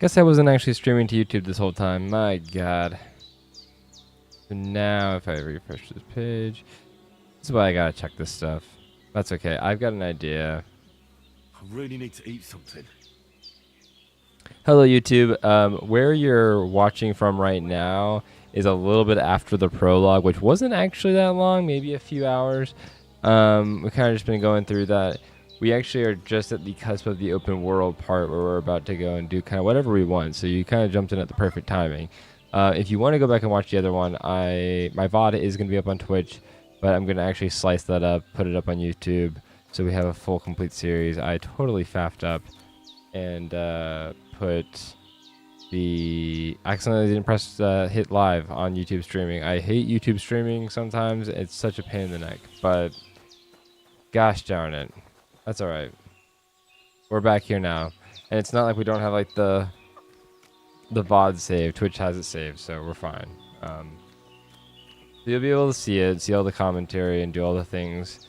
Guess I wasn't actually streaming to YouTube this whole time. My God. So now if I refresh this page, this is why I gotta check this stuff. That's okay. I've got an idea. I really need to eat something. Hello, YouTube. Where you're watching from right now is a little bit after the prologue, which wasn't actually that long, maybe a few hours. We kind of just been going through that. We actually are just at the cusp of the open world part where we're about to go and do kind of whatever we want. So you kind of jumped in at the perfect timing. If you want to go back and watch the other one, my VOD is going to be up on Twitch, but I'm going to actually slice that up, put it up on YouTube, so we have a full complete series. I totally faffed up and put the accidentally didn't press hit live on YouTube streaming. I hate YouTube streaming sometimes. It's such a pain in the neck, but gosh darn it. That's all right. We're back here now. And it's not like we don't have like the VOD saved. Twitch has it saved, so we're fine. You'll be able to see it, see all the commentary and do all the things.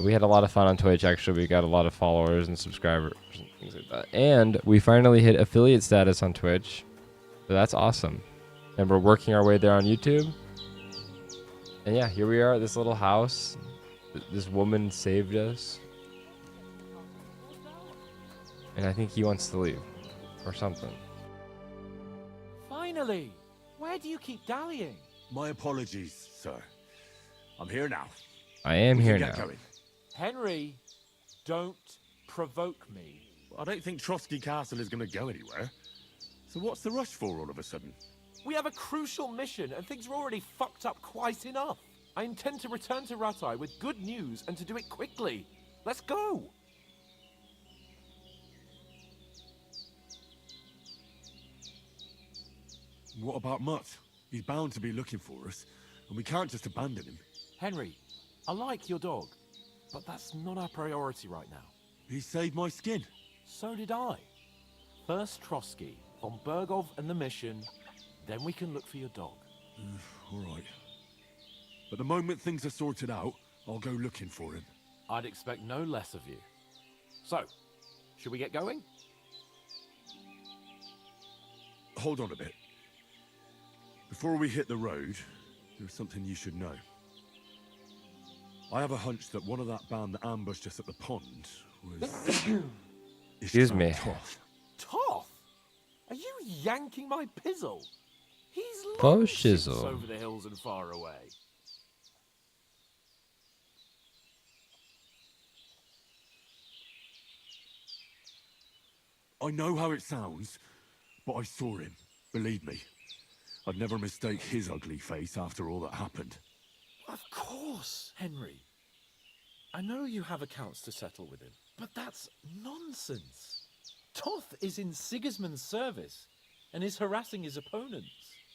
We had a lot of fun on Twitch, actually. We got a lot of followers and subscribers and things like that. And we finally hit affiliate status on Twitch. So that's awesome. And we're working our way there on YouTube. And yeah, here we are at this little house. This woman saved us. And I think he wants to leave. Or something. Finally! Where do you keep dallying? My apologies, sir. I'm here now. I am here Get now. going. Henry, don't provoke me. I don't think Trotsky Castle is going to go anywhere. So what's the rush for all of a sudden? We have a crucial mission and things are already fucked up quite enough. I intend to return to Ratai with good news and to do it quickly. Let's go! What about Mutt? He's bound to be looking for us, and we can't just abandon him. Henry, I like your dog, but that's not our priority right now. He saved my skin. So did I. First Trotsky, von Bergov and the mission, then we can look for your dog. All right. But the moment things are sorted out, I'll go looking for him. I'd expect no less of you. So, should we get going? Hold on a bit. Before we hit the road, there's something you should know. I have a hunch that one of that band that ambushed us at the pond was... Excuse me. Toth. Toth? Are you yanking my pizzle? He's Oh, long since shizzle. over the hills and far away. I know how it sounds, but I saw him. Believe me. I'd never mistake his ugly face after all that happened. Of course, Henry. I know you have accounts to settle with him, but that's nonsense. Toth is in Sigismund's service and is harassing his opponents.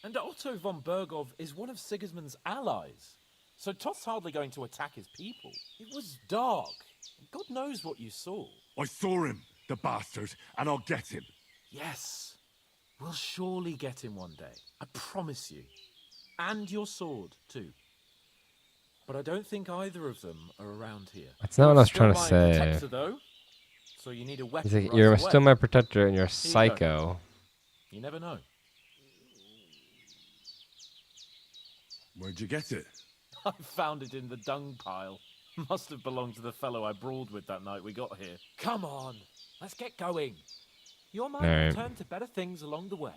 And Otto von Bergov is one of Sigismund's allies. So Toth's hardly going to attack his people. It was dark. God knows what you saw. I saw him, the bastard, and I'll get him. Yes. We'll surely get him one day. I promise you. And your sword, too. But I don't think either of them are around here. That's not what I was Still trying to my say. protector, though. So you need a weapon. He's like, right you're away. still my protector and you're you go. psycho. You never know. Where'd you get it? I found it in the dung pile. Must have belonged to the fellow I brawled with that night we got here. Come on, let's get going. Your mind All will right. turn to better things along the way.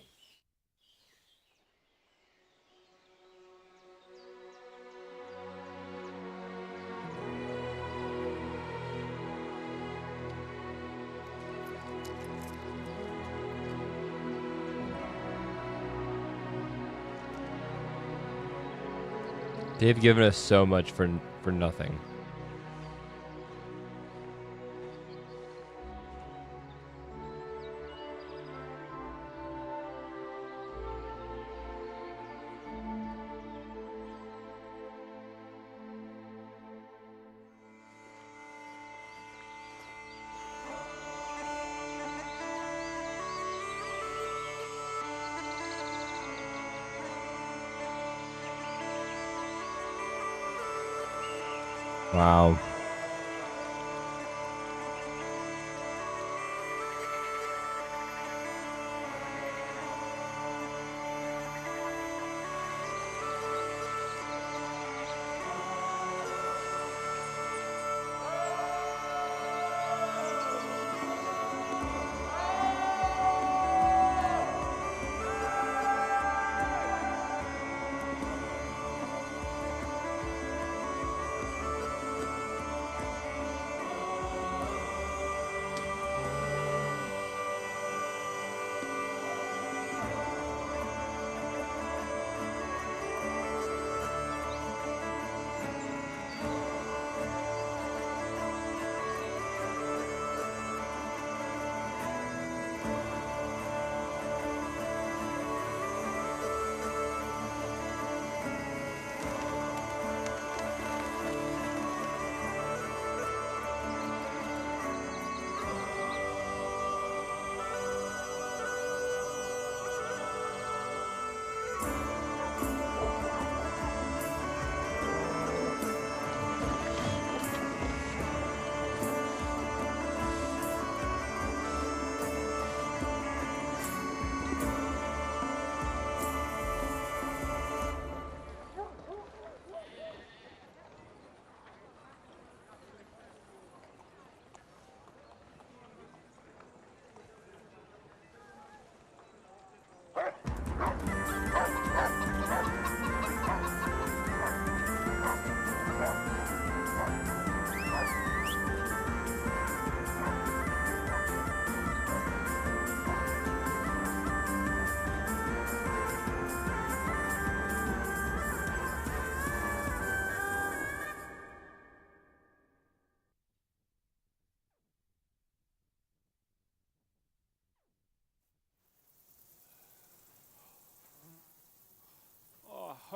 They've given us so much for nothing. Wow.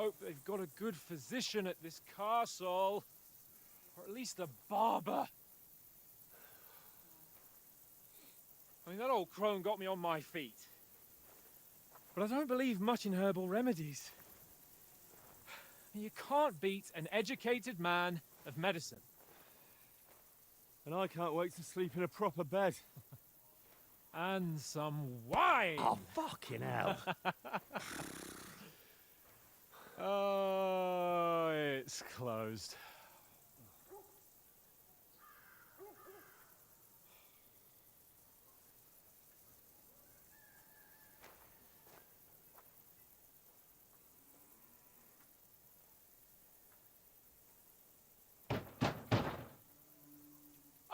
hope they've got a good physician at this castle. Or at least a barber. I mean, that old crone got me on my feet. But I don't believe much in herbal remedies. You can't beat an educated man of medicine. And I can't wait to sleep in a proper bed. And some wine! Oh, fucking hell. Oh, it's closed.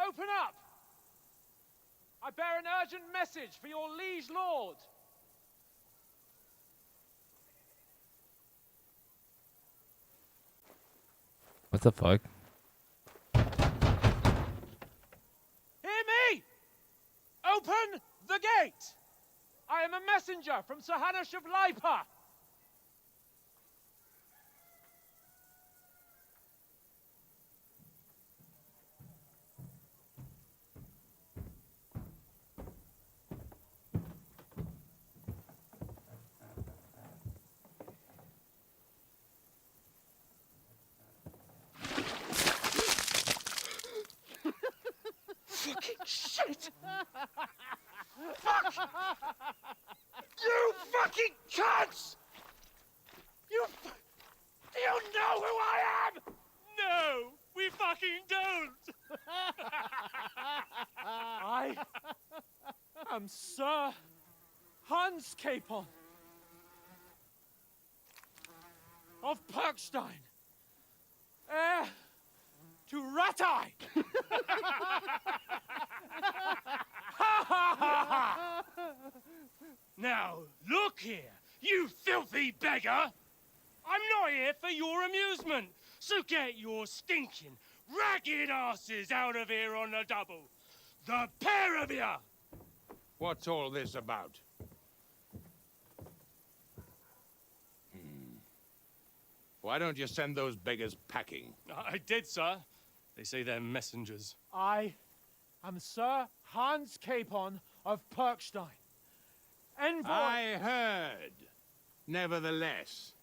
Open up! I bear an urgent message for your liege lord. What the fuck? Hear me! Open the gate! I am a messenger from Sir Hanush of Lipa. Fucking shit! Fuck! You fucking cunts! Do you know who I am? No, we fucking don't! I am Sir Hans Capon of Perkstein, heir to Ratai! Now, look here, you filthy beggar! I'm not here for your amusement, so get your stinking, ragged asses out of here on the double. The pair of you! What's all this about? Why don't you send those beggars packing? I did, sir. They say they're messengers. I am Sir Hans Capon of Perkstein. Envoy... I heard. Nevertheless,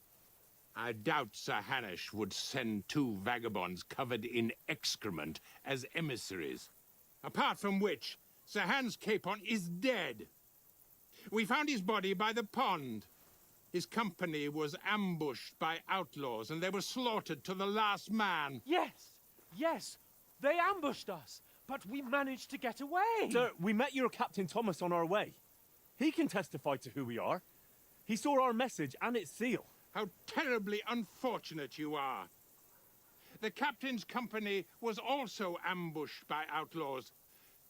I doubt Sir Hanush would send two vagabonds covered in excrement as emissaries. Apart from which, Sir Hans Capon is dead. We found his body by the pond. His company was ambushed by outlaws, and they were slaughtered to the last man. Yes, they ambushed us, but we managed to get away. Sir, we met your Captain Thomas on our way. He can testify to who we are. He saw our message and its seal. How terribly unfortunate you are. The captain's company was also ambushed by outlaws.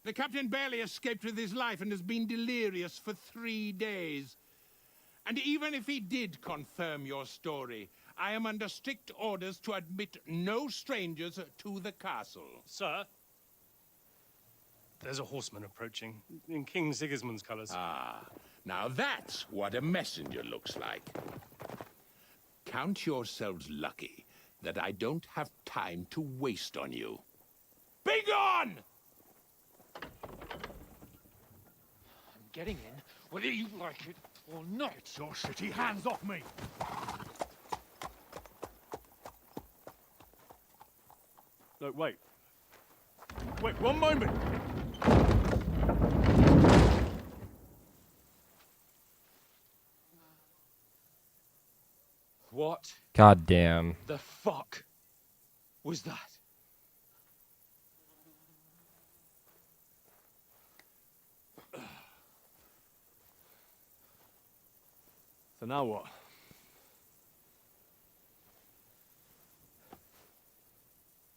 The captain barely escaped with his life and has been delirious for 3 days. And even if he did confirm your story, I am under strict orders to admit no strangers to the castle. Sir, there's a horseman approaching in King Sigismund's colours. Ah, now that's what a messenger looks like. Count yourselves lucky that I don't have time to waste on you. Be gone! I'm getting in, whether you like it or not. Your shitty hands off me! No, wait. Wait, one moment! What God damn. the fuck was that? So now what?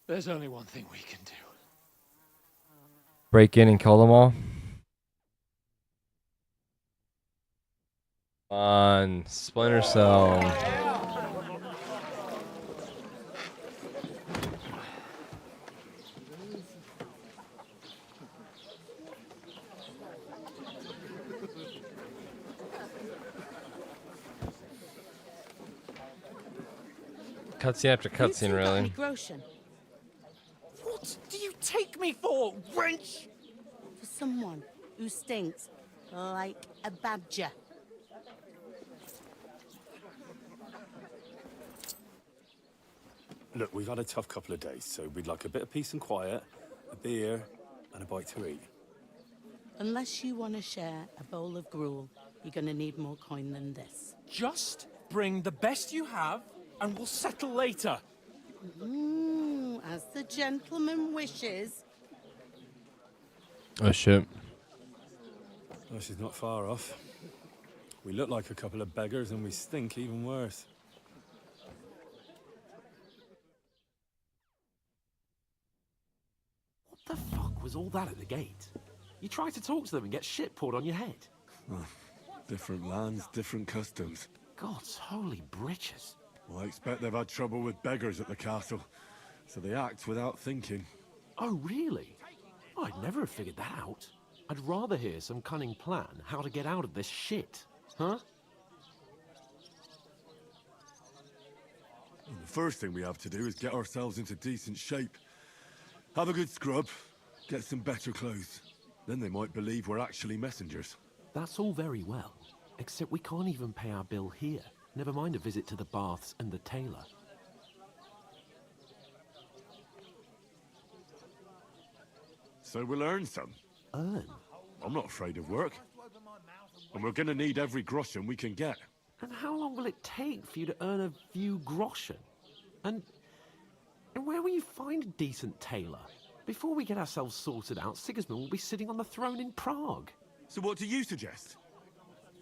There's only one thing we can do. Break in and kill them all. Come on, Splinter Cell. Cutscene after You cutscene, two got any really. groschen? What do you take me for, wench? For someone who stinks like a badger. Look, we've had a tough couple of days, so we'd like a bit of peace and quiet, a beer, and a bite to eat. Unless you want to share a bowl of gruel, you're going to need more coin than this. Just bring the best you have, and we'll settle later. As the gentleman wishes. Oh shit. Oh, she's not far off. We look like a couple of beggars, and we stink even worse. What the fuck was all that at the gate? You try to talk to them and get shit poured on your head. Different lands, different customs. God's holy britches. Well, I expect they've had trouble with beggars at the castle, so they act without thinking. Oh, really? I'd never have figured that out. I'd rather hear some cunning plan how to get out of this shit. Huh? And the first thing we have to do is get ourselves into decent shape. Have a good scrub, get some better clothes. Then they might believe we're actually messengers. That's all very well, except we can't even pay our bill here. Never mind a visit to the baths and the tailor. So we'll earn some. Earn? I'm not afraid of work. And we're gonna need every groschen we can get. And how long will it take for you to earn a few groschen? And where will you find a decent tailor? Before we get ourselves sorted out, Sigismund will be sitting on the throne in Prague. So what do you suggest?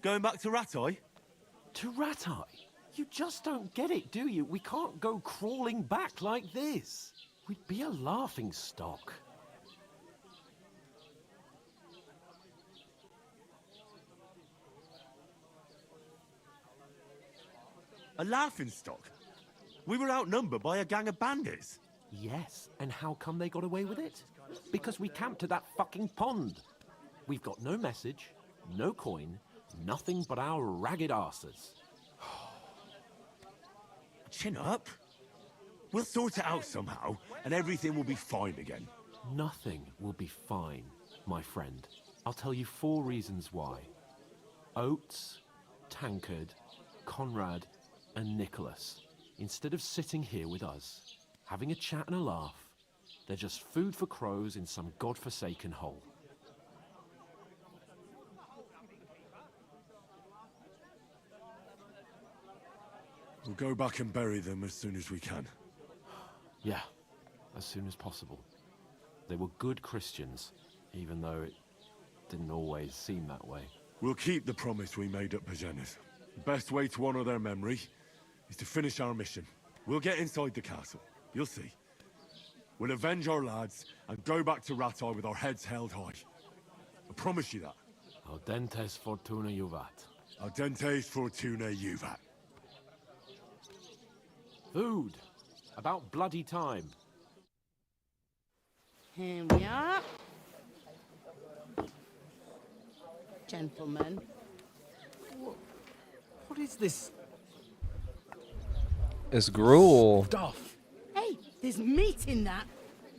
Going back to Ratai? To Ratai? You just don't get it, do you? We can't go crawling back like this. We'd be a laughing stock. A laughingstock? We were outnumbered by a gang of bandits. Yes, and how come they got away with it? Because we camped at that fucking pond. We've got no message, no coin, nothing but our ragged arses. Chin up. We'll sort it out somehow, and everything will be fine again. Nothing will be fine, my friend. I'll tell you 4 reasons why. Oates, Tankard, Conrad, and Nicholas, instead of sitting here with us, having a chat and a laugh, they're just food for crows in some godforsaken hole. We'll go back and bury them as soon as we can. Yeah, as soon as possible. They were good Christians, even though it didn't always seem that way. We'll keep the promise we made at Pagenas. The best way to honor their memory is to finish our mission. We'll get inside the castle. You'll see. We'll avenge our lads and go back to Ratai with our heads held high. I promise you that. Audentes fortuna juvat. Ardentes fortuna juvat. Food. About bloody time. Here we are. Gentlemen. What is this It's gruel. stuff? Hey, there's meat in that.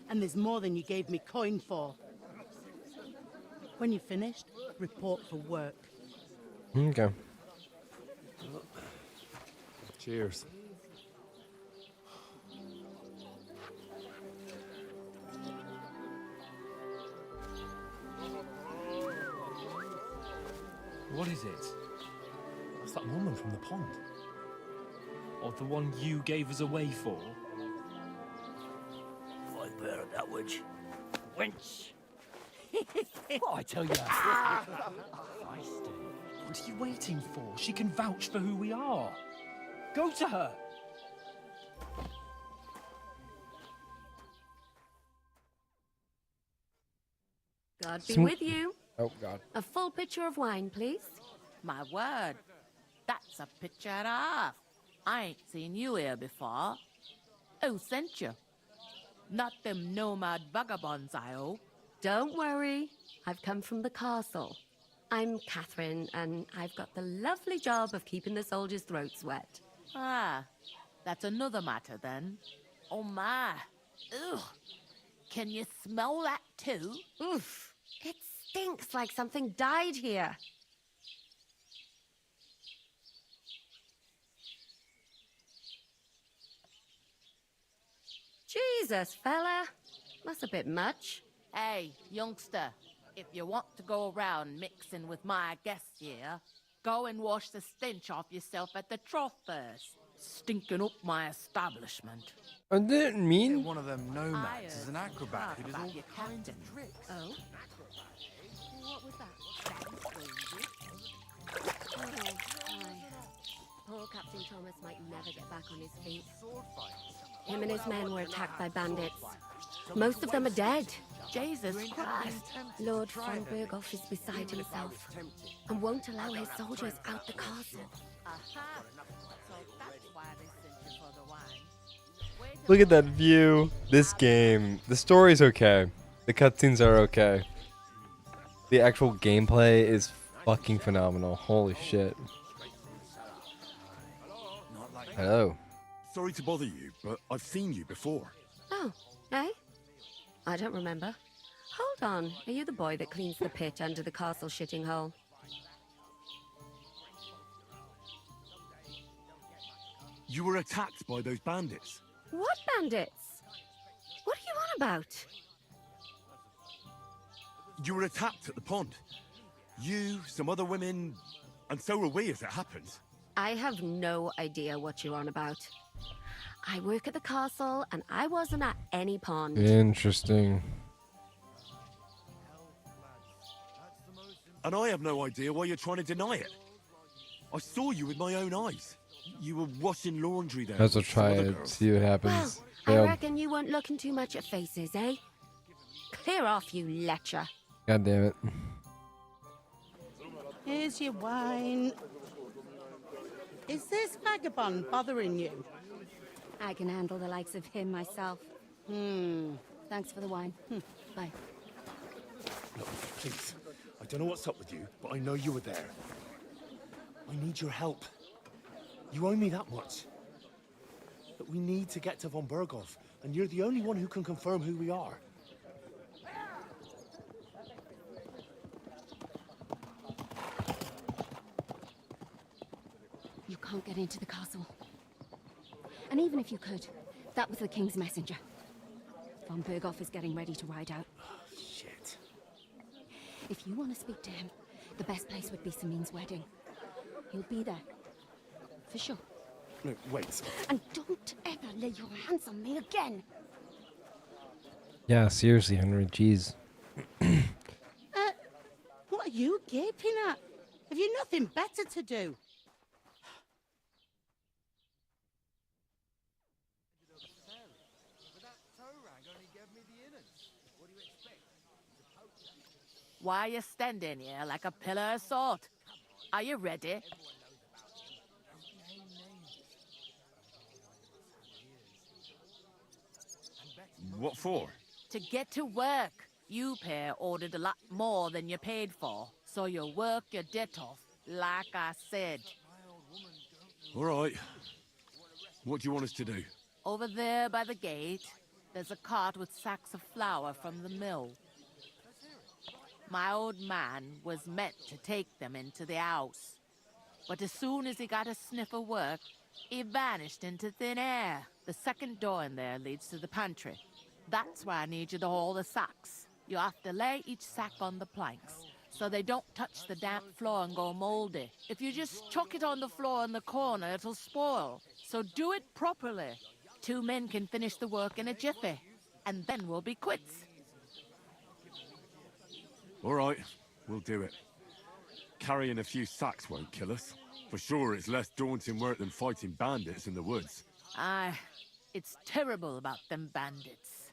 And there's more than you gave me coin for. When you're finished, report for work. Okay. Cheers. What is it? What's that woman from the pond? Or the one you gave us away for? I bear that witch. Wench! Oh, I tell you. What are you waiting for? She can vouch for who we are. Go to her. God be with you. Oh God. A full pitcher of wine, please. My word. That's a picture and a half. I ain't seen you here before. Who sent you? Not them nomad vagabonds, I hope. Don't worry. I've come from the castle. I'm Catherine, and I've got the lovely job of keeping the soldiers' throats wet. Ah, That's another matter then. Oh my. Ugh. Can you smell that too? Oof. It stinks like something died here. Jesus, fella. That's a bit much. Hey, youngster. If you want to go around mixing with my guests here, go and wash the stench off yourself at the trough first. Stinking up my establishment. I didn't mean. One of them nomads is an acrobat who does all kinds of tricks. Oh? What was that? Oh, my. Poor Captain Thomas might never get back on his feet. Him and his men were attacked by bandits. Most of them are dead. Jesus Christ. Lord von Berghoff is beside himself and won't allow his soldiers out the castle. Aha. So that's why they sent you for the wine. Look at that view. This game. The story's okay. The cutscenes are okay. The actual gameplay is fucking phenomenal. Holy shit. Hello. Sorry to bother you, but I've seen you before. Oh, eh? I don't remember. Hold on. Are you the boy that cleans the pit under the castle shitting hole? You were attacked by those bandits. What bandits? What are you on about? You were attacked at the pond. You, some other women, and so were we as it happens. I have no idea what you're on about. I work at the castle, and I wasn't at any pond. Interesting. And I have no idea why you're trying to deny it. I saw you with my own eyes. You were washing laundry there. Let's with try some other it. girls. See what Well, happens. I Failed. reckon you weren't looking too much at faces, eh? Clear off, you lecher. God damn it. Here's your wine. Is this vagabond bothering you? I can handle the likes of him myself. Thanks for the wine. Bye. Look, please. I don't know what's up with you, but I know you were there. I need your help. You owe me that much. But we need to get to von Berghoff, and you're the only one who can confirm who we are. You can't get into the castle. And even if you could, that was the king's messenger. Von Berghoff is getting ready to ride out. Shit. If you want to speak to him, the best place would be Samin's wedding. He'll be there. For sure. No, wait. And don't ever lay your hands on me again. Yeah, seriously, Henry. Jeez. What are you gaping at? Have you nothing better to do? Why are you standing here like a pillar of salt? Are you ready? What for? To get to work. You pair ordered a lot more than you paid for, so you work your debt off, like I said. All right. What do you want us to do? Over there by the gate, there's a cart with sacks of flour from the mill. My old man was meant to take them into the house, but as soon as he got a sniff of work, he vanished into thin air. The second door in there leads to the pantry. That's where I need you to haul the sacks. You have to lay each sack on the planks, so they don't touch the damp floor and go moldy. If you just chuck it on the floor in the corner, it'll spoil. So do it properly. 2 men can finish the work in a jiffy, and then we'll be quits. All right, we'll do it. Carrying a few sacks won't kill us. For sure, it's less daunting work than fighting bandits in the woods. Aye, it's terrible about them bandits.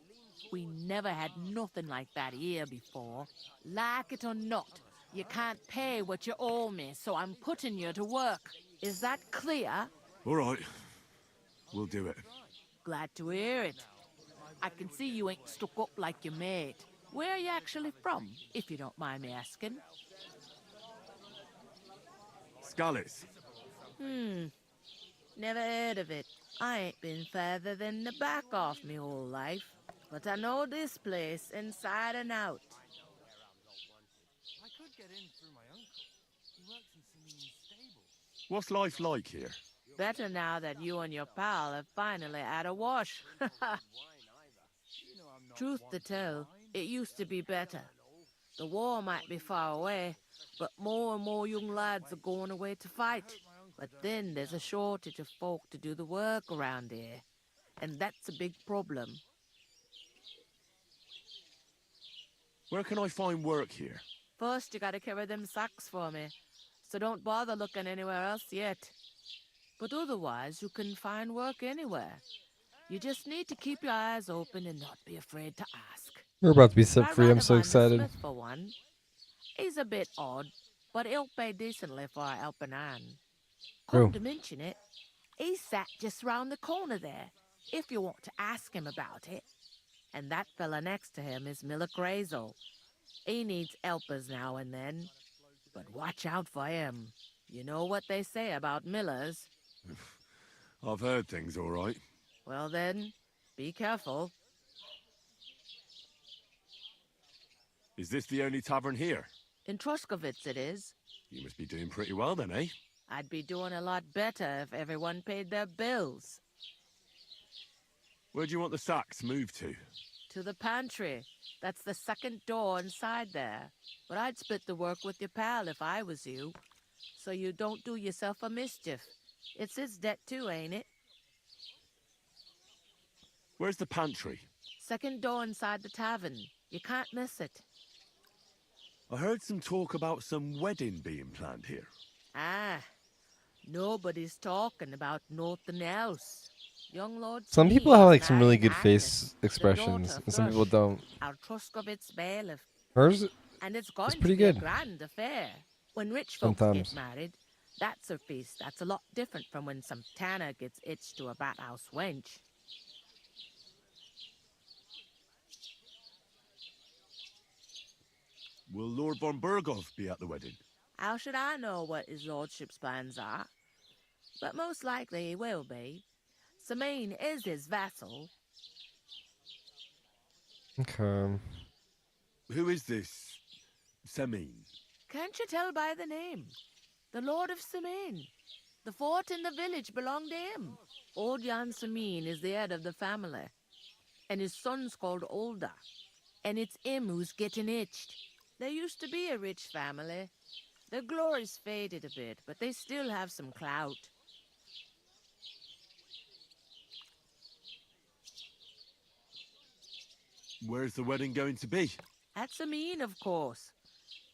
We never had nothing like that here before. Like it or not, you can't pay what you owe me, so I'm putting you to work. Is that clear? All right, we'll do it. Glad to hear it. I can see you ain't stuck up like your mate. Where are you actually from, if you don't mind me asking? Skalitz. Never heard of it. I ain't been further than the back off me whole life. But I know this place inside and out. I could get in through my uncle. He works in Selene's stable. What's life like here? Better now that you and your pal have finally had a wash. Truth to tell, it used to be better. The war might be far away, but more and more young lads are going away to fight. But then there's a shortage of folk to do the work around here, and that's a big problem. Where can I find work here? First, you gotta carry them sacks for me, so don't bother looking anywhere else yet. But otherwise, you can find work anywhere. You just need to keep your eyes open and not be afraid to ask. We're about to be set I'd free. I'm rather so find the excited. Smith for one. He's a bit odd, but he'll pay decently for a helping hand. Come to mention it, he's sat just round the corner there, if you want to ask him about it. And that fella next to him is Miller Crazel. He needs helpers now and then, but watch out for him. You know what they say about Millers. I've heard things all right. Well then, be careful. Is this the only tavern here? In Truskovitz it is. You must be doing pretty well then, eh? I'd be doing a lot better if everyone paid their bills. Where do you want the sacks moved to? To the pantry. That's the second door inside there. But I'd split the work with your pal if I was you. So you don't do yourself a mischief. It's his debt too, ain't it? Where's the pantry? Second door inside the tavern. You can't miss it. I heard some talk about some wedding being planned here. Ah, nobody's talking about nothing else. Young Lord Some Smee people have like is some really marrying good Agnes, face the expressions, daughter of and some people Thrush, don't. our Truskovitz bailiff. Hers And it's going is to pretty be a good. grand affair. When rich folks Sometimes. get married, that's a feast that's a lot different from when some tanner gets hitched to a bat-house wench. Will Lord von Burgov be at the wedding? How should I know what his lordship's plans are? But most likely he will be. Samine is his vassal. Okay. Who is this Semine? Can't you tell by the name? The Lord of Samine. The fort in the village belonged to him. Old Jan Samine is the head of the family. And his son's called Olda. And it's him who's getting itched. There used to be a rich family. Their glory's faded a bit, but they still have some clout. Where's the wedding going to be? At Samine, of course.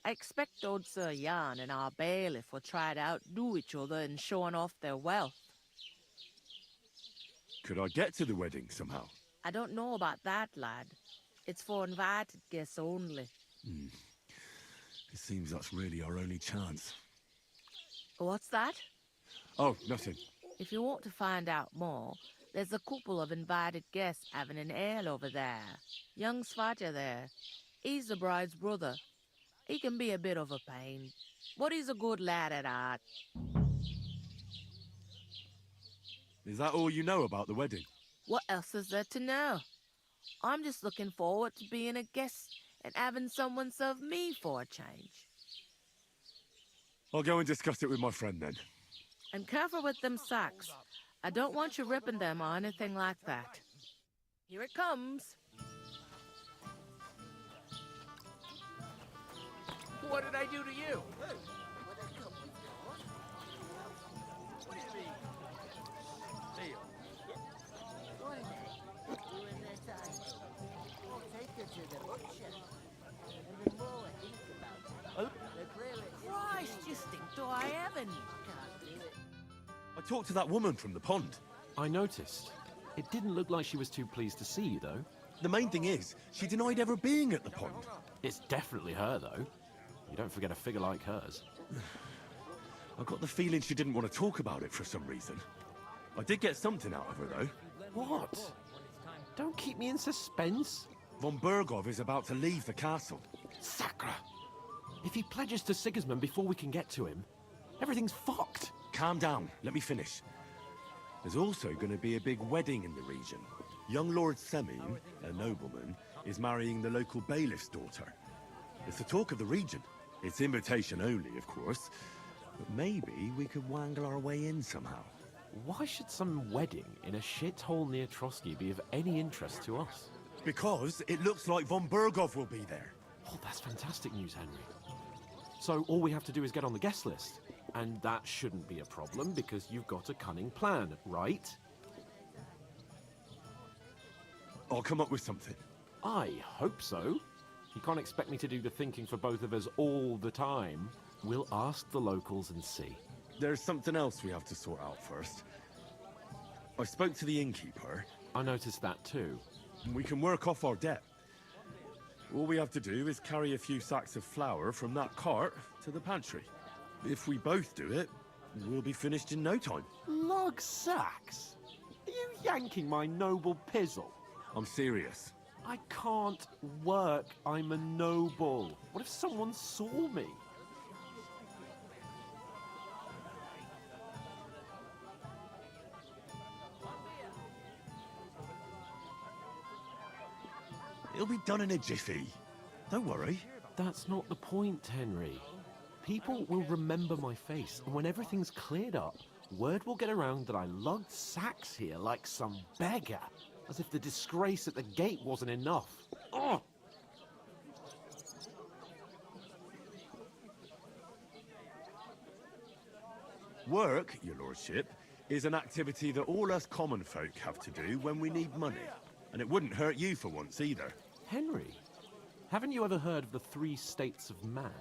I expect old Sir Jan and our bailiff will try to outdo each other in showing off their wealth. Could I get to the wedding somehow? I don't know about that, lad. It's for invited guests only. It seems that's really our only chance. What's that? Oh, nothing. If you want to find out more, there's a couple of invited guests having an ale over there. Young Svatja there. He's the bride's brother. He can be a bit of a pain, but he's a good lad at heart. Is that all you know about the wedding? What else is there to know? I'm just looking forward to being a guest and having someone serve me for a change. I'll go and discuss it with my friend then. And careful with them sacks. I don't want you ripping them or anything like that. Here it comes. What did I do to you? Christ, you stink to high heaven. I talked to that woman from the pond. I noticed. It didn't look like she was too pleased to see you, though. The main thing is, she denied ever being at the pond. It's definitely her, though. You don't forget a figure like hers. I got the feeling she didn't want to talk about it for some reason. I did get something out of her, though. What? Don't keep me in suspense. Von Burgov is about to leave the castle. Sacra! If he pledges to Sigismund before we can get to him, everything's fucked. Calm down. Let me finish. There's also going to be a big wedding in the region. Young Lord Semin, a nobleman, is marrying the local bailiff's daughter. It's the talk of the region. It's invitation only, of course. But maybe we could wangle our way in somehow. Why should some wedding in a shithole near Trotsky be of any interest to us? Because it looks like von Burgov will be there. Oh, that's fantastic news, Henry. So all we have to do is get on the guest list. And that shouldn't be a problem because you've got a cunning plan, right? I'll come up with something. I hope so. You can't expect me to do the thinking for both of us all the time. We'll ask the locals and see. There's something else we have to sort out first. I spoke to the innkeeper. I noticed that too. We can work off our debt. All we have to do is carry a few sacks of flour from that cart to the pantry. If we both do it, we'll be finished in no time. Lug sacks? Are you yanking my noble pizzle? I'm serious. I can't work. I'm a noble. What if someone saw me? It'll be done in a jiffy. Don't worry. That's not the point, Henry. People will remember my face, and when everything's cleared up, word will get around that I lugged sacks here like some beggar. As if the disgrace at the gate wasn't enough. Ugh! Work, your lordship, is an activity that all us common folk have to do when we need money. And it wouldn't hurt you for once either. Henry, haven't you ever heard of the 3 states of man?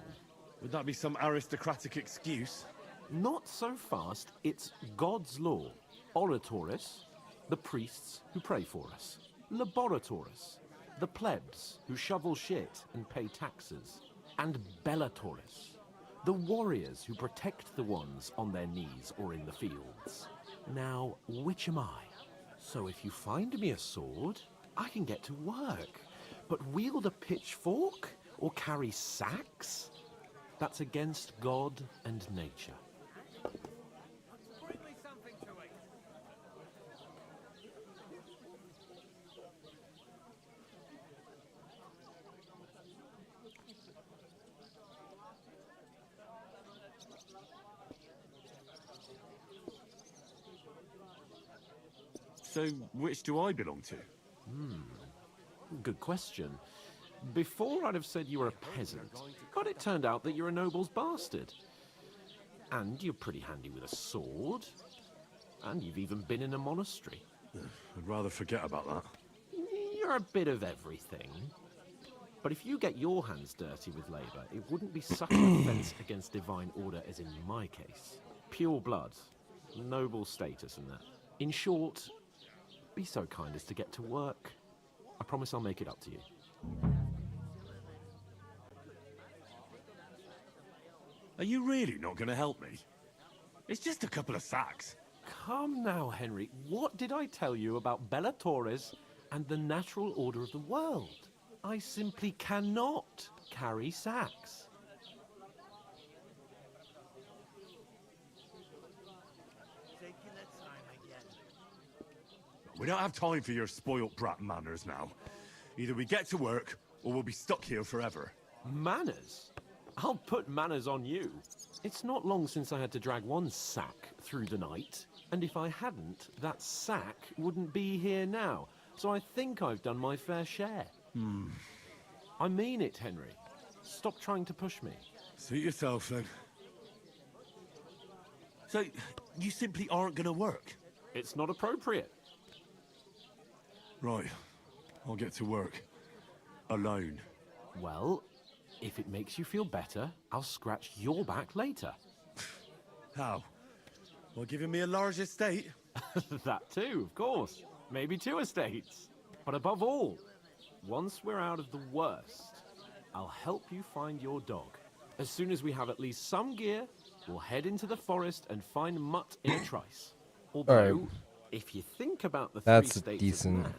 Would that be some aristocratic excuse? Not so fast. It's God's law. Oratoris, the priests who pray for us. Laboratoris, the plebs who shovel shit and pay taxes. And Bellatoris, the warriors who protect the ones on their knees or in the fields. Now, which am I? So if you find me a sword, I can get to work. But wield a pitchfork or carry sacks? That's against God and nature. Bring me something to eat. So, which do I belong to? Good question. Before I'd have said you were a peasant, but it turned out that you're a noble's bastard. And you're pretty handy with a sword. And you've even been in a monastery. I'd rather forget about that. You're a bit of everything. But if you get your hands dirty with labour, it wouldn't be such an offence against divine order as in my case. Pure blood, noble status and that. In short, be so kind as to get to work. I promise I'll make it up to you. Are you really not going to help me? It's just a couple of sacks. Come now, Henry. What did I tell you about Bellatoris and the natural order of the world? I simply cannot carry sacks. We don't have time for your spoilt brat manners now. Either we get to work, or we'll be stuck here forever. Manners? I'll put manners on you. It's not long since I had to drag one sack through the night, and if I hadn't, that sack wouldn't be here now. So I think I've done my fair share. I mean it, Henry. Stop trying to push me. Suit yourself, then. So, you simply aren't going to work? It's not appropriate. Right. I'll get to work. Alone. Well, if it makes you feel better, I'll scratch your back later. How? By giving me a large estate? That too, of course. Maybe 2 estates. But above all, once we're out of the worst, I'll help you find your dog. As soon as we have at least some gear, we'll head into the forest and find Mutt in a trice. Although, if you think about the 3 states decent. of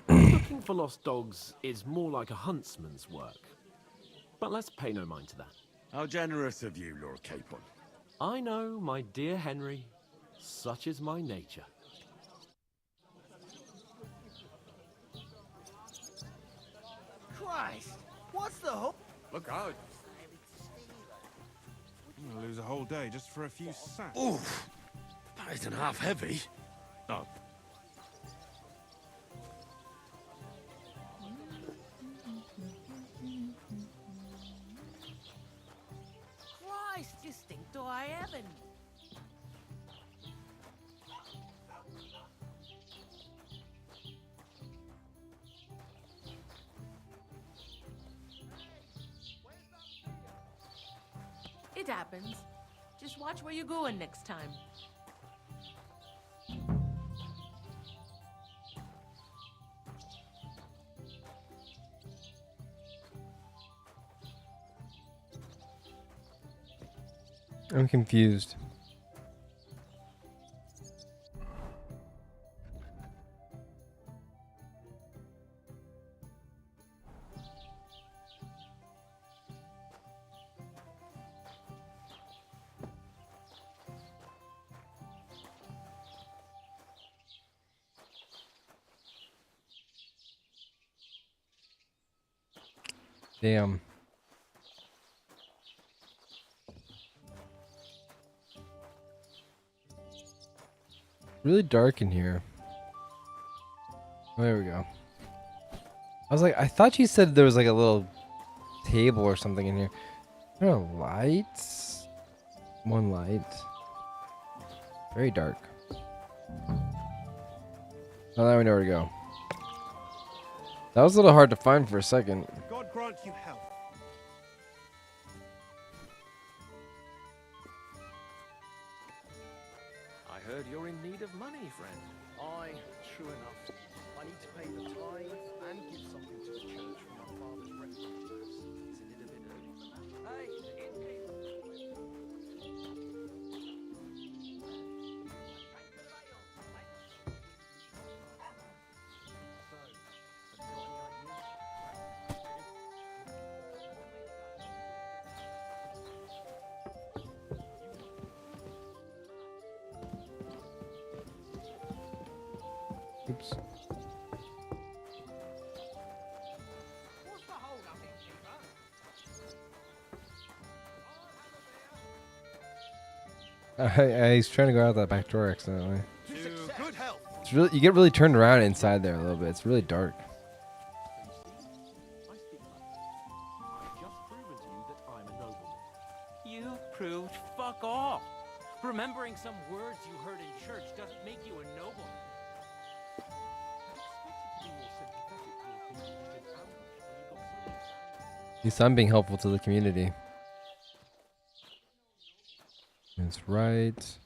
man, looking for lost dogs is more like a huntsman's work. But let's pay no mind to that. How generous of you, Lord Capon. I know, my dear Henry. Such is my nature. Christ, what's the hope? Look out. I'm gonna lose a whole day just for a few sacks. Oof! That isn't half heavy. Oh. Christ, you stink to high heaven. It happens. Just watch where you're going next time. I'm confused. Damn. Really dark in here. Oh, there we go. I was like, I thought you said there was like a little table or something in here. There are lights. One light. Very dark. Well, now we know where to go. That was a little hard to find for a second. God grant you health. I heard you're in need of money, friend. Aye, true enough. I need to pay the tithe and give something to the church for my father's requiem mass. Isn't it a bit early? Hey, Oops. He's trying to go out that back door accidentally. Good health. It's really, you get really turned around inside there a little bit. It's really dark. I've just proven to you that I'm a nobleman. You proved fuck all. Remembering some words you heard in church doesn't make you a nobleman. At least I'm being helpful to the community. That's right.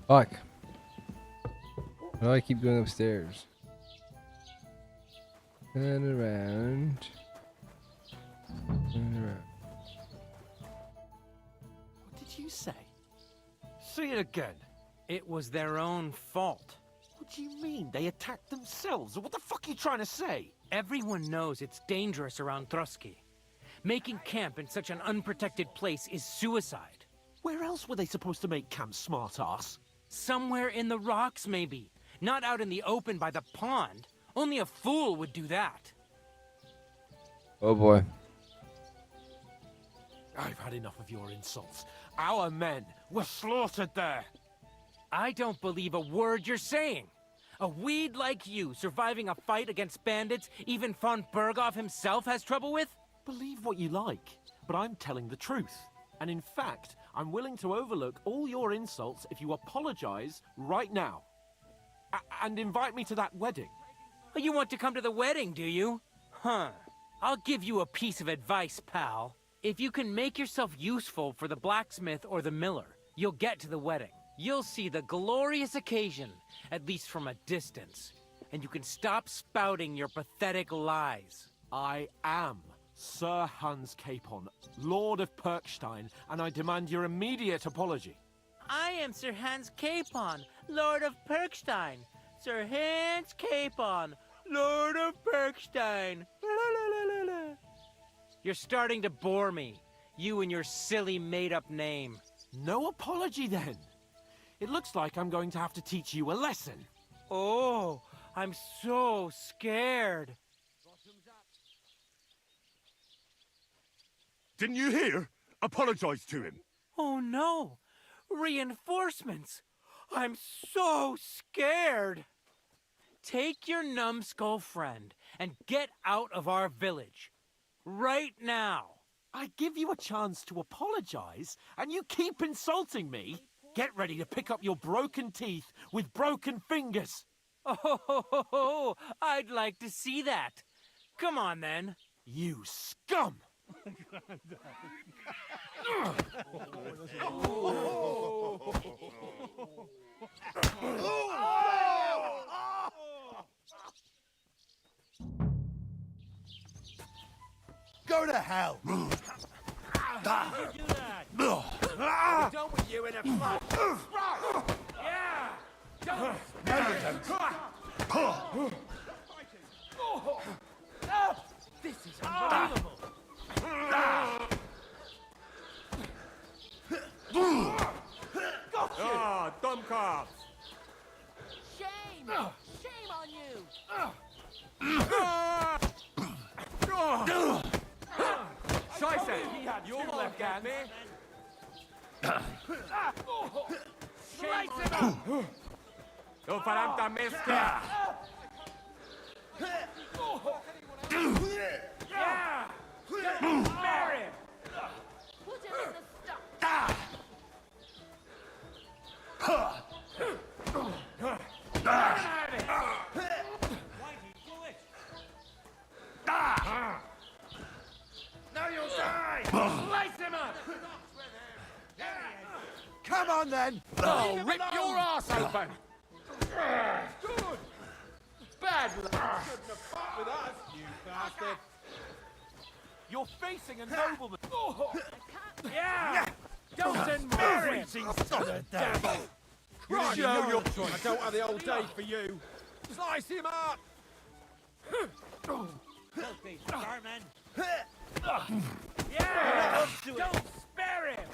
Fuck. Why do I keep going upstairs? Turn around. Turn around. What did you say? Say it again. It was their own fault. What do you mean? They attacked themselves? What the fuck are you trying to say? Everyone knows it's dangerous around Trusky. Making camp in such an unprotected place is suicide. Where else were they supposed to make camp, smart-ass? Somewhere in the rocks, maybe. Not out in the open by the pond. Only a fool would do that. Oh boy. I've had enough of your insults. Our men were slaughtered there. I don't believe a word you're saying. A weed like you surviving a fight against bandits even von Berghoff himself has trouble with? Believe what you like, but I'm telling the truth. And in fact, I'm willing to overlook all your insults if you apologize right now. And invite me to that wedding. You want to come to the wedding, do you? Huh. I'll give you a piece of advice, pal. If you can make yourself useful for the blacksmith or the miller, you'll get to the wedding. You'll see the glorious occasion, at least from a distance. And you can stop spouting your pathetic lies. I am Sir Hans Capon, Lord of Perkstein, and I demand your immediate apology. I am Sir Hans Capon, Lord of Perkstein. Sir Hans Capon, Lord of Bergstein. You're starting to bore me. You and your silly made-up name. No apology, then. It looks like I'm going to have to teach you a lesson. Oh, I'm so scared. Didn't you hear? Apologize to him. Oh no! Reinforcements! I'm so scared! Take your numbskull friend and get out of our village. Right now! I give you a chance to apologize, and you keep insulting me? Get ready to pick up your broken teeth with broken fingers. Oh, I'd like to see that. Come on then. You scum! Go to hell! You do that. I'm done with you in a flash. Yeah! Don't This is unbelievable. Ah, dumb cops. Shame! Shame on you! Scheiße! You're left at me. Slice him up! Du verdammter Mistkerl! Yeah! Spare him! Put him in the stock! Why'd he do it? Now you'll die! Slice him up! Come on then! I'll rip your ass open! Good! Bad luck! Shouldn't have fought with us, you bastard! You're facing a nobleman. Yeah! Don't embarrass him! Right, show your choice. I don't have the old day for you. Slice him up! Filthy vermin! Yeah! Don't spare him!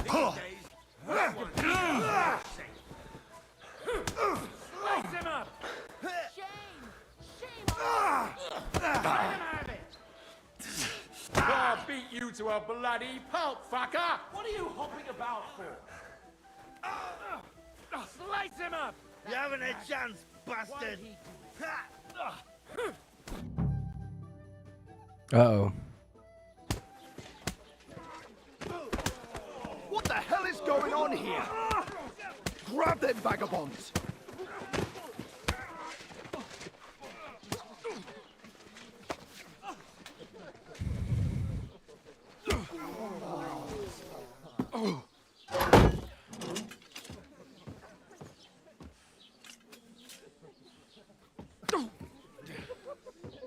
These days, no one feels safe. Slice him up! Shame! Shame on you! Let him have it! I'll beat you to a bloody pulp, fucker! What are you hopping about for? Slice him up! You haven't a chance, bastard! Uh-oh. What the hell is going on here? Grab them vagabonds!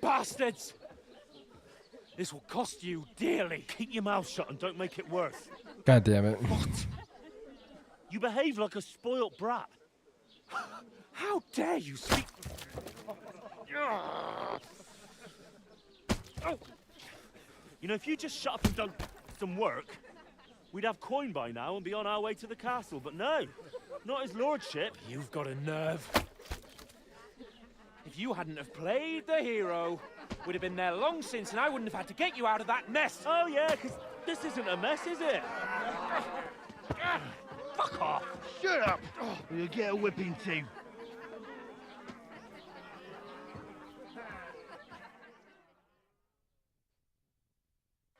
Bastards! This will cost you dearly. Keep your mouth shut and don't make it worse. God damn it. What? You behave like a spoilt brat. How dare you speak... You know, if you just shut up and done some work, we'd have coin by now and be on our way to the castle, but no, not his lordship. You've got a nerve. If you hadn't have played the hero, we'd have been there long since and I wouldn't have had to get you out of that mess. Oh yeah, because this isn't a mess, is it? Fuck off. Shut up! You'll get a whipping too.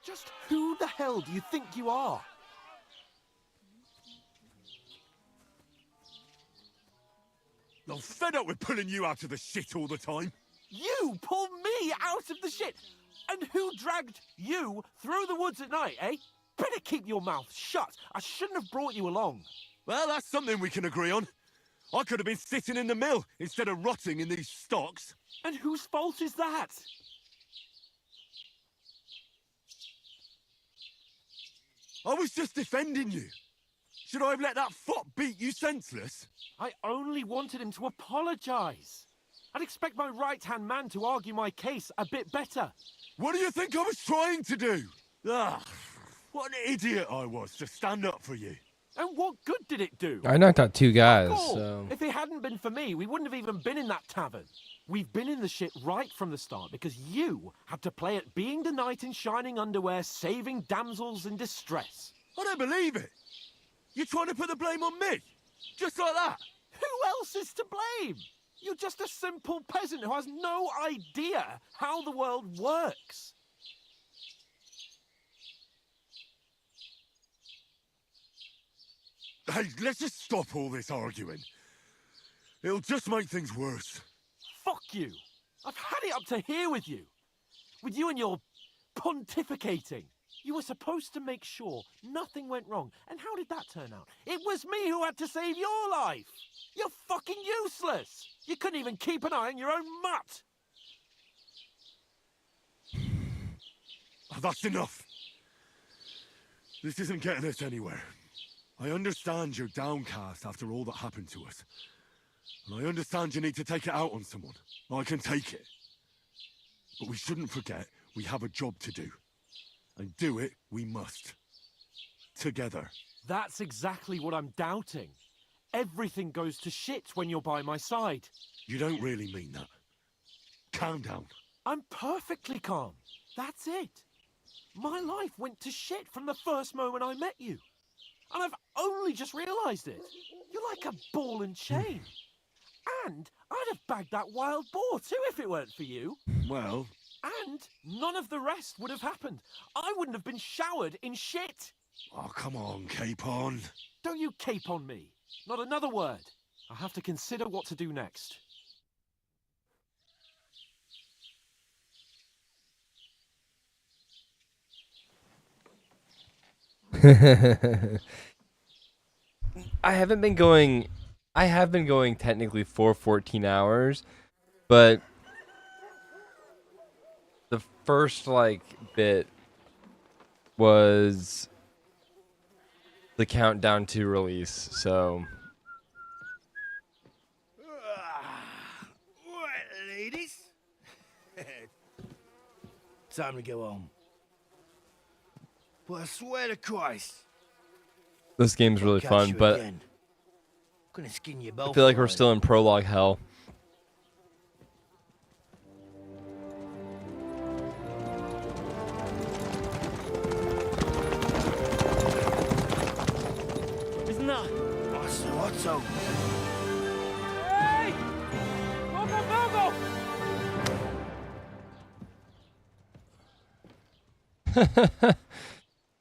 Just who the hell do you think you are? I'm fed up with pulling you out of the shit all the time. You pulled me out of the shit! And who dragged you through the woods at night, eh? Better keep your mouth shut. I shouldn't have brought you along. Well, that's something we can agree on. I could have been sitting in the mill instead of rotting in these stocks. And whose fault is that? I was just defending you. Should I have let that fop beat you senseless? I only wanted him to apologize. I'd expect my right-hand man to argue my case a bit better. What do you think I was trying to do? Ah, what an idiot I was to stand up for you. And what good did it do? I knocked out 2 guys, Fuck all. so... If it hadn't been for me, we wouldn't have even been in that tavern. We've been in the shit right from the start because you had to play at being the knight in shining underwear, saving damsels in distress. I don't believe it. You're trying to put the blame on me? Just like that? Who else is to blame? You're just a simple peasant who has no idea how the world works. Hey, let's just stop all this arguing. It'll just make things worse. Fuck you. I've had it up to here with you. With you and your pontificating. You were supposed to make sure nothing went wrong. And how did that turn out? It was me who had to save your life. You're fucking useless. You couldn't even keep an eye on your own mutt. Oh, that's enough. This isn't getting us anywhere. I understand you're downcast after all that happened to us. And I understand you need to take it out on someone. I can take it. But we shouldn't forget we have a job to do. And do it we must. Together. That's exactly what I'm doubting. Everything goes to shit when you're by my side. You don't really mean that. Calm down. I'm perfectly calm. That's it. My life went to shit from the first moment I met you. And I've only just realised it. You're like a ball and chain. And I'd have bagged that wild boar too if it weren't for you. Well... And none of the rest would have happened. I wouldn't have been showered in shit. Oh, come on, Capon. Don't you cape on me. Not another word. I have to consider what to do next. I have been going technically for 14 hours, but the first like bit was the countdown to release, so Right, ladies. Time to go home. But I swear to Christ, this game's really catch fun, you but again. Gonna skin you I both feel like we're alive. still in prologue hell. Isn't that? What's up? Hey!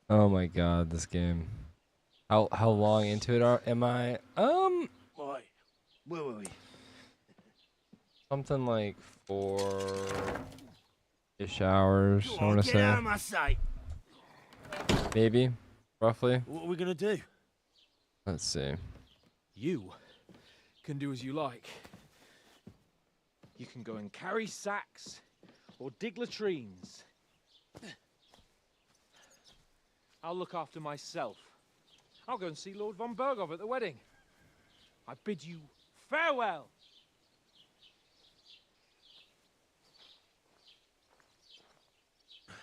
Oh my god, this game. How long into it am I? Why? Where were we? Something like 4-ish hours, I want to Get out say. of my sight. Maybe, roughly. What are we gonna do? Let's see. You can do as you like. You can go and carry sacks or dig latrines. I'll look after myself. I'll go and see Lord von Bergov at the wedding. I bid you farewell.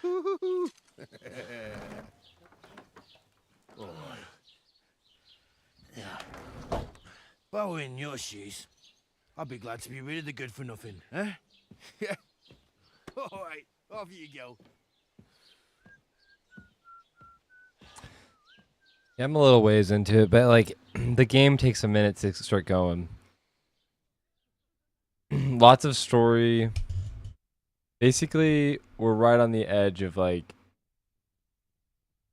If I were in your shoes, I'd be glad to be rid of the good for nothing, eh? Yeah. All right, off you go. Yeah, I'm a little ways into it, but like the game takes a minute to start going. Lots of story. Basically, we're right on the edge of like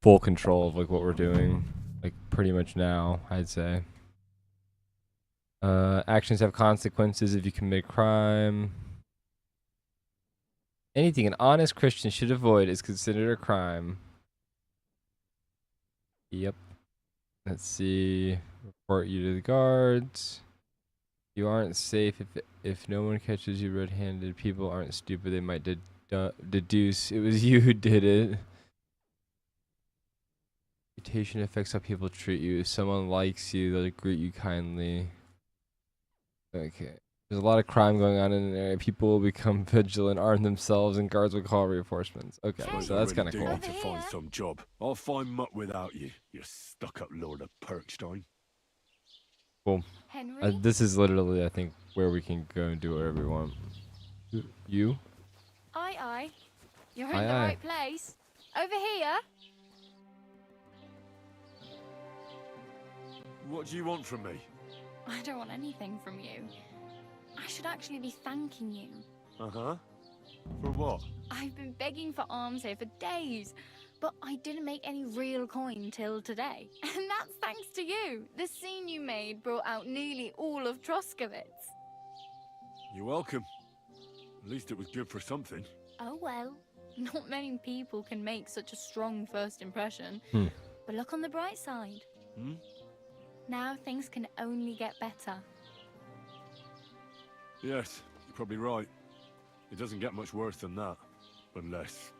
full control of like what we're doing, like pretty much now, I'd say. Actions have consequences if you commit a crime. Anything an honest Christian should avoid is considered a crime. Yep. Let's see. Report you to the guards. You aren't safe if no one catches you red-handed. People aren't stupid. They might deduce it was you who did it. Reputation affects how people treat you. If someone likes you, they'll greet you kindly. Okay. There's a lot of crime going on in an area. People will become vigilant, arm themselves, and guards will call reinforcements. Okay, so that's kind of cool. To find some job. I'll find mutt without you, you stuck-up Lord of Perkstein. Cool. Henry? This is literally, I think, where we can go and do whatever we want. You? Aye, aye. You're in Aye, the aye. right place. Over here. What do you want from me? I don't want anything from you. I should actually be thanking you. Uh-huh. For what? I've been begging for alms here for days, but I didn't make any real coin till today. And that's thanks to you. The scene you made brought out nearly all of Troskowitz. You're welcome. At least it was good for something. Oh well. Not many people can make such a strong first impression. But look on the bright side. Now things can only get better. Yes, you're probably right. It doesn't get much worse than that. Unless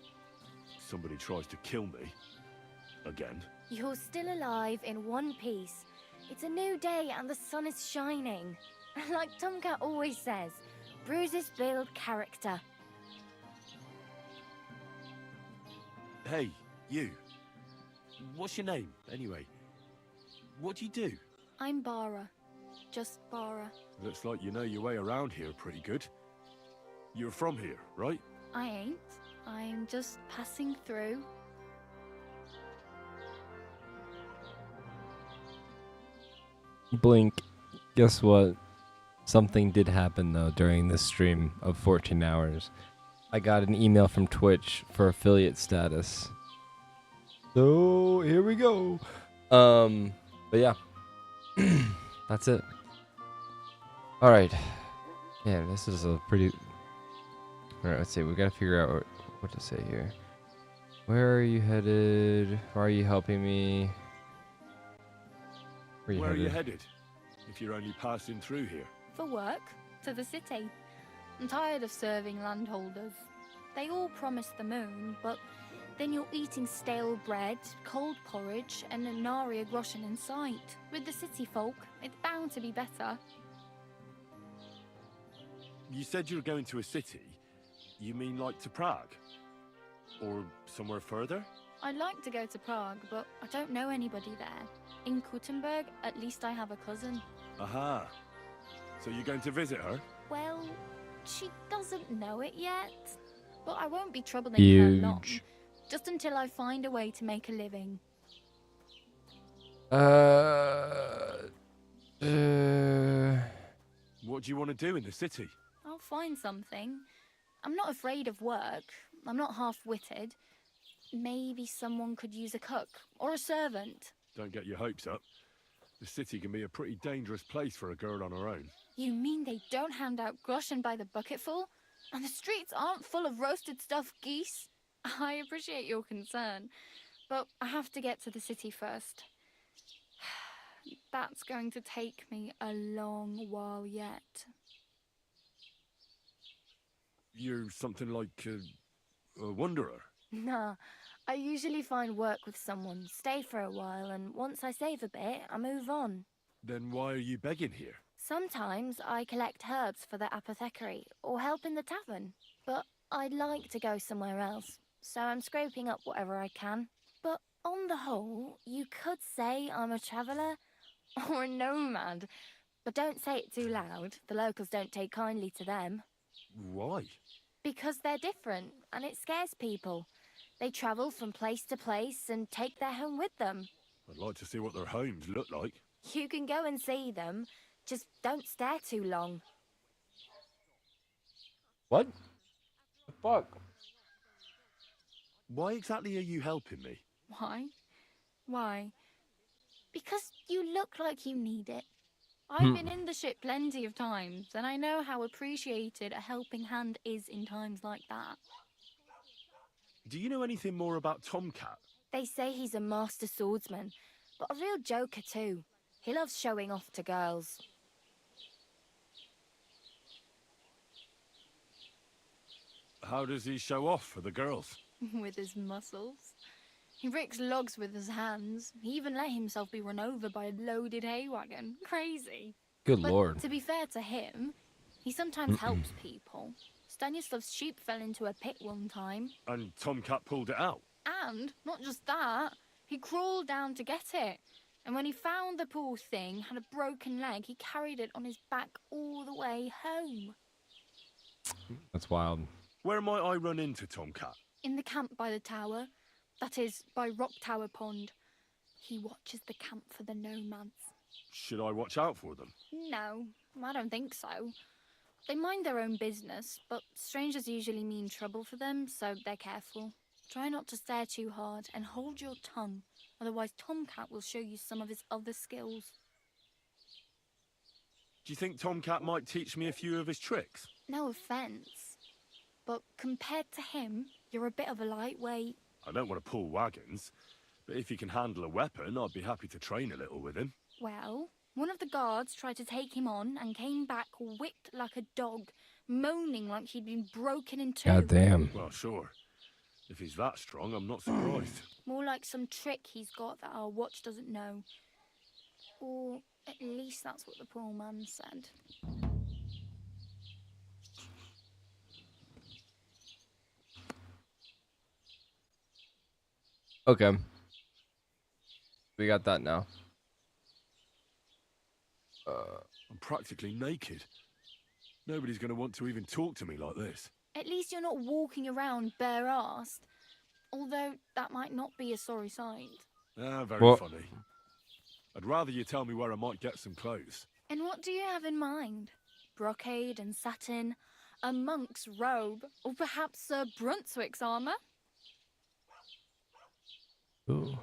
somebody tries to kill me. Again. You're still alive in one piece. It's a new day and the sun is shining. Like Tomcat always says, bruises build character. Hey, you. What's your name, anyway? What do you do? I'm Bara. Just Bara. Looks like you know your way around here pretty good. You're from here, right? I ain't. I'm just passing through. Blink. Guess what? Something did happen, though, during this stream of 14 hours. I got an email from Twitch for affiliate status. So, here we go. But yeah. That's it. Alright. Yeah, this is a pretty... Alright, let's see. We gotta figure out what to say here. Where are you headed? Why are you helping me? Where are you headed? If you're only passing through here. For work. To the city. I'm tired of serving landholders. They all promise the moon, but then you're eating stale bread, cold porridge, and a nary a groschen in sight. With the city folk, it's bound to be better. You said you were going to a city. You mean like to Prague? Or somewhere further? I'd like to go to Prague, but I don't know anybody there. In Kuttenberg, at least I have a cousin. Aha. So you're going to visit her? Well, she doesn't know it yet. But I won't be troubling her long. Just until I find a way to make a living. What do you want to do in the city? I'll find something. I'm not afraid of work. I'm not half-witted. Maybe someone could use a cook or a servant. Don't get your hopes up. The city can be a pretty dangerous place for a girl on her own. You mean they don't hand out groschen by the bucketful? And the streets aren't full of roasted stuffed geese? I appreciate your concern, but I have to get to the city first. That's going to take me a long while yet. You're something like a wanderer? Nah, I usually find work with someone, stay for a while, and once I save a bit, I move on. Then why are you begging here? Sometimes I collect herbs for the apothecary, or help in the tavern. But I'd like to go somewhere else, so I'm scraping up whatever I can. But on the whole, you could say I'm a traveller, or a nomad. But don't say it too loud, the locals don't take kindly to them. Why? Because they're different, and it scares people. They travel from place to place and take their home with them. I'd like to see what their homes look like. You can go and see them, just don't stare too long. What? The fuck? Why exactly are you helping me? Why? Why? Because you look like you need it. I've been in the ship plenty of times, and I know how appreciated a helping hand is in times like that. Do you know anything more about Tomcat? They say he's a master swordsman, but a real joker too. He loves showing off to girls. How does he show off for the girls? With his muscles. He rigs logs with his hands. He even let himself be run over by a loaded hay wagon. Crazy. Good But lord. to be fair to him, he sometimes helps people. Stanislav's sheep fell into a pit one time. And Tomcat pulled it out. And, not just that, he crawled down to get it. And when he found the poor thing had a broken leg, he carried it on his back all the way home. That's wild. Where might I run into Tomcat? In the camp by the tower. That is, by Rock Tower Pond. He watches the camp for the nomads. Should I watch out for them? No, I don't think so. They mind their own business, but strangers usually mean trouble for them, so they're careful. Try not to stare too hard and hold your tongue, otherwise Tomcat will show you some of his other skills. Do you think Tomcat might teach me a few of his tricks? No offence, but compared to him, you're a bit of a lightweight. I don't want to pull wagons, but if he can handle a weapon, I'd be happy to train a little with him. Well, one of the guards tried to take him on and came back whipped like a dog, moaning like he'd been broken in two. God damn. Well, sure. If he's that strong, I'm not surprised. More like some trick he's got that our watch doesn't know. Or at least that's what the poor man said. Okay. We got that now. I'm practically naked. Nobody's going to want to even talk to me like this. At least you're not walking around bare-assed. Although that might not be a sorry sight. Ah, very What? funny. I'd rather you tell me where I might get some clothes. And what do you have in mind? Brocade and satin, a monk's robe, or perhaps Sir Brunswick's armour? Ooh.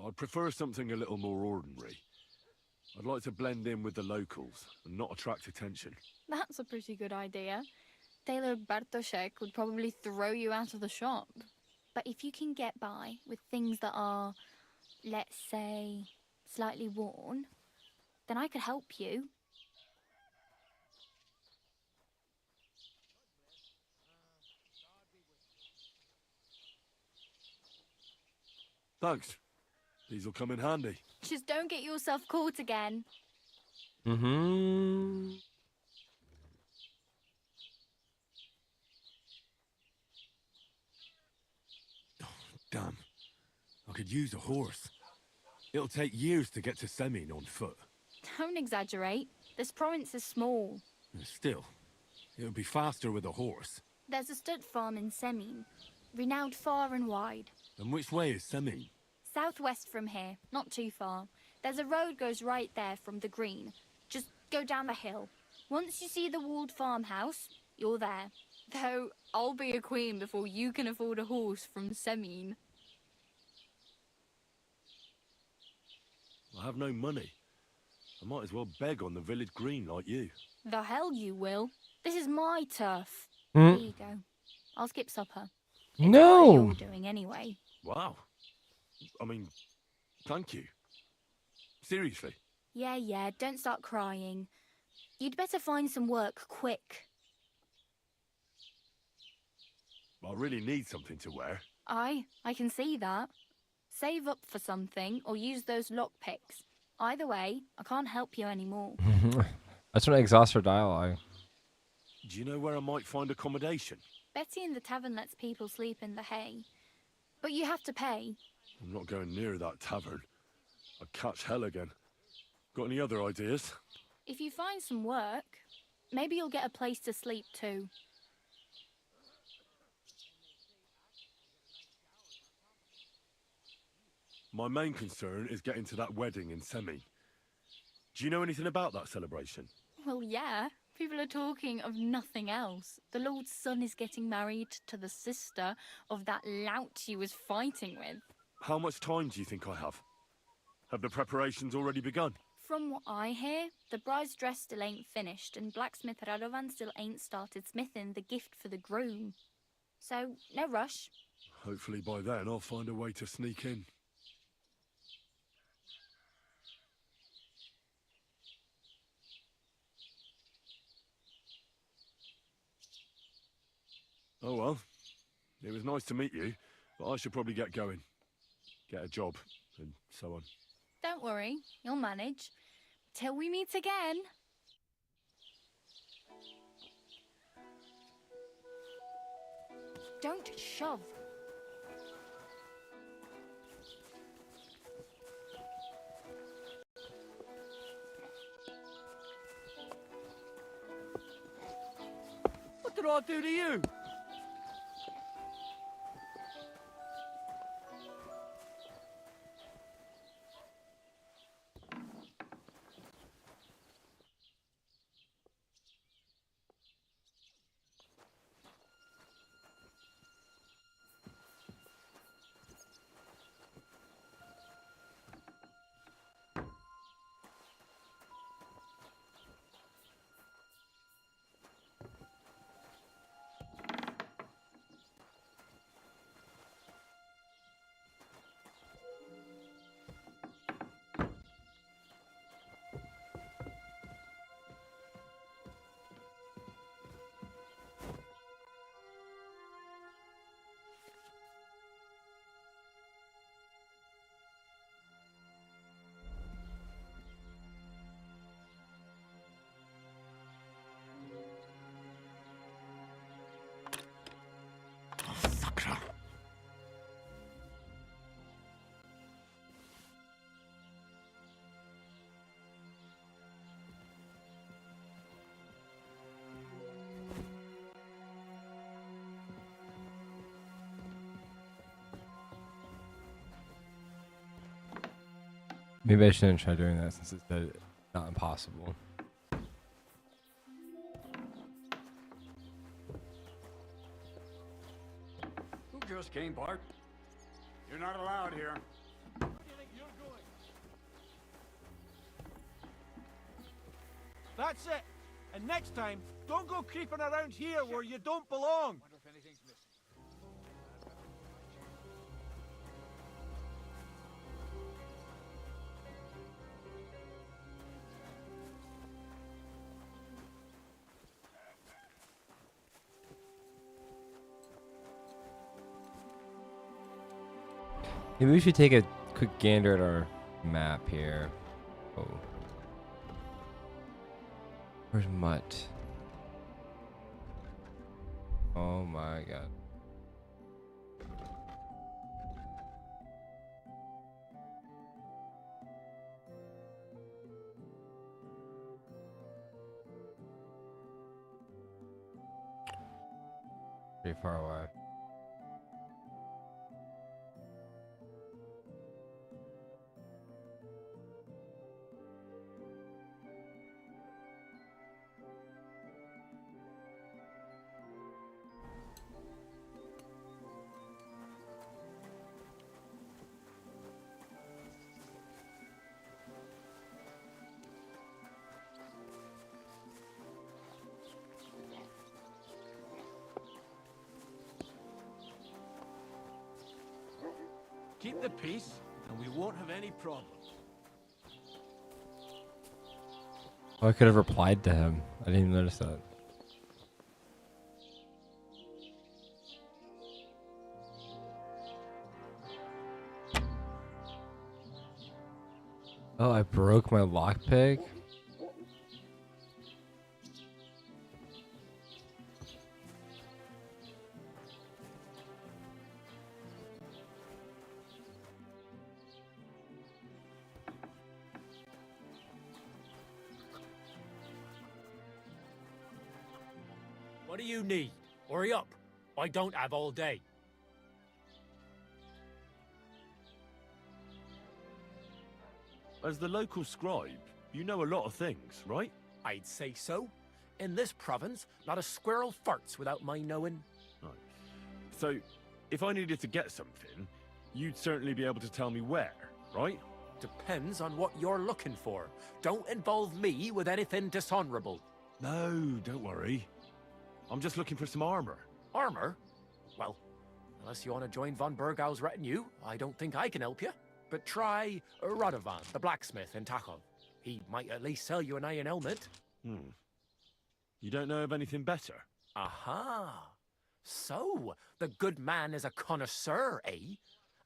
I'd prefer something a little more ordinary. I'd like to blend in with the locals and not attract attention. That's a pretty good idea. Tailor Bartoszek would probably throw you out of the shop. But if you can get by with things that are, let's say, slightly worn, then I could help you. Thanks. These will come in handy. Just don't get yourself caught again. Mm-hmm. Damn. I could use a horse. It'll take years to get to Semin on foot. Don't exaggerate. This province is small. Still, it would be faster with a horse. There's a stud farm in Semin, renowned far and wide. And which way is Semin? Southwest from here, not too far. There's a road goes right there from the green. Just go down the hill. Once you see the walled farmhouse, you're there. Though I'll be a queen before you can afford a horse from Semin. I have no money. I might as well beg on the village green like you. The hell you will. This is my turf. Mm. Here you go. I'll skip supper. No. What you're doing anyway. Wow. I mean, thank you. Seriously. Yeah, don't start crying. You'd better find some work quick. I really need something to wear. I can see that. Save up for something or use those lockpicks. Either way, I can't help you anymore. That's when I exhaust her dialogue. Do you know where I might find accommodation? Betty in the tavern lets people sleep in the hay. But you have to pay. I'm not going near that tavern. I'd catch hell again. Got any other ideas? If you find some work, maybe you'll get a place to sleep too. My main concern is getting to that wedding in Semi. Do you know anything about that celebration? Well, yeah. People are talking of nothing else. The Lord's son is getting married to the sister of that lout he was fighting with. How much time do you think I have? Have the preparations already begun? From what I hear, the bride's dress still ain't finished, and blacksmith Radovan still ain't started smithing the gift for the groom. So, no rush. Hopefully by then I'll find a way to sneak in. Oh well, It was nice to meet you, but I should probably get going. Get a job, and so on. Don't worry, you'll manage. Till we meet again. Don't shove. What did I do to you? Maybe I shouldn't try doing that since it's not impossible. Who just came, Bart? You're not allowed here. Where do you think you're going? That's it. And next time, don't go creeping around here where you don't belong. Wonder if anything's missing. Maybe we should take a quick gander at our map here. Oh. Where's Mutt? Oh my god. Pretty far away. Keep the peace, and we won't have any problems. Oh, I could have replied to him. I didn't even notice that. Oh, I broke my lockpick? What do you need? Hurry up. I don't have all day. As the local scribe, you know a lot of things, right? I'd say so. In this province, not a squirrel farts without my knowing. Right. So, if I needed to get something, you'd certainly be able to tell me where, right? Depends on what you're looking for. Don't involve me with anything dishonorable. No, don't worry. I'm just looking for some armor. Armor? Well, unless you want to join von Burgau's retinue, I don't think I can help you. But try Radovan, the blacksmith in Tachov. He might at least sell you an iron helmet. You don't know of anything better? Aha! So, the good man is a connoisseur, eh?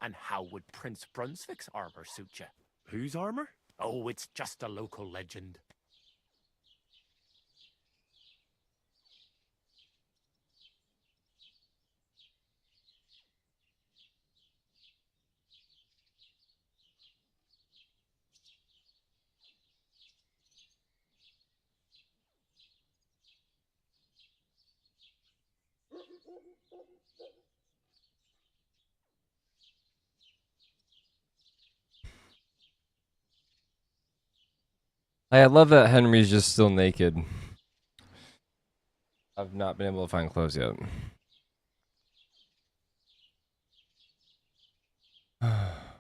And how would Prince Brunswick's armor suit you? Whose armor? Oh, it's just a local legend. I love that Henry's just still naked. I've not been able to find clothes yet.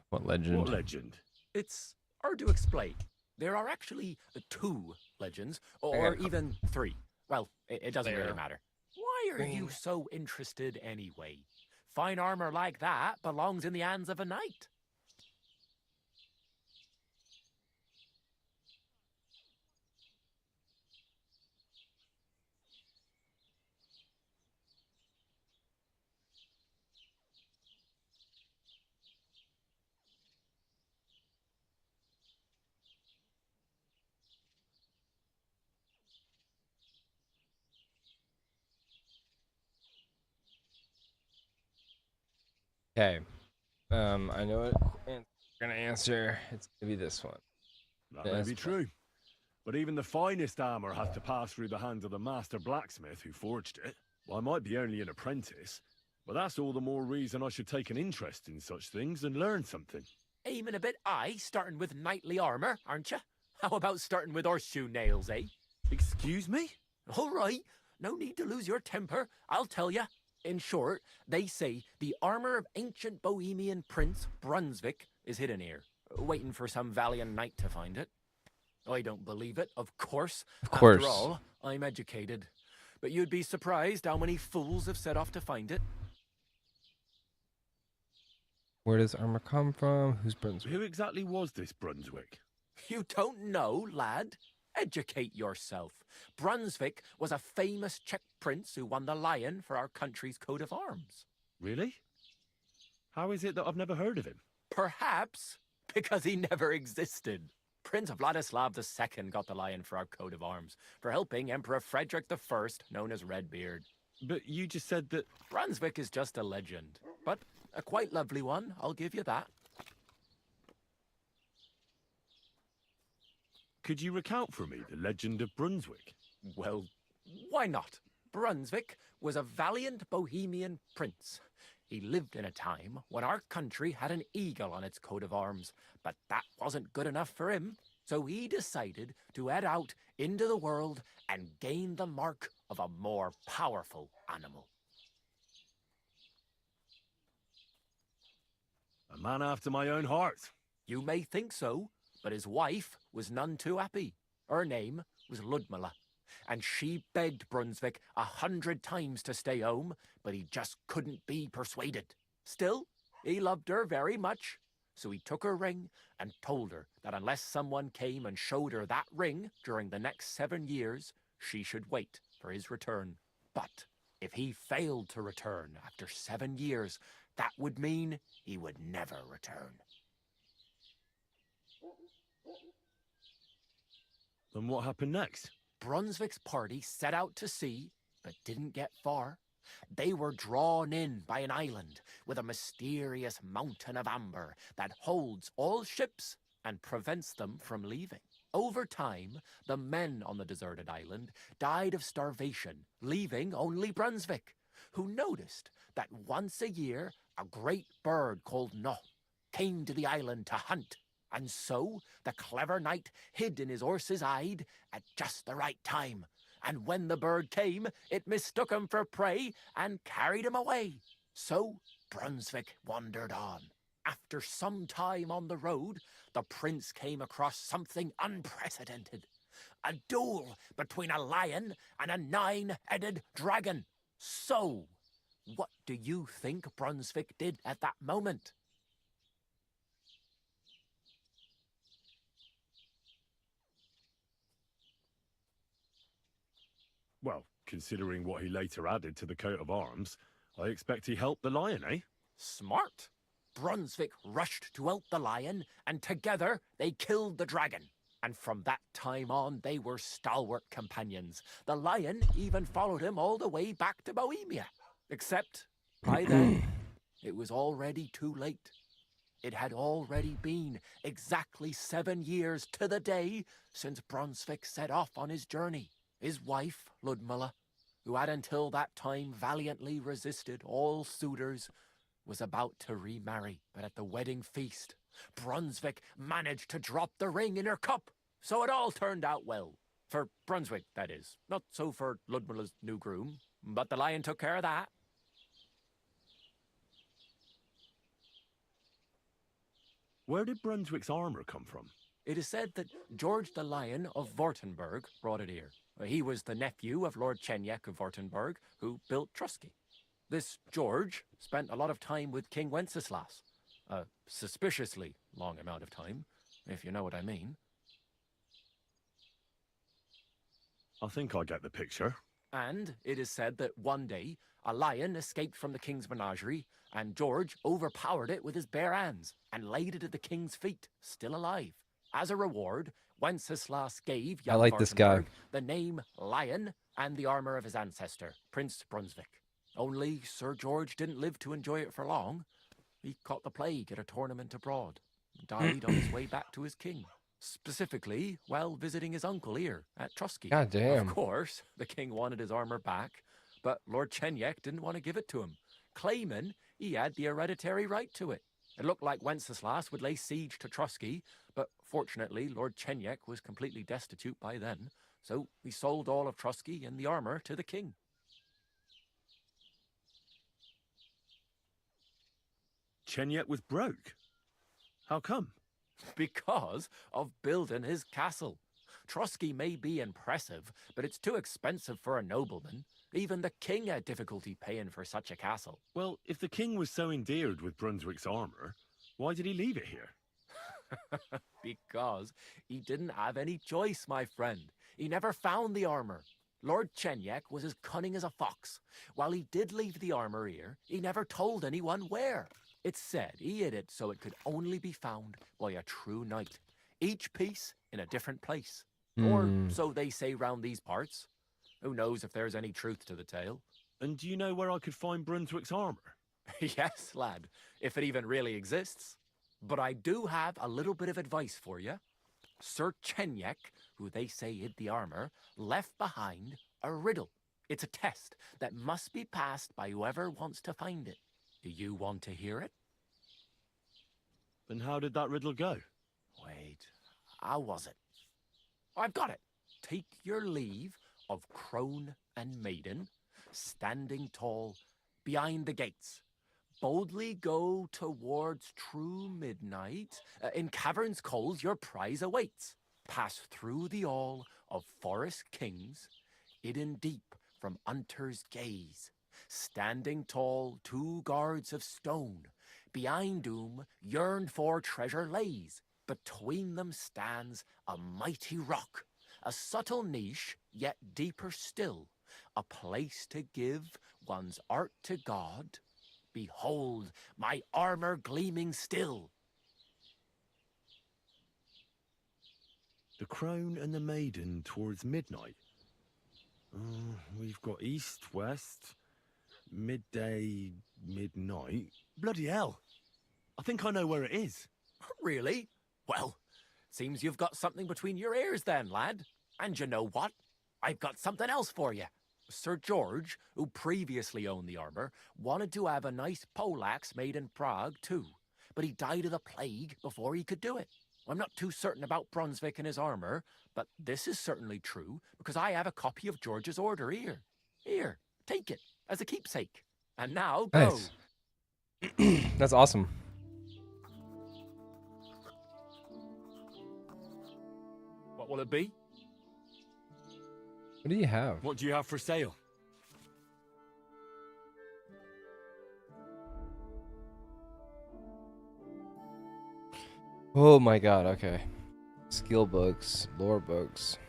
What legend? What legend? It's hard to explain. There are actually 2 legends, or even 3. Well, it doesn't really matter. Why are you so interested anyway? Fine armor like that belongs in the hands of a knight. Okay. I know what we're gonna answer. It's gonna be this one. That may be true. But even the finest armor has to pass through the hands of the master blacksmith who forged it. Well, I might be only an apprentice, but that's all the more reason I should take an interest in such things and learn something. Aiming a bit high, starting with knightly armor, aren't you? How about starting with horseshoe nails, eh? Excuse me? All right, no need to lose your temper, I'll tell you. In short, they say the armor of ancient Bohemian Prince Brunswick is hidden here, waiting for some valiant knight to find it. I don't believe it, of course. Of course. After all, I'm educated. But you'd be surprised how many fools have set off to find it. Where does armor come from? Who's Brunswick? Who exactly was this Brunswick? You don't know, lad? Educate yourself. Brunswick was a famous Czech prince who won the lion for our country's coat of arms. Really? How is it that I've never heard of him? Perhaps because he never existed. Prince Vladislav II got the lion for our coat of arms for helping Emperor Frederick I, known as Redbeard. But you just said that... Brunswick is just a legend, but a quite lovely one, I'll give you that. Could you recount for me the legend of Brunswick? Well, why not? Brunswick was a valiant Bohemian prince. He lived in a time when our country had an eagle on its coat of arms, but that wasn't good enough for him, so he decided to head out into the world and gain the mark of a more powerful animal. A man after my own heart. You may think so, but his wife was none too happy. Her name was Ludmilla, and she begged Brunswick 100 times to stay home, but he just couldn't be persuaded. Still, he loved her very much, so he took her ring and told her that unless someone came and showed her that ring during the next 7 years, she should wait for his return. But if he failed to return after 7 years, that would mean he would never return. Then what happened next? Brunswick's party set out to sea, but didn't get far. They were drawn in by an island with a mysterious mountain of amber that holds all ships and prevents them from leaving. Over time, the men on the deserted island died of starvation, leaving only Brunswick, who noticed that once a year a great bird called No came to the island to hunt. And so the clever knight hid in his horse's hide at just the right time. And when the bird came, it mistook him for prey and carried him away. So Brunswick wandered on. After some time on the road, the prince came across something unprecedented. A duel between a lion and a 9-headed dragon. So, what do you think Brunswick did at that moment? Well, considering what he later added to the coat of arms, I expect he helped the lion, eh? Smart. Brunswick rushed to out the lion, and together they killed the dragon. And from that time on, they were stalwart companions. The lion even followed him all the way back to Bohemia. Except, by then, it was already too late. It had already been exactly 7 years to the day since Brunswick set off on his journey. His wife, Ludmilla, who had until that time valiantly resisted all suitors, was about to remarry. But at the wedding feast, Brunswick managed to drop the ring in her cup. So it all turned out well. For Brunswick, that is. Not so for Ludmilla's new groom, but the lion took care of that. Where did Brunswick's armor come from? It is said that George the Lion of Württemberg brought it here. He was the nephew of Lord Chenyek of Württemberg, who built Trusky. This George spent a lot of time with King Wenceslas. A suspiciously long amount of time, if you know what I mean. I think I get the picture. And it is said that one day, a lion escaped from the king's menagerie, and George overpowered it with his bare hands and laid it at the king's feet, still alive. As a reward, Wenceslas gave young this guy. Württemberg the name Lion and the armor of his ancestor, Prince Brunswick. Only Sir George didn't live to enjoy it for long. He caught the plague at a tournament abroad and died on his way back to his king. Specifically, while visiting his uncle here at Trusky. God damn. Of course, the king wanted his armor back, but Lord Chenyek didn't want to give it to him, claiming he had the hereditary right to it. It looked like Wenceslas would lay siege to Trusky, but fortunately Lord Chenyek was completely destitute by then, so he sold all of Trusky and the armor to the king. Chenyek was broke. How come? Because of building his castle. Trusky may be impressive, but it's too expensive for a nobleman. Even the king had difficulty paying for such a castle. Well, if the king was so endeared with Brunswick's armor, why did he leave it here? Because he didn't have any choice, my friend. He never found the armor. Lord Chenyek was as cunning as a fox. While he did leave the armor here, he never told anyone where. It's said he hid it so it could only be found by a true knight, each piece in a different place. Or so they say round these parts. Who knows if there's any truth to the tale? And do you know where I could find Brunswick's armor? Yes, lad, if it even really exists. But I do have a little bit of advice for you. Sir Chenyek, who they say hid the armor, left behind a riddle. It's a test that must be passed by whoever wants to find it. Do you want to hear it? Then how did that riddle go? Wait, how was it? I've got it. Take your leave of crone and maiden, standing tall behind the gates. Boldly go towards true midnight. In caverns cold your prize awaits. Pass through the all of forest kings, hidden deep from hunter's gaze. Standing tall, 2 guards of stone, behind whom yearned for treasure lays. Between them stands a mighty rock, a subtle niche, yet deeper still, a place to give one's art to God. Behold, my armor gleaming still. The crone and the maiden towards midnight. We've got east, west, midday, midnight. Bloody hell. I think I know where it is. Really? Well, seems you've got something between your ears then, lad. And you know what? I've got something else for you. Sir George, who previously owned the armor, wanted to have a nice poleaxe made in Prague too, but he died of the plague before he could do it. I'm not too certain about Brunswick and his armor, but this is certainly true because I have a copy of George's order here. Here, take it as a keepsake. And now go. Nice. That's awesome. What will it be? What do you have? What do you have for sale? Oh my god, okay. Skill books, lore books.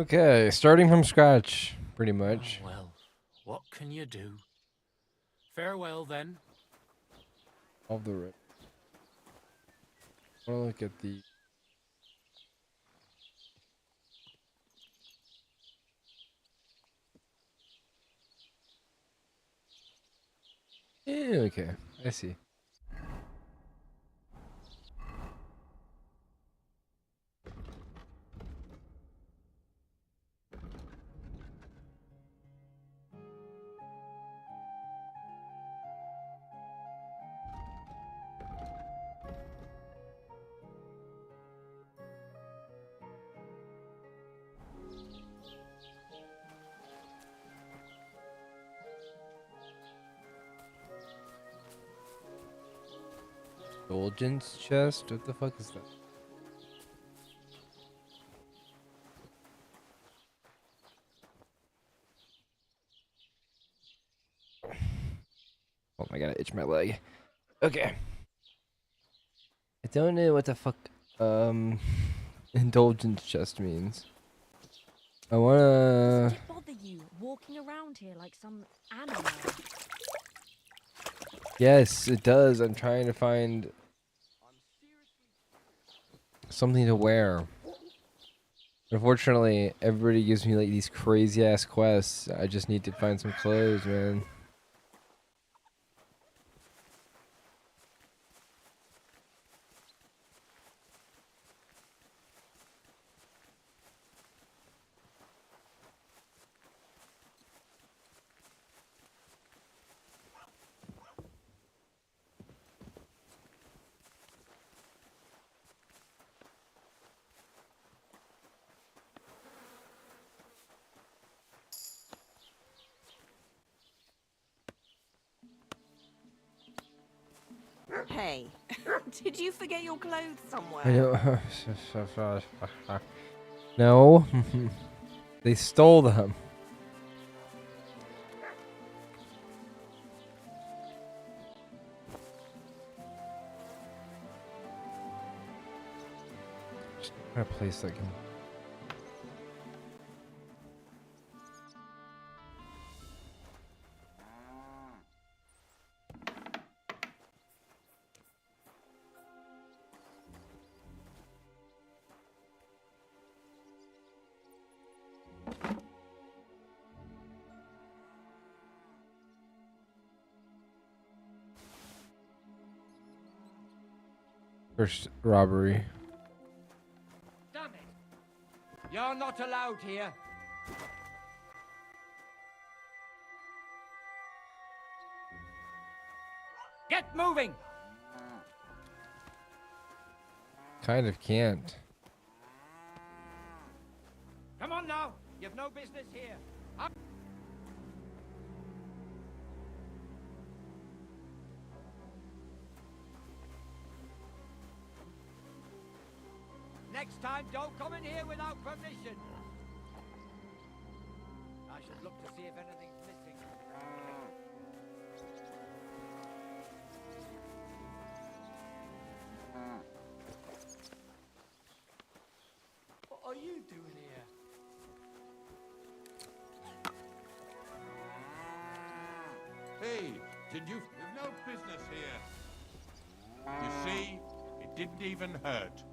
Okay, starting from scratch, pretty much. Oh, well, what can you do? Farewell, then. Of the rip. I want to look at the. Yeah, okay, I see. Indulgence chest? What the fuck is that? Oh my god, I itch my leg. Okay. I don't know what the fuck indulgence chest means. I wanna. Does it bother you walking around here like some animal? Yes, it does. I'm trying to find something to wear. Unfortunately, everybody gives me like these crazy ass quests. I just need to find some clothes, man. Hey, did you forget your clothes somewhere? I don't. No, they stole them. Just try to place that. First robbery. Damn it! You're not allowed here. Get moving! Kind of can't. Come on now! You've no business here. Up. Next time, don't come in here without permission. I should look to see if anything's missing. What are you doing here? Hey, did you? You've no business here. You see, it didn't even hurt.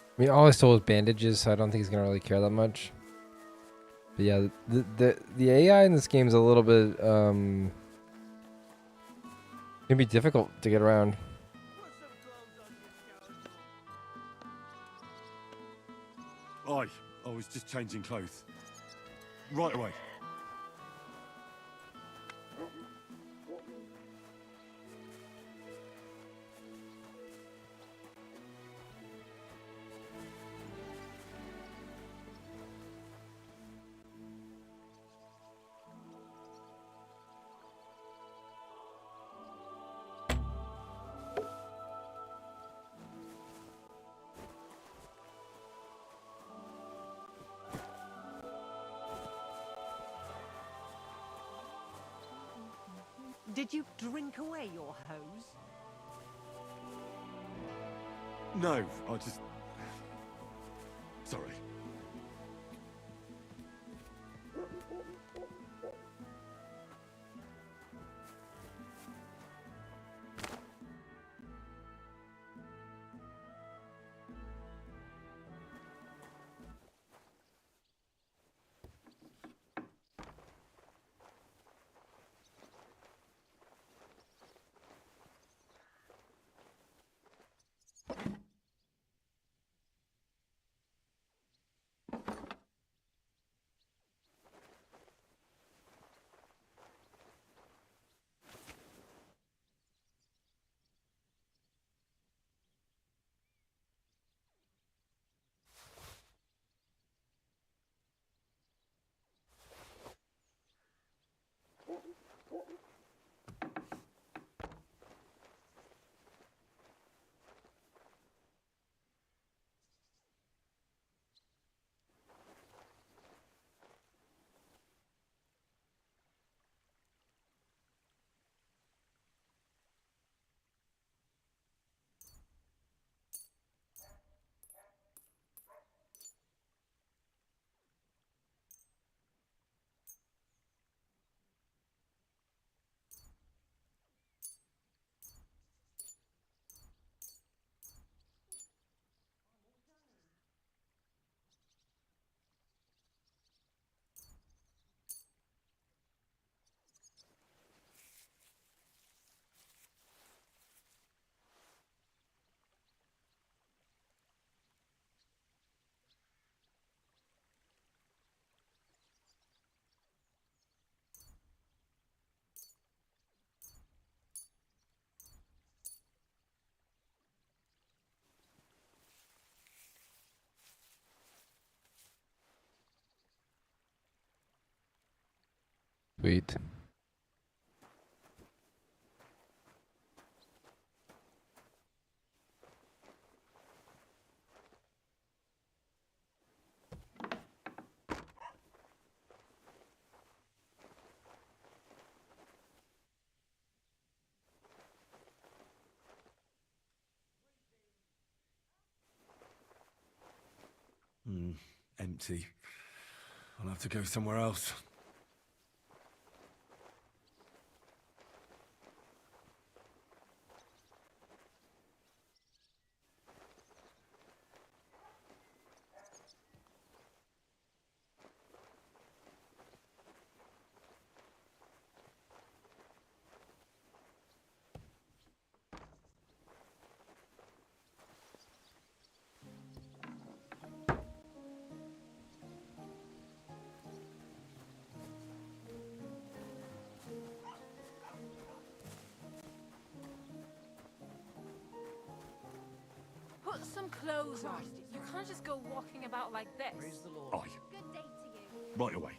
I mean, all I stole was bandages, so I don't think he's gonna really care that much. But yeah, the AI in this game is a little bit gonna be difficult to get around. Aye, I was just changing clothes. Right away. Did you drink away your hose? No, I just... Sorry. Sweet. Empty. I'll have to go somewhere else. Put some clothes on. You can't just go walking about like this. Praise the Lord. Aye. Good day to you. Right away.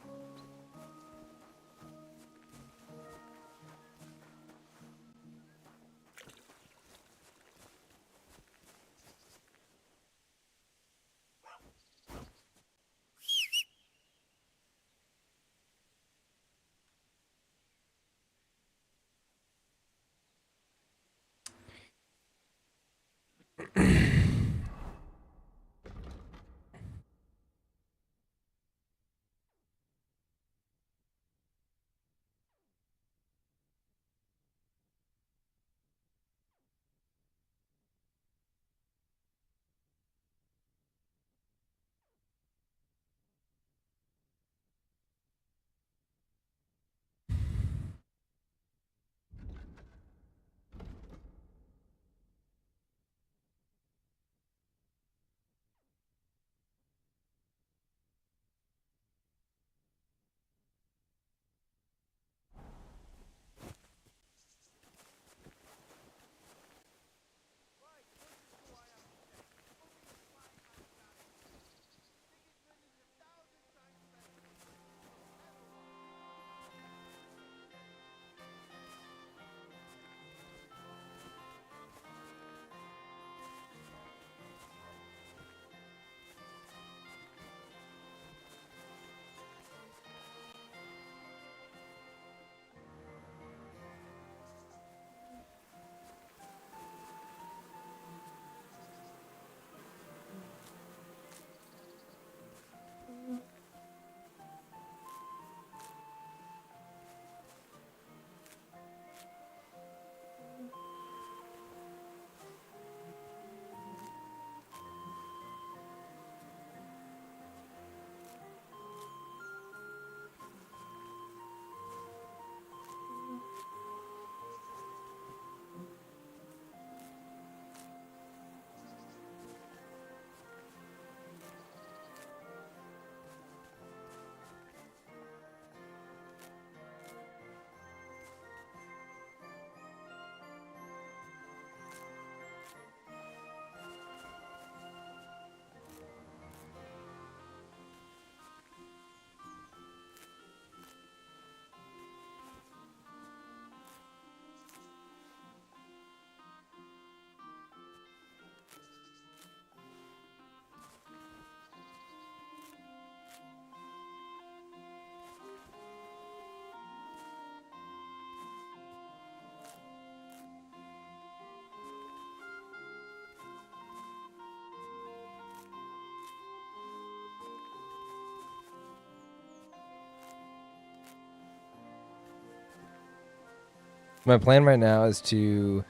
My plan right now is to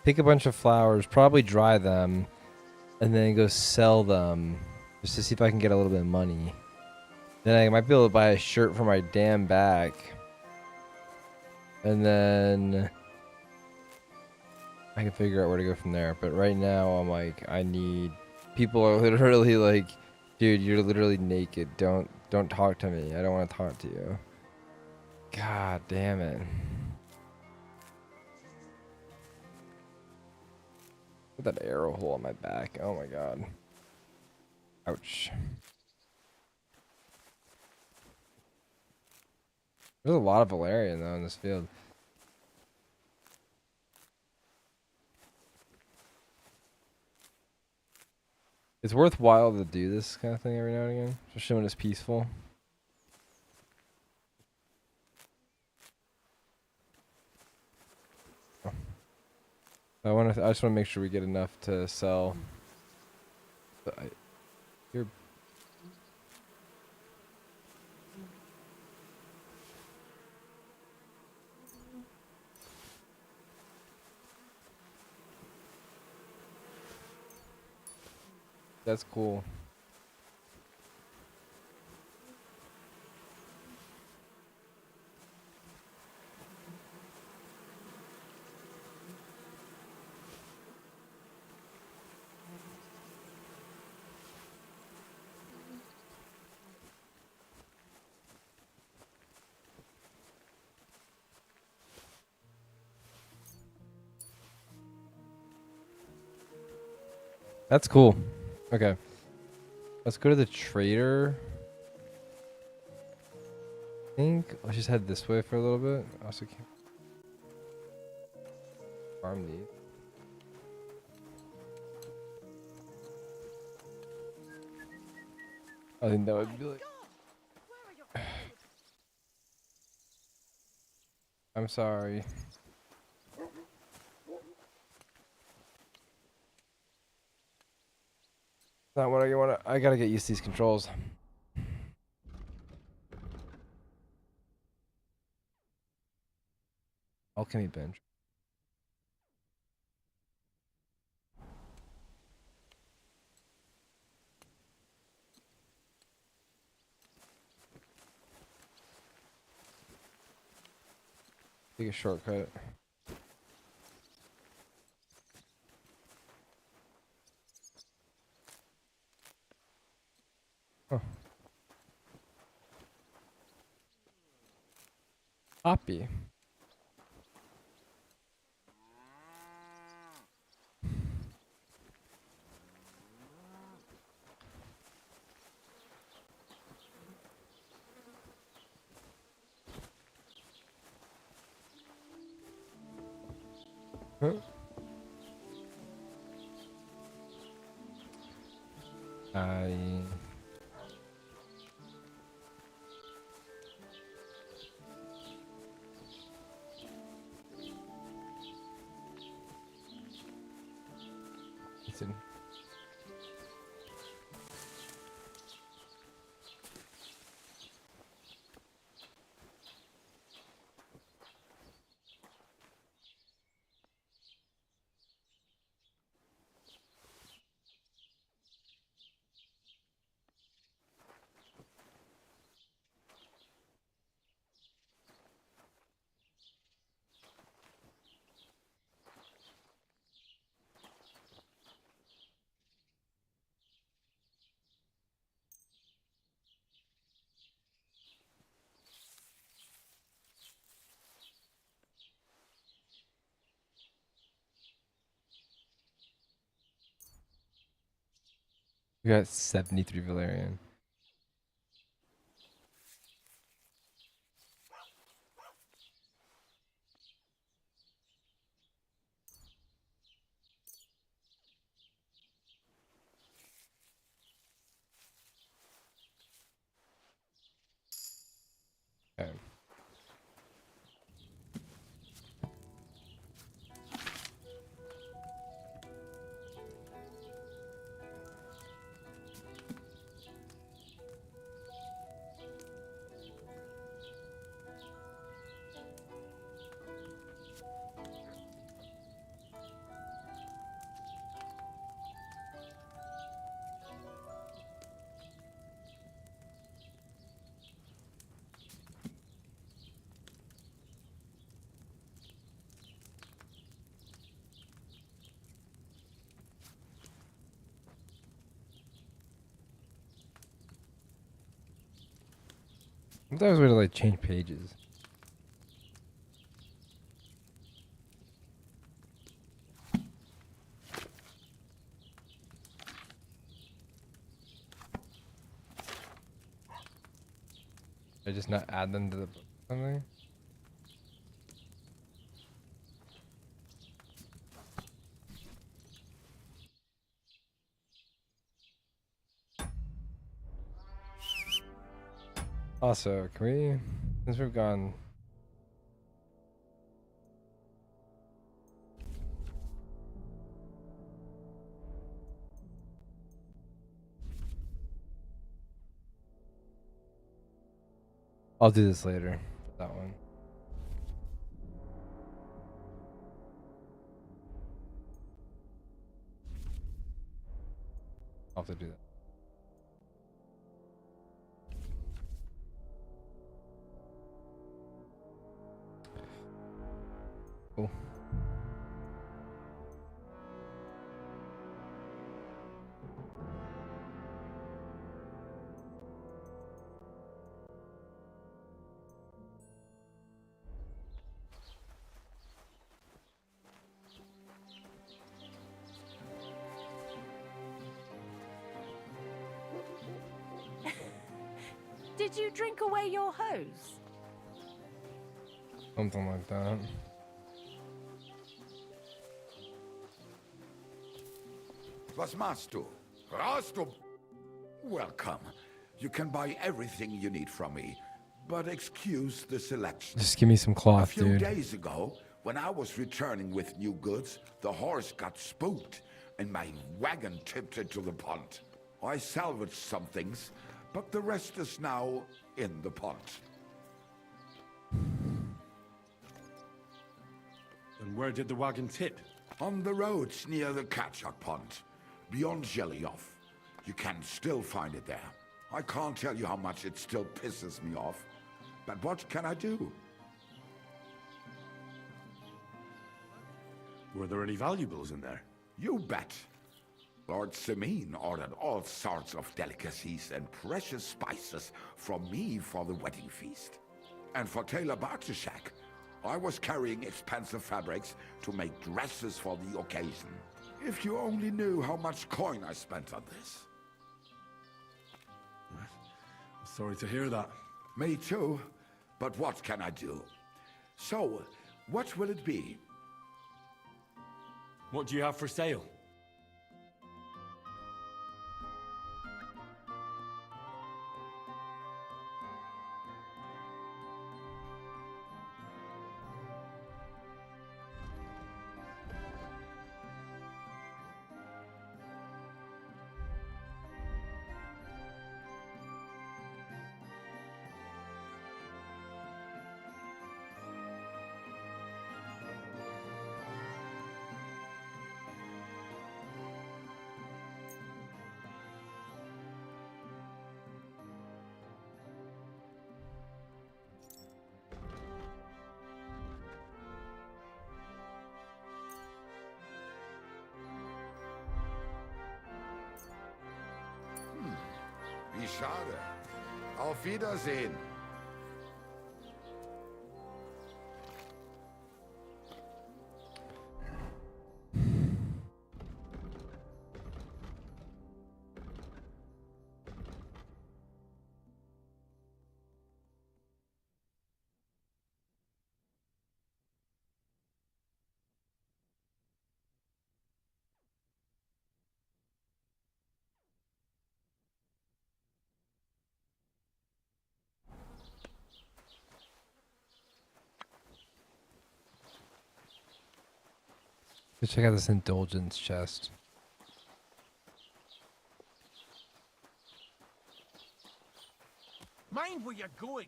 pick a bunch of flowers, probably dry them, and then go sell them just to see if I can get a little bit of money. Then I might be able to buy a shirt for my damn back. And then I can figure out where to go from there. But right now I'm like, I need... People are literally like, dude, you're literally naked. Don't talk to me. I don't want to talk to you. God damn it. Look at that arrow hole on my back. Oh my god. Ouch. There's a lot of valerian though in this field. It's worthwhile to do this kind of thing every now and again, especially when it's peaceful. I just want to make sure we get enough to sell. But you're... That's cool. That's cool. Okay. Let's go to the trader. I think let's just head this way for a little bit. Also can't farm these. I think that would be like... I'm sorry. Not what I want to... I gotta get used to these controls. Alchemy bench. Take a shortcut. Oh. Poppy. Huh? Listen. We got 73 Valerian. Okay. I thought I was going to like change pages. I just not add them to the book or something. Also, can we, since we've gone, I'll do this later. That one. I'll have to do that. Cool. Did you drink away your hose? Something like that. Was machst du? Rast du? Welcome. You can buy everything you need from me, but excuse the selection. Just give me some cloth, A few dude. days ago, when I was returning with new goods, the horse got spooked and my wagon tipped into the pond. I salvaged some things, but the rest is now in the pond. And where did the wagon tip? On the roads near the Katchak Pond, beyond Jellyov. You can still find it there. I can't tell you how much it still pisses me off, but what can I do? Were there any valuables in there? You bet. Lord Semin ordered all sorts of delicacies and precious spices from me for the wedding feast. And for Taylor Bartashak, I was carrying expensive fabrics to make dresses for the occasion. If you only knew how much coin I spent on this. Sorry to hear that. Me too, but what can I do? So, what will it be? What do you have for sale? Wie schade. Auf Wiedersehen. Let's check out this indulgence chest. Mind where you're going.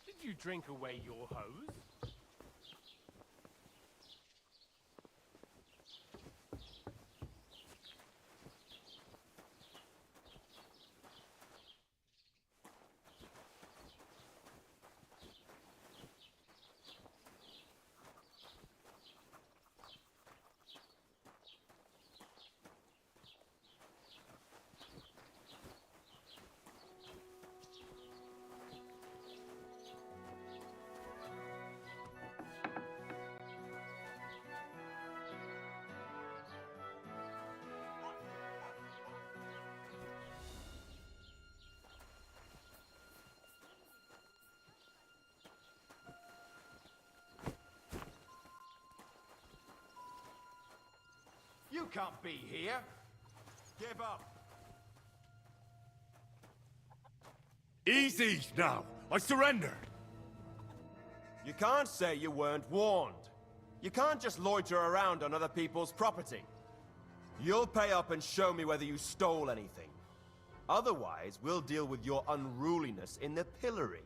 Did you drink away your hose? can't be here. Give up. Easy now. I surrender. You can't say you weren't warned. You can't just loiter around on other people's property. You'll pay up and show me whether you stole anything. Otherwise, we'll deal with your unruliness in the pillory.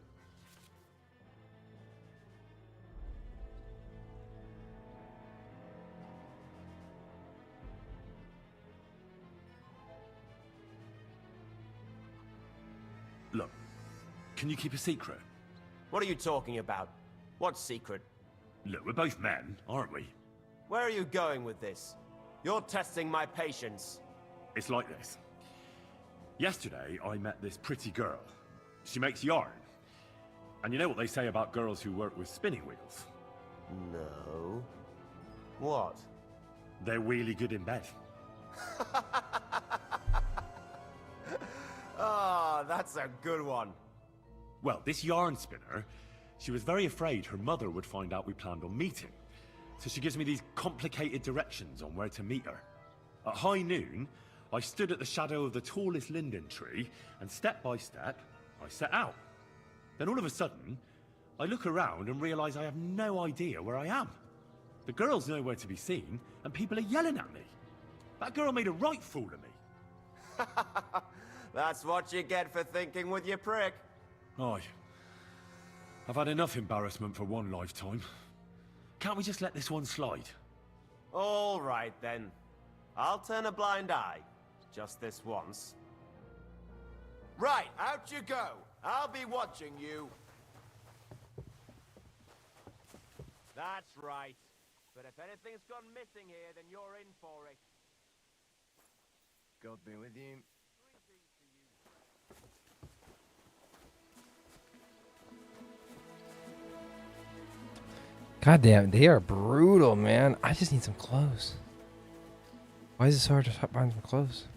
Look, can you keep a secret? What are you talking about? What secret? Look, we're both men, aren't we? Where are you going with this? You're testing my patience. It's like this. Yesterday, I met this pretty girl. She makes yarn. And you know what they say about girls who work with spinning wheels? No. What? They're really good in bed. Ah, that's a good one. Well, this yarn spinner, she was very afraid her mother would find out we planned on meeting. So she gives me these complicated directions on where to meet her. At high noon, I stood at the shadow of the tallest linden tree, and step by step, I set out. Then all of a sudden, I look around and realize I have no idea where I am. The girl's nowhere to be seen, and people are yelling at me. That girl made a right fool of me. That's what you get for thinking with your prick. Aye. I've had enough embarrassment for one lifetime. Can't we just let this one slide? All right, then. I'll turn a blind eye. Just this once. Right, out you go. I'll be watching you. That's right. But if anything's gone missing here, then you're in for it. God be with you. God damn, they are brutal, man. I just need some clothes. Why is it so hard to find some clothes?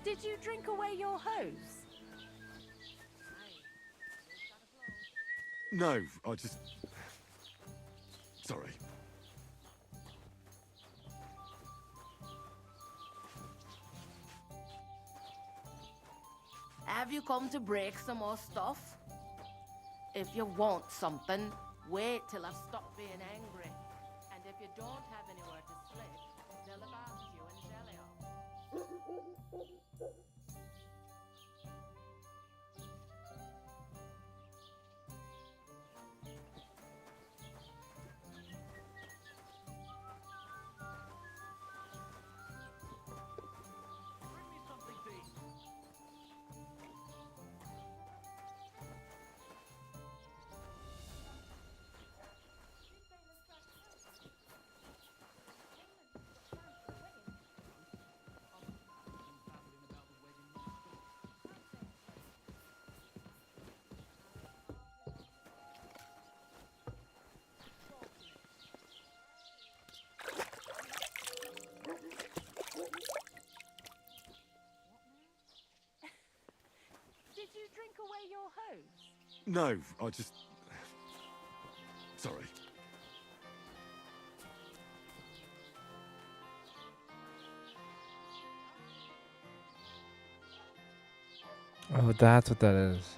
Did you drink away your hose? No, I just... Sorry. Have you come to break some more stuff? If you want something, wait till I stop being angry. And if you don't have anywhere to sleep, they'll look after you and jelly off. Did you drink away your hose? No, I just... Sorry. Oh, that's what that is.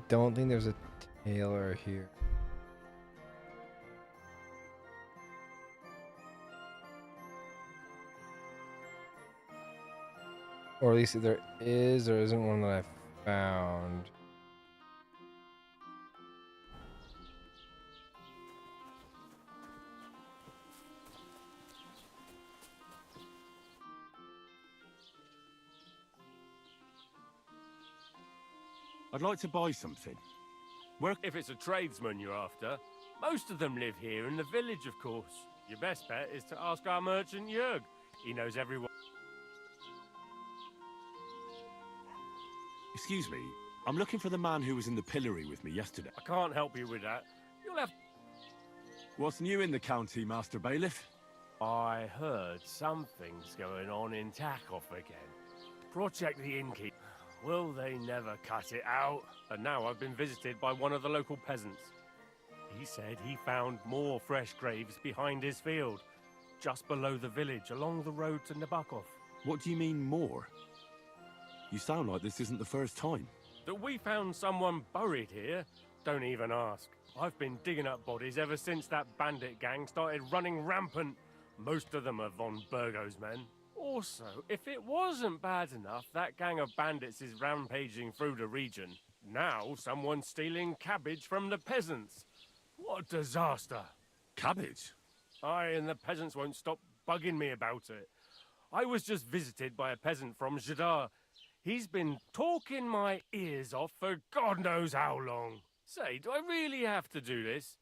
don't think there's a tailor here. Or at least there is or isn't one that I found. I'd like to buy something. If it's a tradesman you're after, most of them live here in the village, of course. Your best bet is to ask our merchant Jörg. He knows everyone. Excuse me, I'm looking for the man who was in the pillory with me yesterday. I can't help you with that. You'll have... What's new in the county, Master Bailiff? I heard something's going on in Takoff again. Project the Innkeep. Will they never cut it out? And now I've been visited by one of the local peasants. He said he found more fresh graves behind his field, just below the village, along the road to Nabokov. What do you mean, more? You sound like this isn't the first time. That we found someone buried here? Don't even ask. I've been digging up bodies ever since that bandit gang started running rampant. Most of them are von Burgo's men. Also, if it wasn't bad enough that gang of bandits is rampaging through the region, now someone's stealing cabbage from the peasants. What a disaster. Cabbage? Aye, and the peasants won't stop bugging me about it. I was just visited by a peasant from Jadar. He's been talking my ears off for God knows how long. Say, do I really have to do this?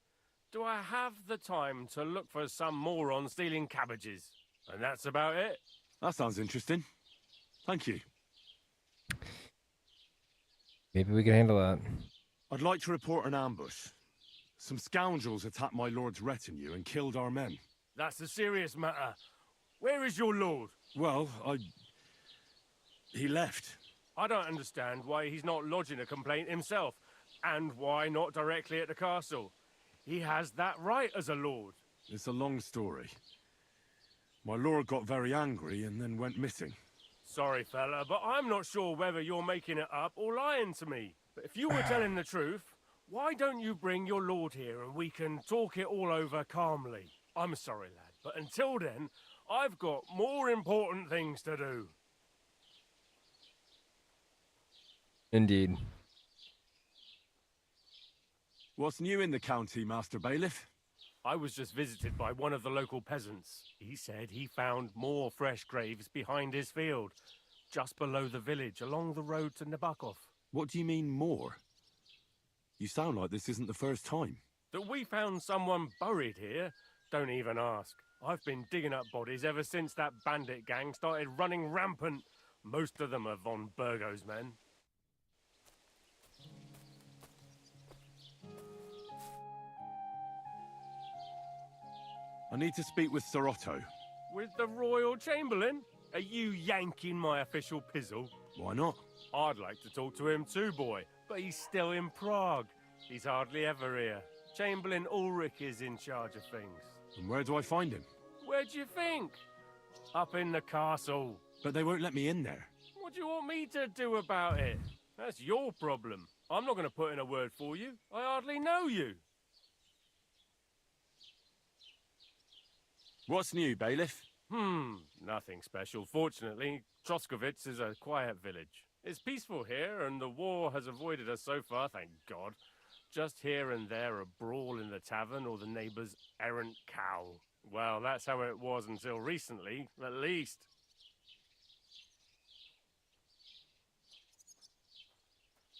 Do I have the time to look for some moron stealing cabbages? And that's about it. That sounds interesting. Thank you. Maybe we can handle that. I'd like to report an ambush. Some scoundrels attacked my lord's retinue and killed our men. That's a serious matter. Where is your lord? Well, he left. I don't understand why he's not lodging a complaint himself, and why not directly at the castle. He has that right as a lord. It's a long story. My lord got very angry and then went missing. Sorry, fella, but I'm not sure whether you're making it up or lying to me. But if you were telling the truth, why don't you bring your lord here and we can talk it all over calmly? I'm sorry, lad, but until then, I've got more important things to do. Indeed. What's new in the county, Master Bailiff? I was just visited by one of the local peasants. He said he found more fresh graves behind his field, just below the village, along the road to Nabokov. What do you mean, more? You sound like this isn't the first time. That we found someone buried here? Don't even ask. I've been digging up bodies ever since that bandit gang started running rampant. Most of them are von Burgo's men. I need to speak with Sir Otto. With the Royal Chamberlain? Are you yanking my official pizzle? Why not? I'd like to talk to him too, boy, but he's still in Prague. He's hardly ever here. Chamberlain Ulrich is in charge of things. And where do I find him? Where do you think? Up in the castle. But they won't let me in there. What do you want me to do about it? That's your problem. I'm not going to put in a word for you. I hardly know you. What's new, Bailiff? Nothing special. Fortunately, Troskovitz is a quiet village. It's peaceful here, and the war has avoided us so far, thank God. Just here and there a brawl in the tavern or the neighbour's errant cow. Well, that's how it was until recently, at least.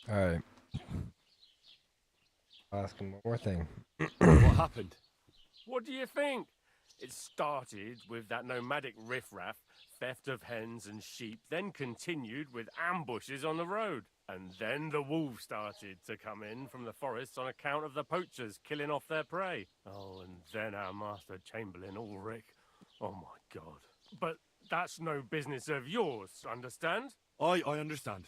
Alright. I'll ask him one more thing. What happened? What do you think? It started with that nomadic riffraff, theft of hens and sheep, then continued with ambushes on the road. And then the wolves started to come in from the forests on account of the poachers killing off their prey. Oh, and then our master Chamberlain Ulrich. Oh my God. But that's no business of yours, understand? I understand.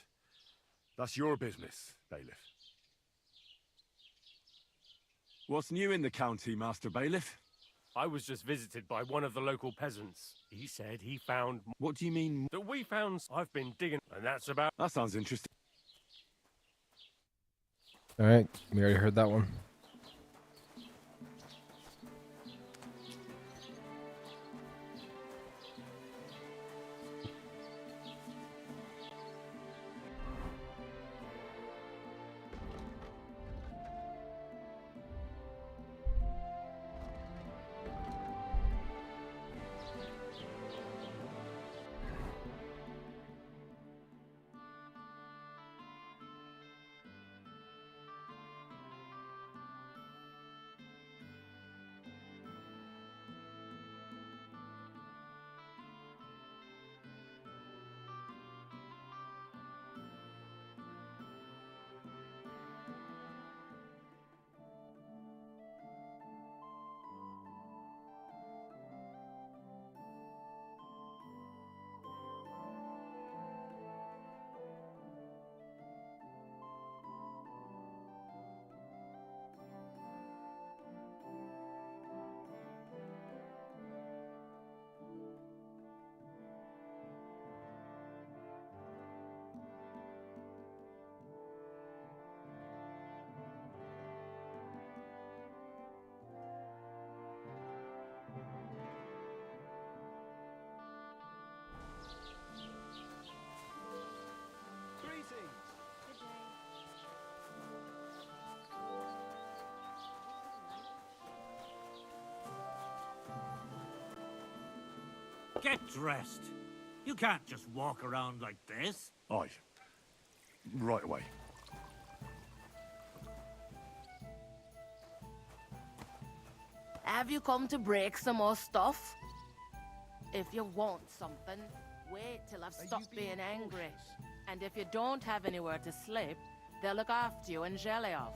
That's your business, Bailiff. What's new in the county, Master Bailiff? I was just visited by one of the local peasants. He said he found... What do you mean? That we found... I've been digging... And that's about... That sounds interesting. All right, we already heard that one. Get dressed. You can't just walk around like this. Aye. Right away. Have you come to break some more stuff? If you want something, wait till I've stopped being angry. And if you don't have anywhere to sleep, they'll look after you and jelly off.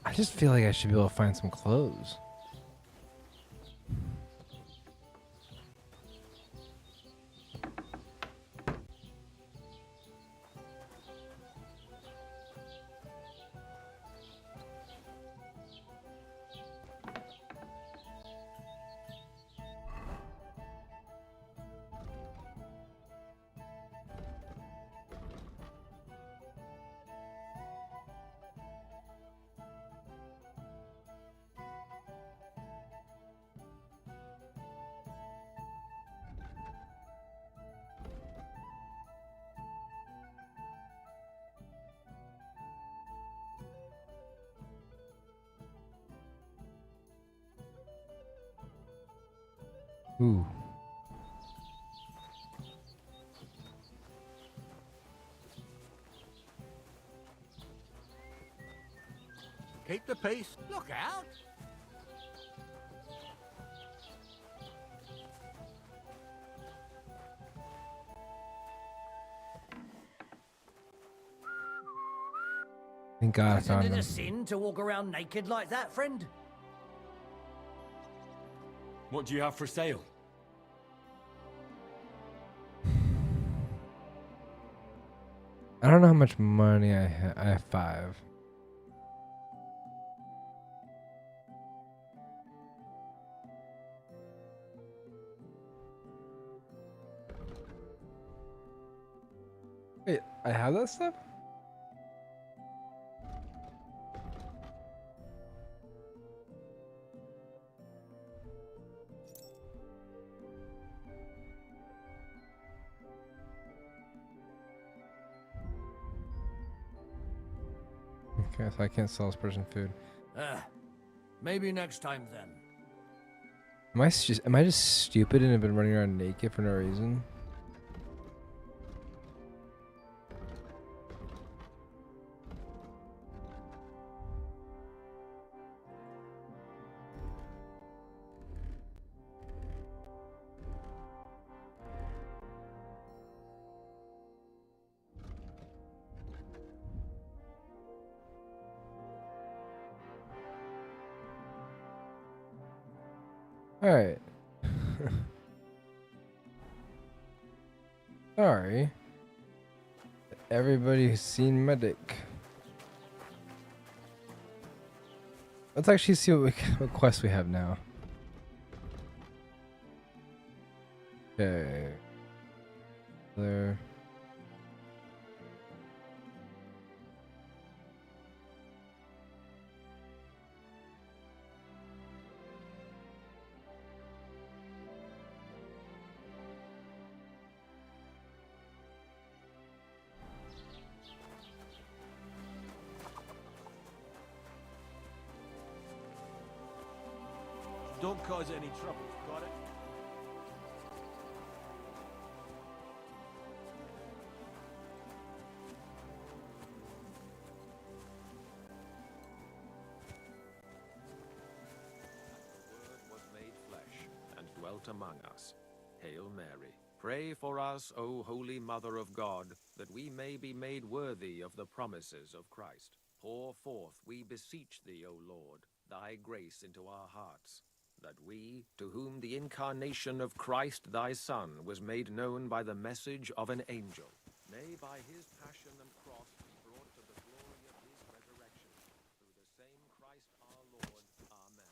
I just feel like I should be able to find some clothes. Ooh. Keep the peace. Look out. Thank God I Isn't found it them. a sin to walk around naked like that, friend? What do you have for sale? I don't know how much money I have. I have 5. Wait, I have that stuff? Okay, so I can't sell this person food. Maybe next time then. Am I just stupid and have been running around naked for no reason? Alright. Sorry. Everybody who's seen my dick. Let's actually see what quests we have now. Okay. There. Don't cause any trouble, got it? Was made flesh and dwelt among us. Hail Mary. Pray for us, O Holy Mother of God, that we may be made worthy of the promises of Christ. Pour forth, we beseech thee, O Lord, thy grace into our hearts, that we, to whom the incarnation of Christ thy Son was made known by the message of an angel, may by his passion and cross be brought to the glory of his resurrection. Through the same Christ our Lord. Amen.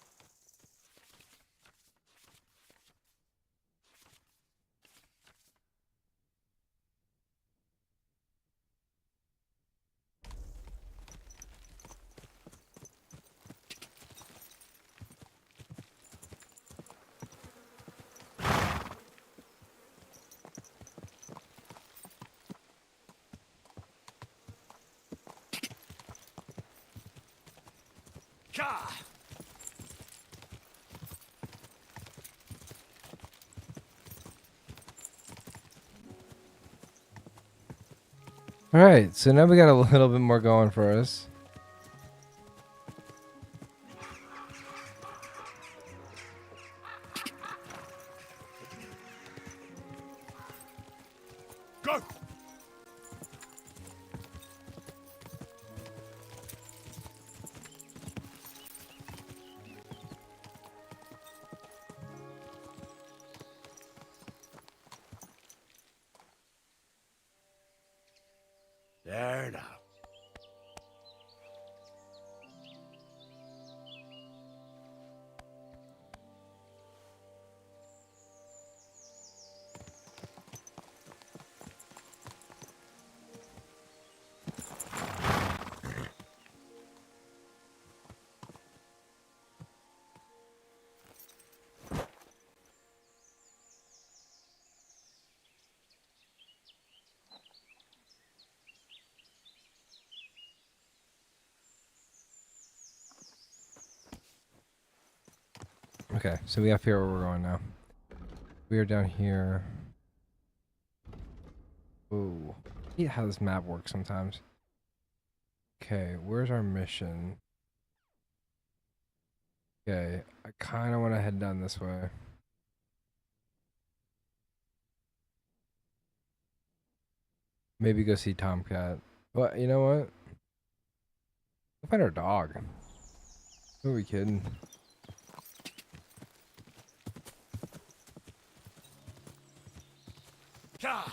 Ka! All right, so now we got a little bit more going for us. Go! There now. Okay, so we have to figure out where we're going now. We are down here. Ooh, I hate how this map works sometimes. Okay, where's our mission? Okay, I kind of want to head down this way. Maybe go see Tomcat. But you know what? We'll find our dog. Who are we kidding? God!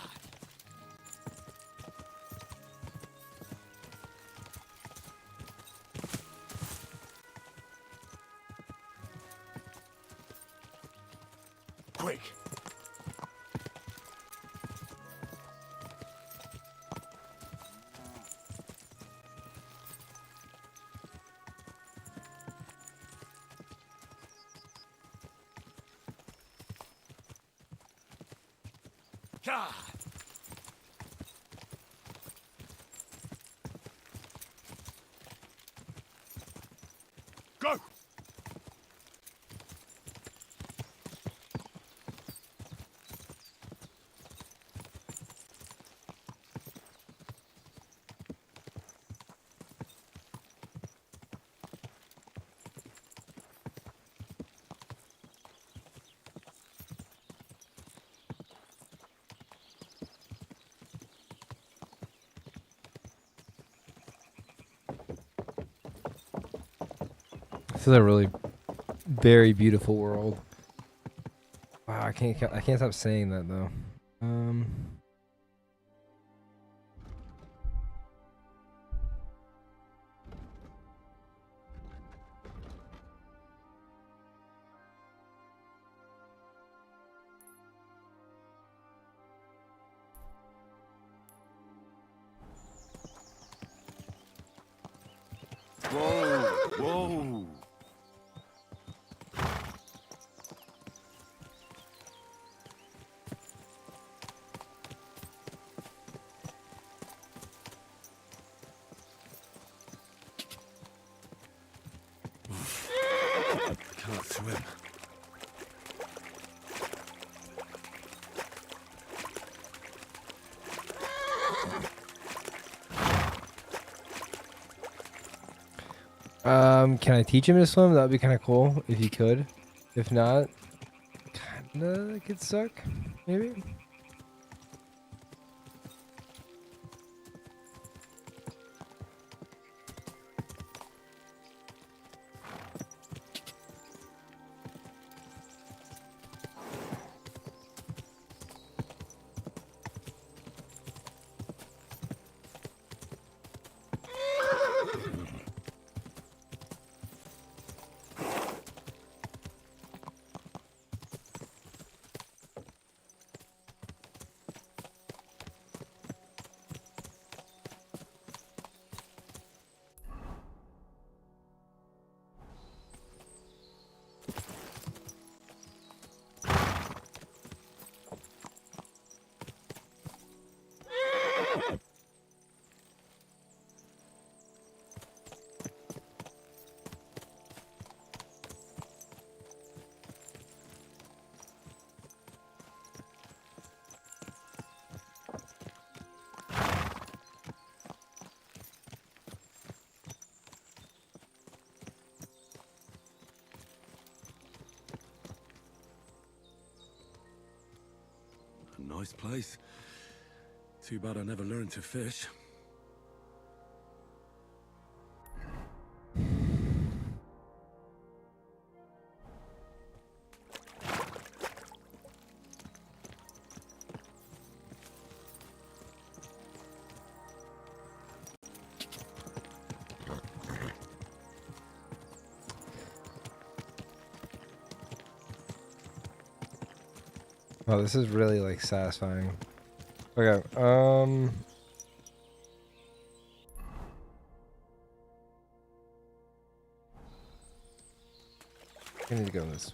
Quick! God! Go! This is a really very beautiful world. Wow, I can't stop saying that though. to him. Can I teach him to swim? That would be kind of cool if you could. If not, kinda could suck, maybe. A nice place. Too bad I never learned to fish. Oh, this is really like satisfying. Okay, I need to go on this.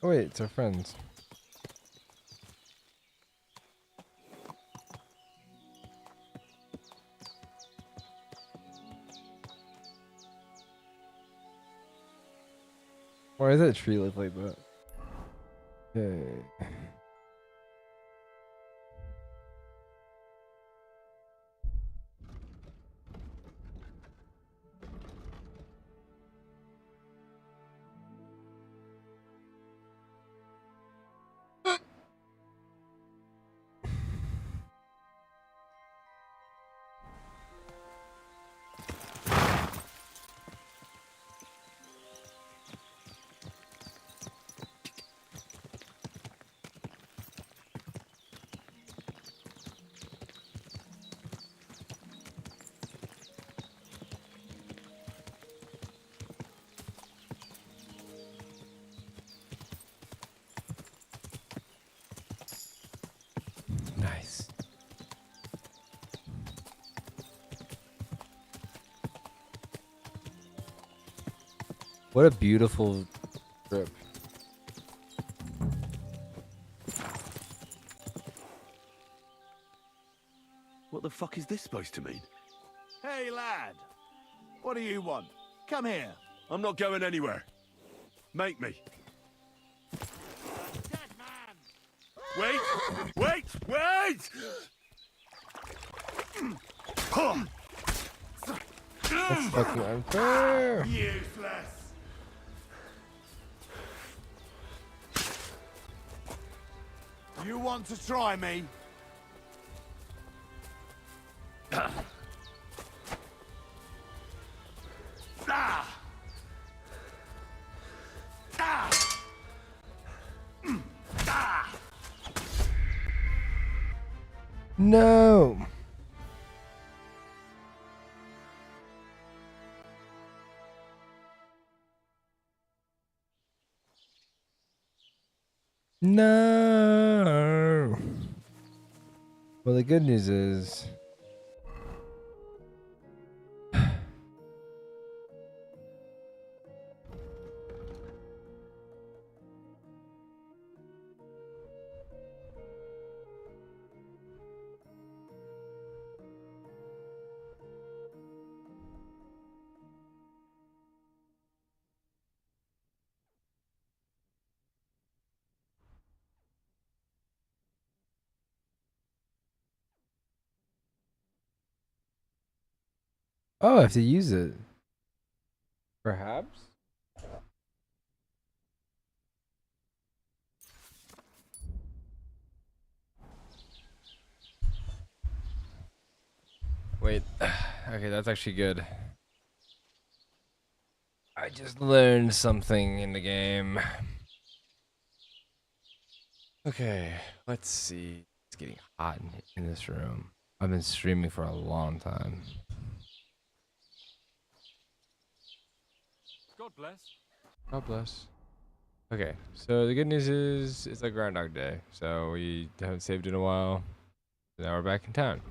Oh wait, it's our friends. Why does that tree look like that? Okay. Nice. What a beautiful trip. What the fuck is this supposed to mean? Hey, lad. What do you want? Come here. I'm not going anywhere. Make me. Wait! Wait! Wait! That's fucking unfair. Useless. You want to try me? No. No. Well, the good news is. Oh, I have to use it. Perhaps? Wait. Okay, that's actually good. I just learned something in the game. Okay, let's see. It's getting hot in this room. I've been streaming for a long time. God bless. God bless. Okay, so the good news is it's like Groundhog Day. So we haven't saved in a while. Now we're back in town.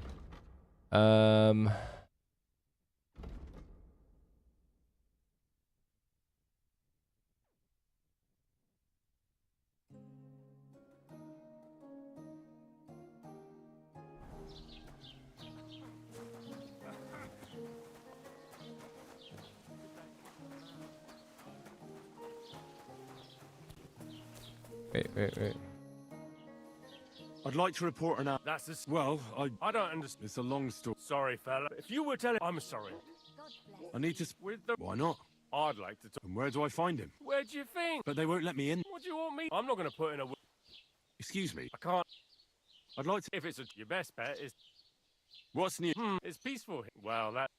Wait. I'd like to report an That's this. Well, I don't understand. It's a long story. Sorry, fella. If you were telling, I'm sorry. I need to. With the. Why not? I'd like to talk. And where do I find him? Where do you think? But they won't let me in. What do you want me? I'm not going to put in a. Excuse me. I can't. I'd like to. If it's your best bet is. What's new? It's peaceful. Well, that.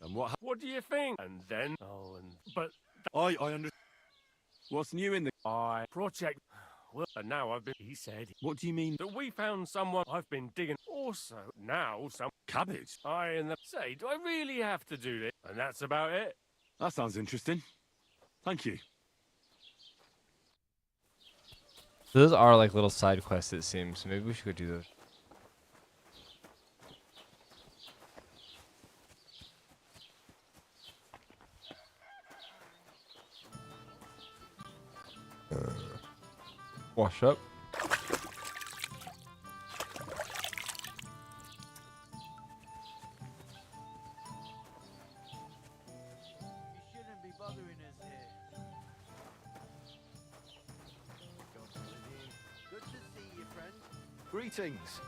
And what? What do you think? And then. Oh, and. But. I understand. What's new in the project? Well, and now I've been. He said. What do you mean? That we found someone. I've been digging. Also, now some cabbage. And say, do I really have to do this? And that's about it. That sounds interesting. Thank you. So those are like little side quests, it seems. So maybe we should go do those. Wash up. Good to see you, friend. Greetings.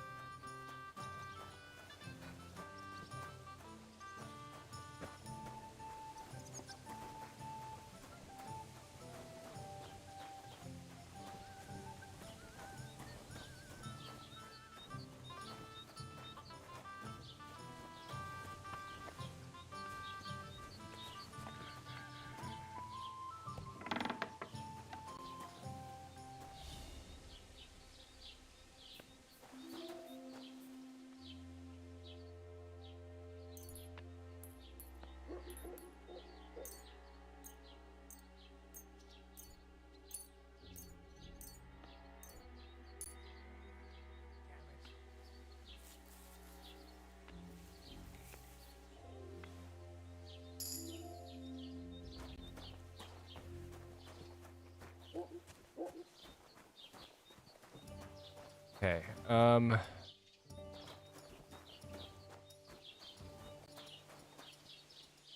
Okay.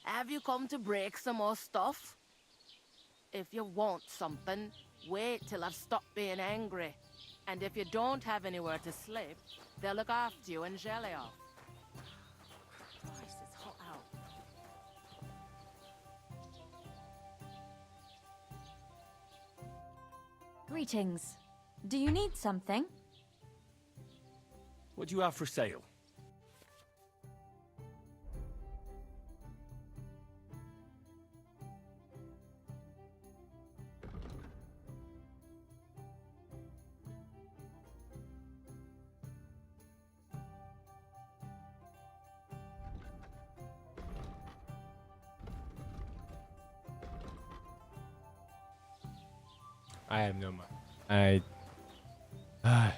Have you come to break some more stuff? If you want something, wait till I've stopped being angry. And if you don't have anywhere to sleep, they'll look after you in Jelly off. Christ, it's hot out. Greetings. Do you need something? What do you have for sale? I have no money. I Huh?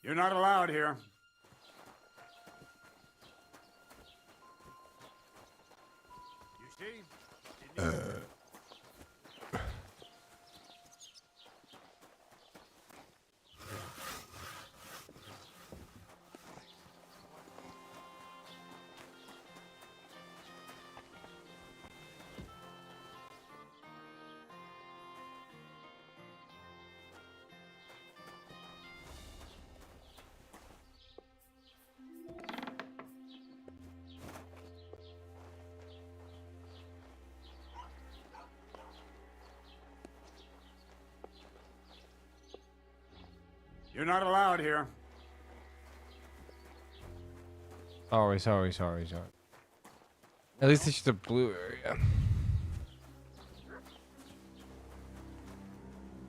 You're not allowed here. You see? You're not allowed here. Sorry. At least it's just a blue area.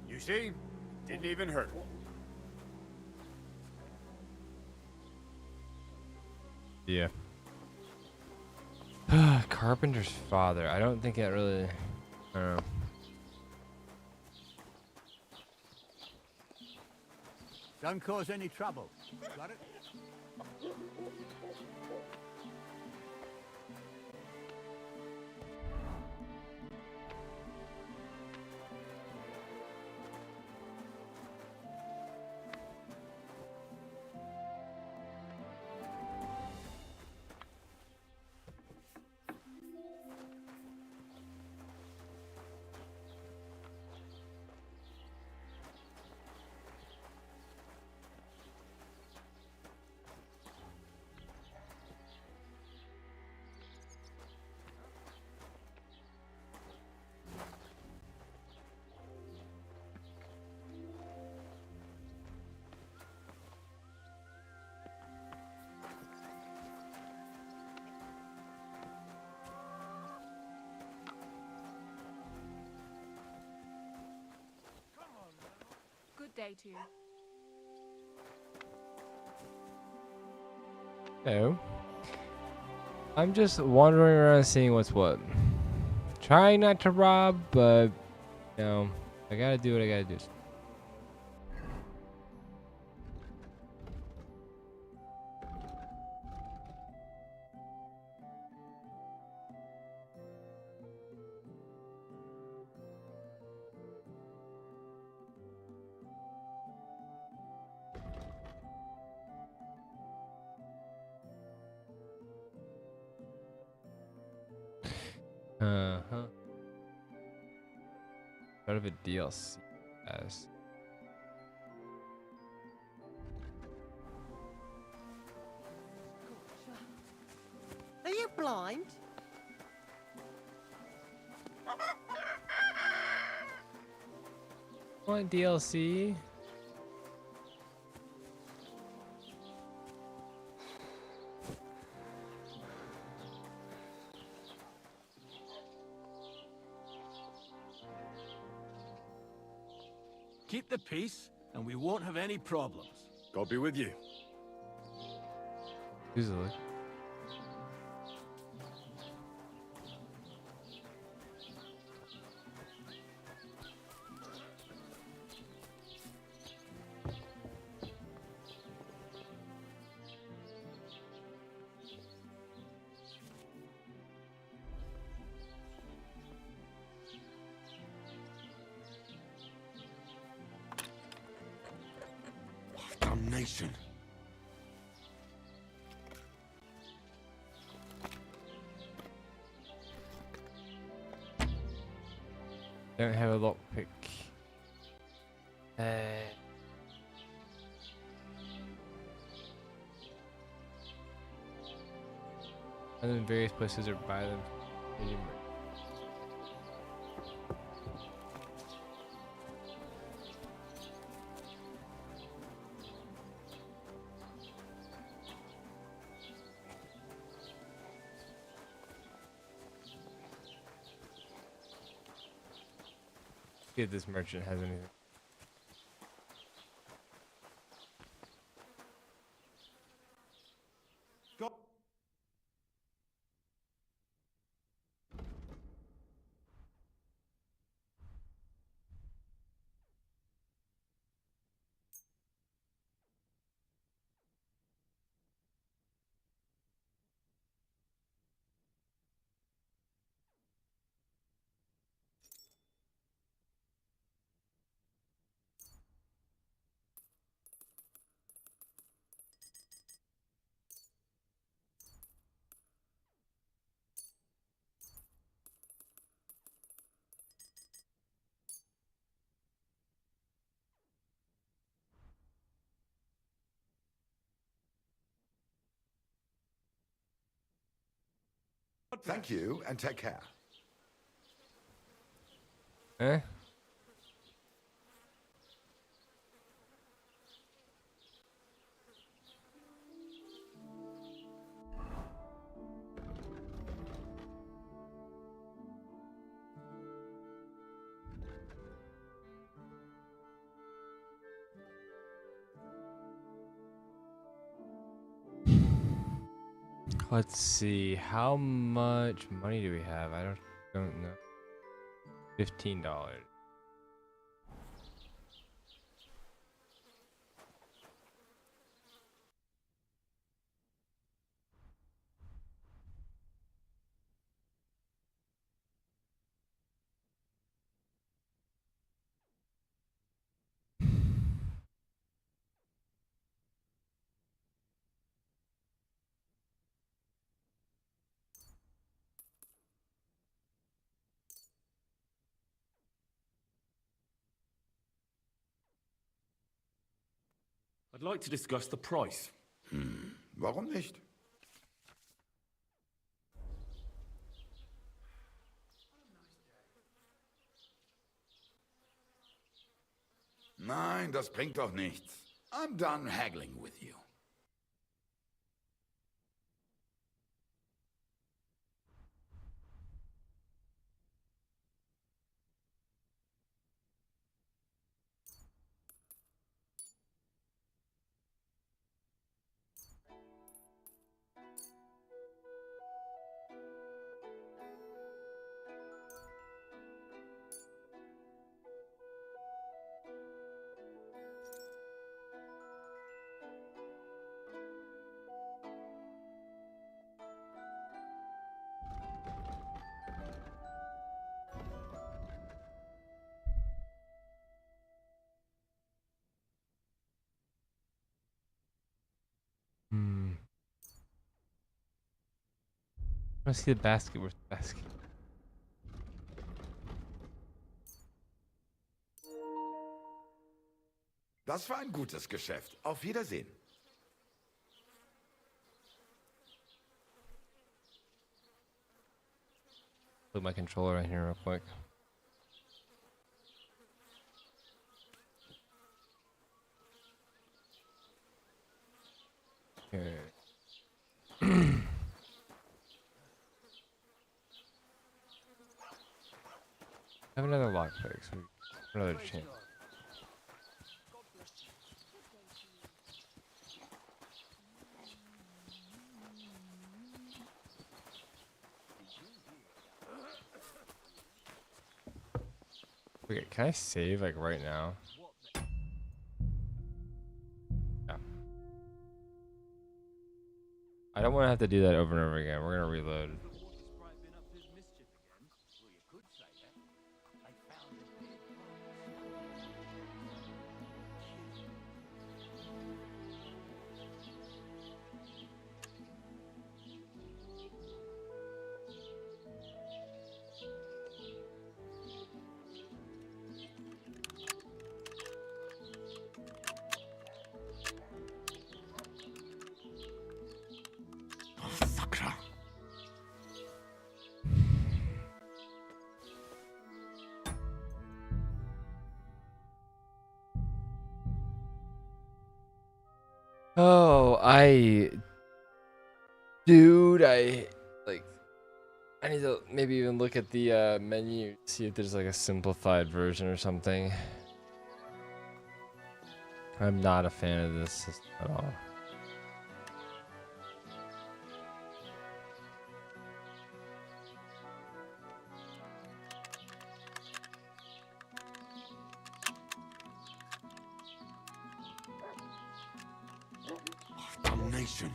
You see? Didn't even hurt. Yeah. Carpenter's father. I don't think that really. I don't know. Don't cause any trouble. Got it? Good day to you. No. I'm just wandering around seeing what's what. Trying not to rob, but you know, I gotta do what I gotta do. Part of a DLC, as Are you blind? want DLC? Keep the peace, and we won't have any problems. God be with you. Easily. Damnation. Don't have a lockpick. And then various places or buy them. See if this merchant has anything. Thank you, and take care. Eh? Let's see. How much money do we have? I don't know. $15. I'd like to discuss the price. Warum nicht? Nein, das bringt doch nichts. I'm done haggling with you. I want to see the basket. Where's the basket? Das war ein gutes Geschäft. Auf Wiedersehen. Put my controller in here real quick. Okay. Have another lockpick, so another chance. Okay, can I save like right now? Yeah. I don't want to have to do that over and over again. We're gonna reload. Oh, dude, I need to maybe even look at the menu, see if there's like a simplified version or something. I'm not a fan of this system at all. Damnation.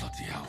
Bloody hell.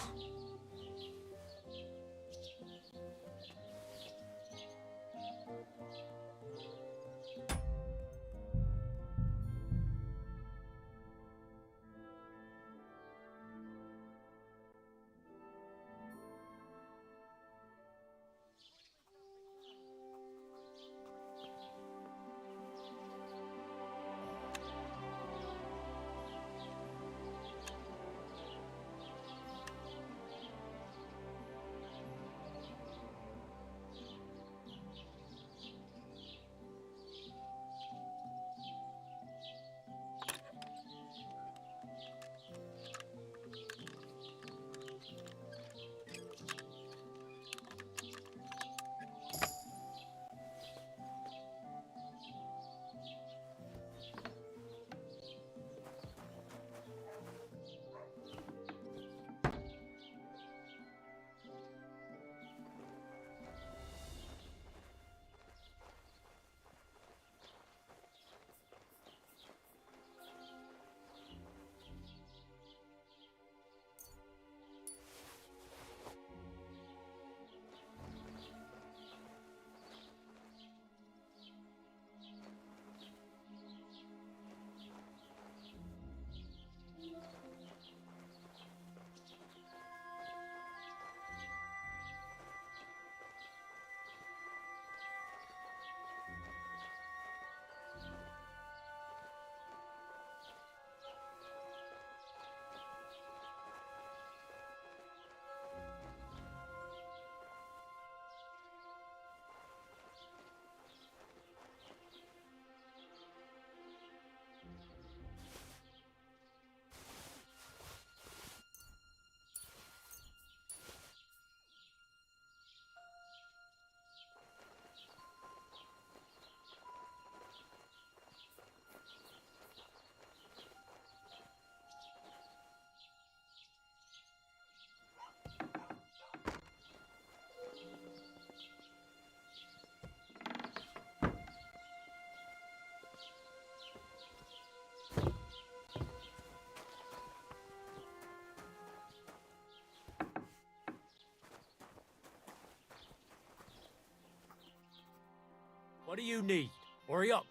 What do you need? Hurry up.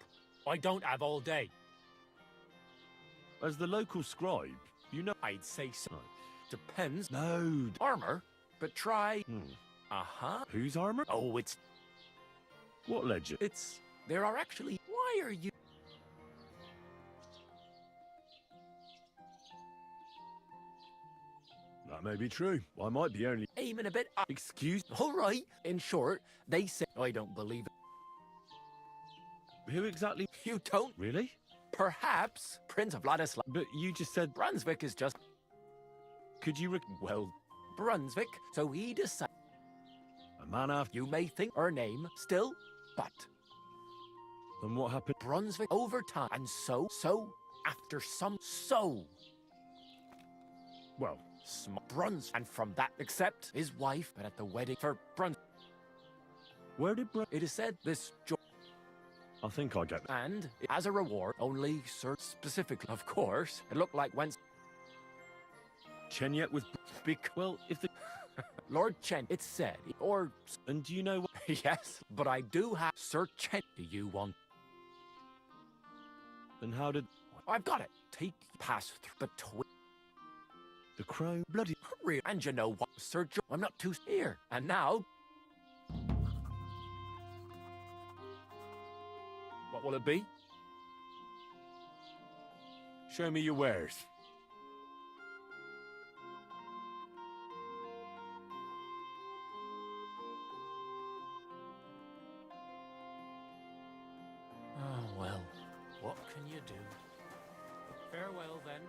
I don't have all day. As the local scribe, you know... I'd say so. Depends. No. Armor? But try... Uh-huh. Whose armor? Oh, it's... What legend? It's... There are actually... Why are you... That may be true. I might be only... Aiming a bit up. Excuse... All right. In short, they say... I don't believe it. Who exactly? You don't? Really? Perhaps Prince of Vladislav. But you just said... Brunswick is just... Could you... Well, Brunswick, so he decided... A man after... You may think her name still, but... And what happened? Brunswick over time. And so, after some... Well... Bruns. And from that, except his wife, but at the wedding for Bruns... Where did It is said this... I think I get it. And as a reward, only Sir specifically, of course, it looked like when... Chenyet with... Well, if the... Lord Chen, it's said, or... And do you know what... Yes, but I do have Sir Chen. Do you want... Then how did... I've got it. Take pass through between... The crow? Bloody... Hurry. And you know what, Sir George? I'm not too here. And now... What will it be? Show me your wares. Oh, well. What can you do? Farewell, then.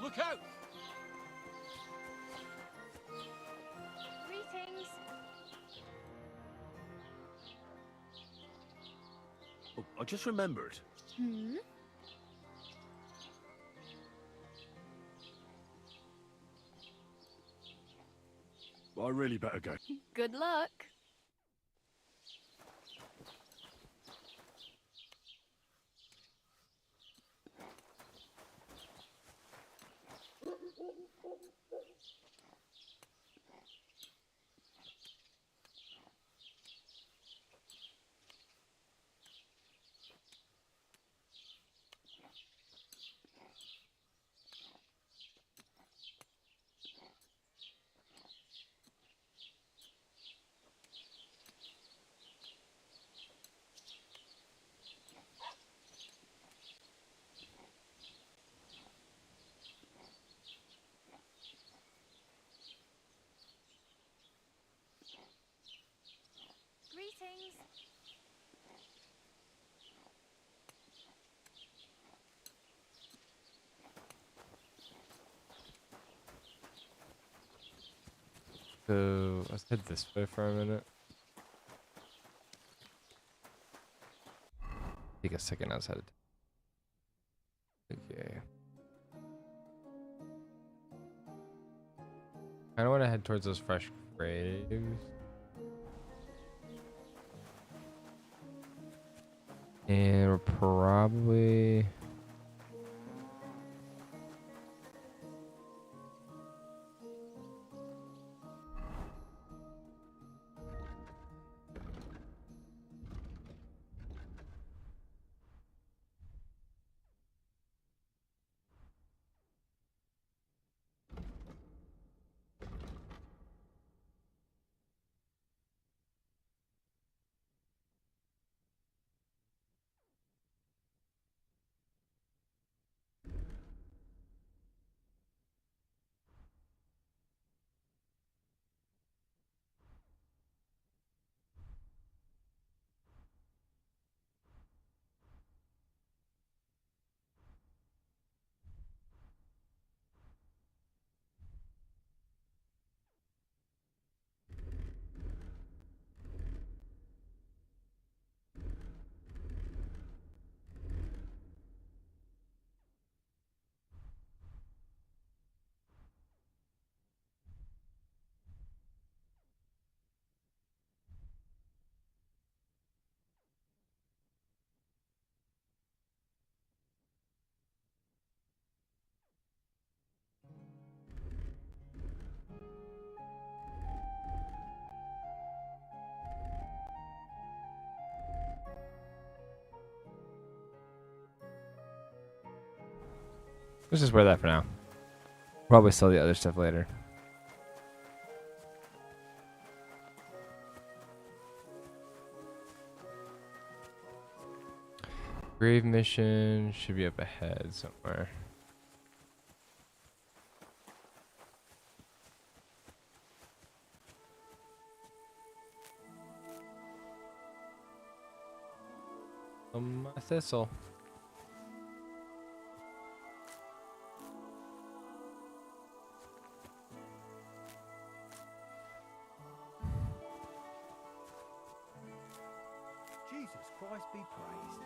Look out! Greetings. Oh, I just remembered. Hmm? I really better go. Good luck. Greetings. So let's head this way for a minute. Take a second outside. Okay. I don't want to head towards those fresh graves. And we're probably... Let's just wear that for now. Probably sell the other stuff later. Grave mission should be up ahead somewhere. A thistle. Jesus Christ be praised.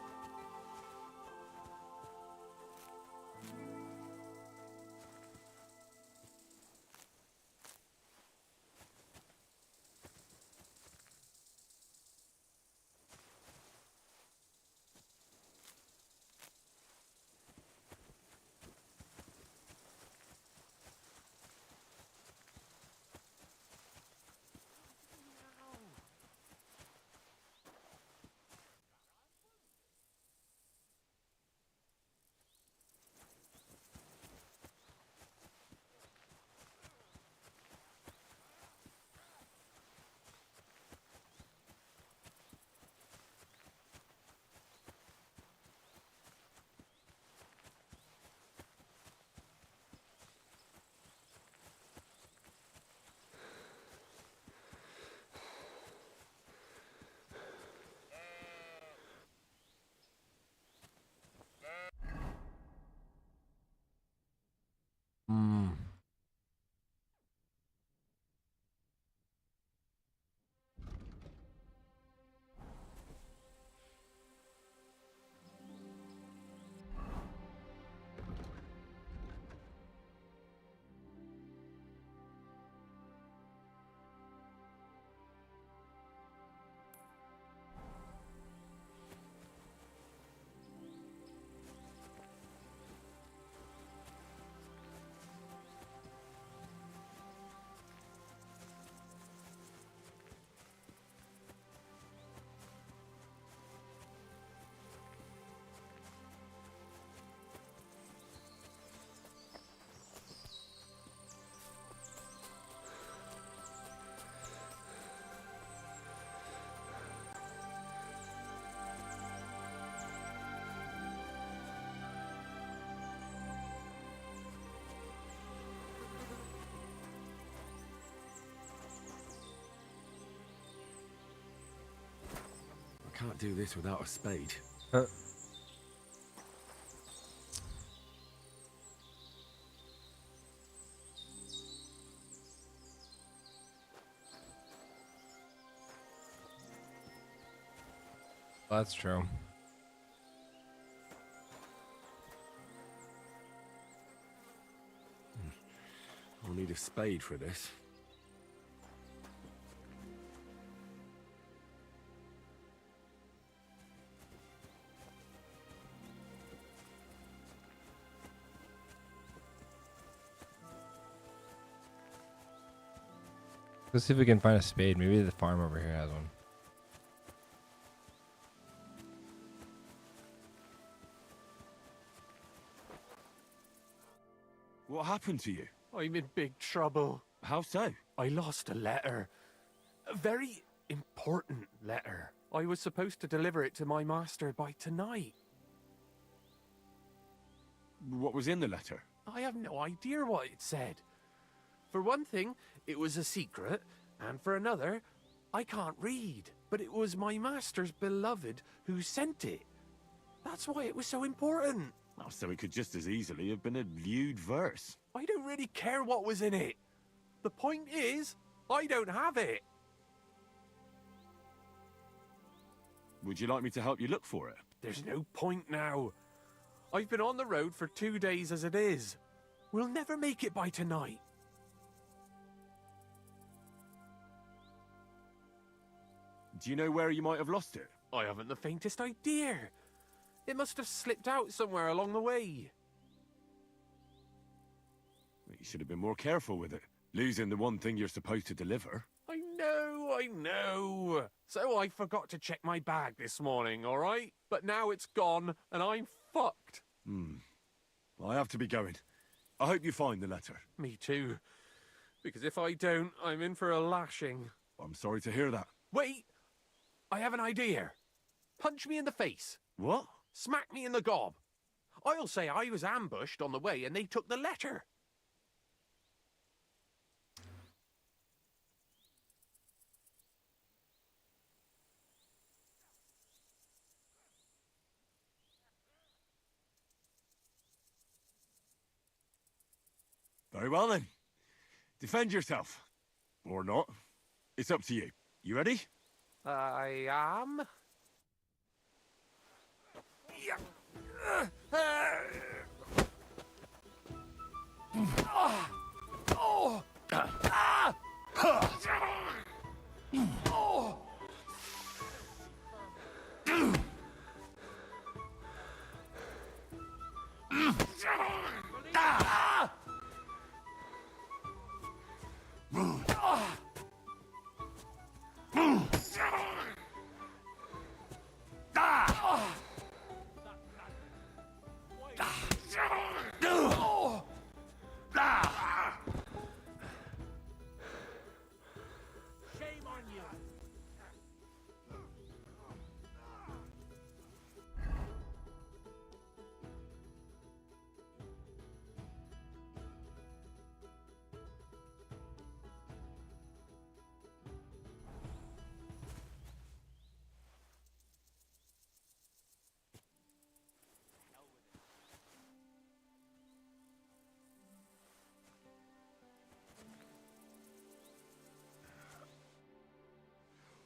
can't do this without a spade. That's true. I'll need a spade for this. Let's see if we can find a spade. Maybe the farm over here has one. What happened to you? I'm in big trouble. How so? I lost a letter. A very important letter. I was supposed to deliver it to my master by tonight. What was in the letter? I have no idea what it said. For one thing, it was a secret, and for another, I can't read. But it was my master's beloved who sent it. That's why it was so important. Oh, so it could just as easily have been a lewd verse. I don't really care what was in it. The point is, I don't have it. Would you like me to help you look for it? There's no point now. I've been on the road for 2 days as it is. We'll never make it by tonight. Do you know where you might have lost it? I haven't the faintest idea. It must have slipped out somewhere along the way. You should have been more careful with it. Losing the one thing you're supposed to deliver. I know. So I forgot to check my bag this morning, all right? But now it's gone, and I'm fucked. I have to be going. I hope you find the letter. Me too. Because if I don't, I'm in for a lashing. I'm sorry to hear that. Wait! I have an idea. Punch me in the face. What? Smack me in the gob. I'll say I was ambushed on the way and they took the letter. Very well then. Defend yourself. Or not. It's up to you. You ready? I am.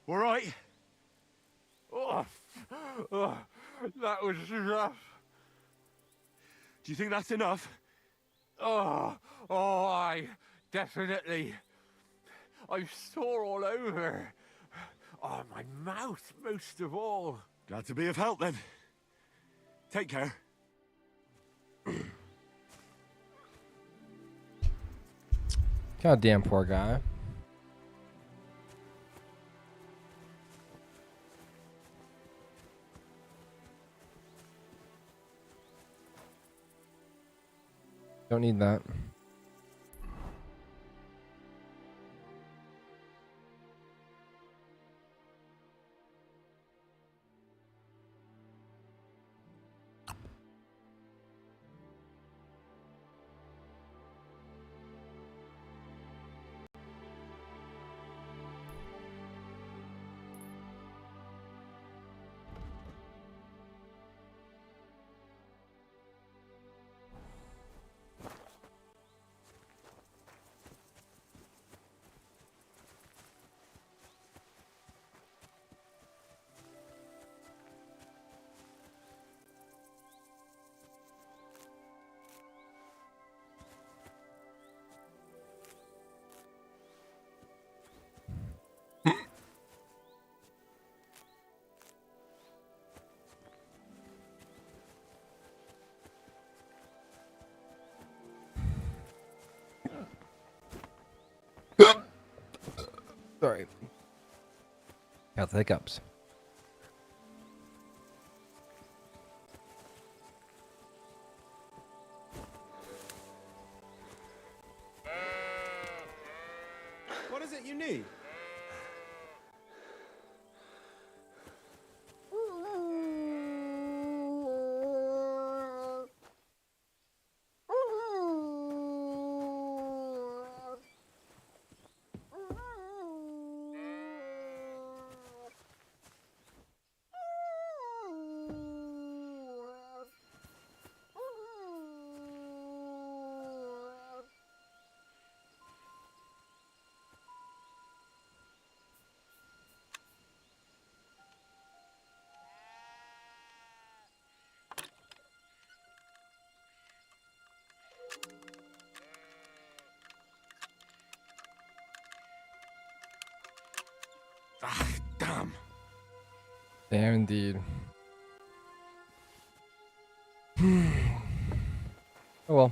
All right. That was rough. Do you think that's enough? I definitely. I'm sore all over. Oh, my mouth most of all. Glad to be of help then. Take care. Goddamn poor guy. Don't need that. Sorry. Got the hiccups. What is it you need? Ah, damn. Damn, indeed. Oh well.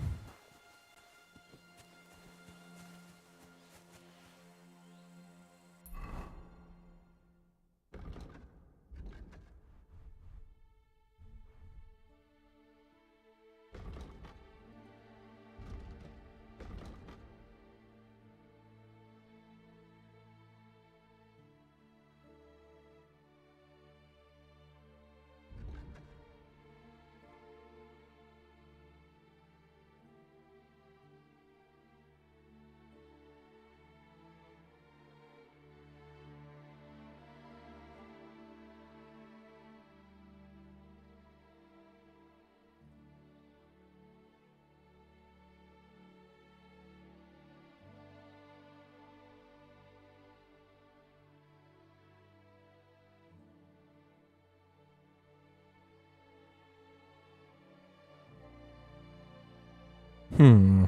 Hmm.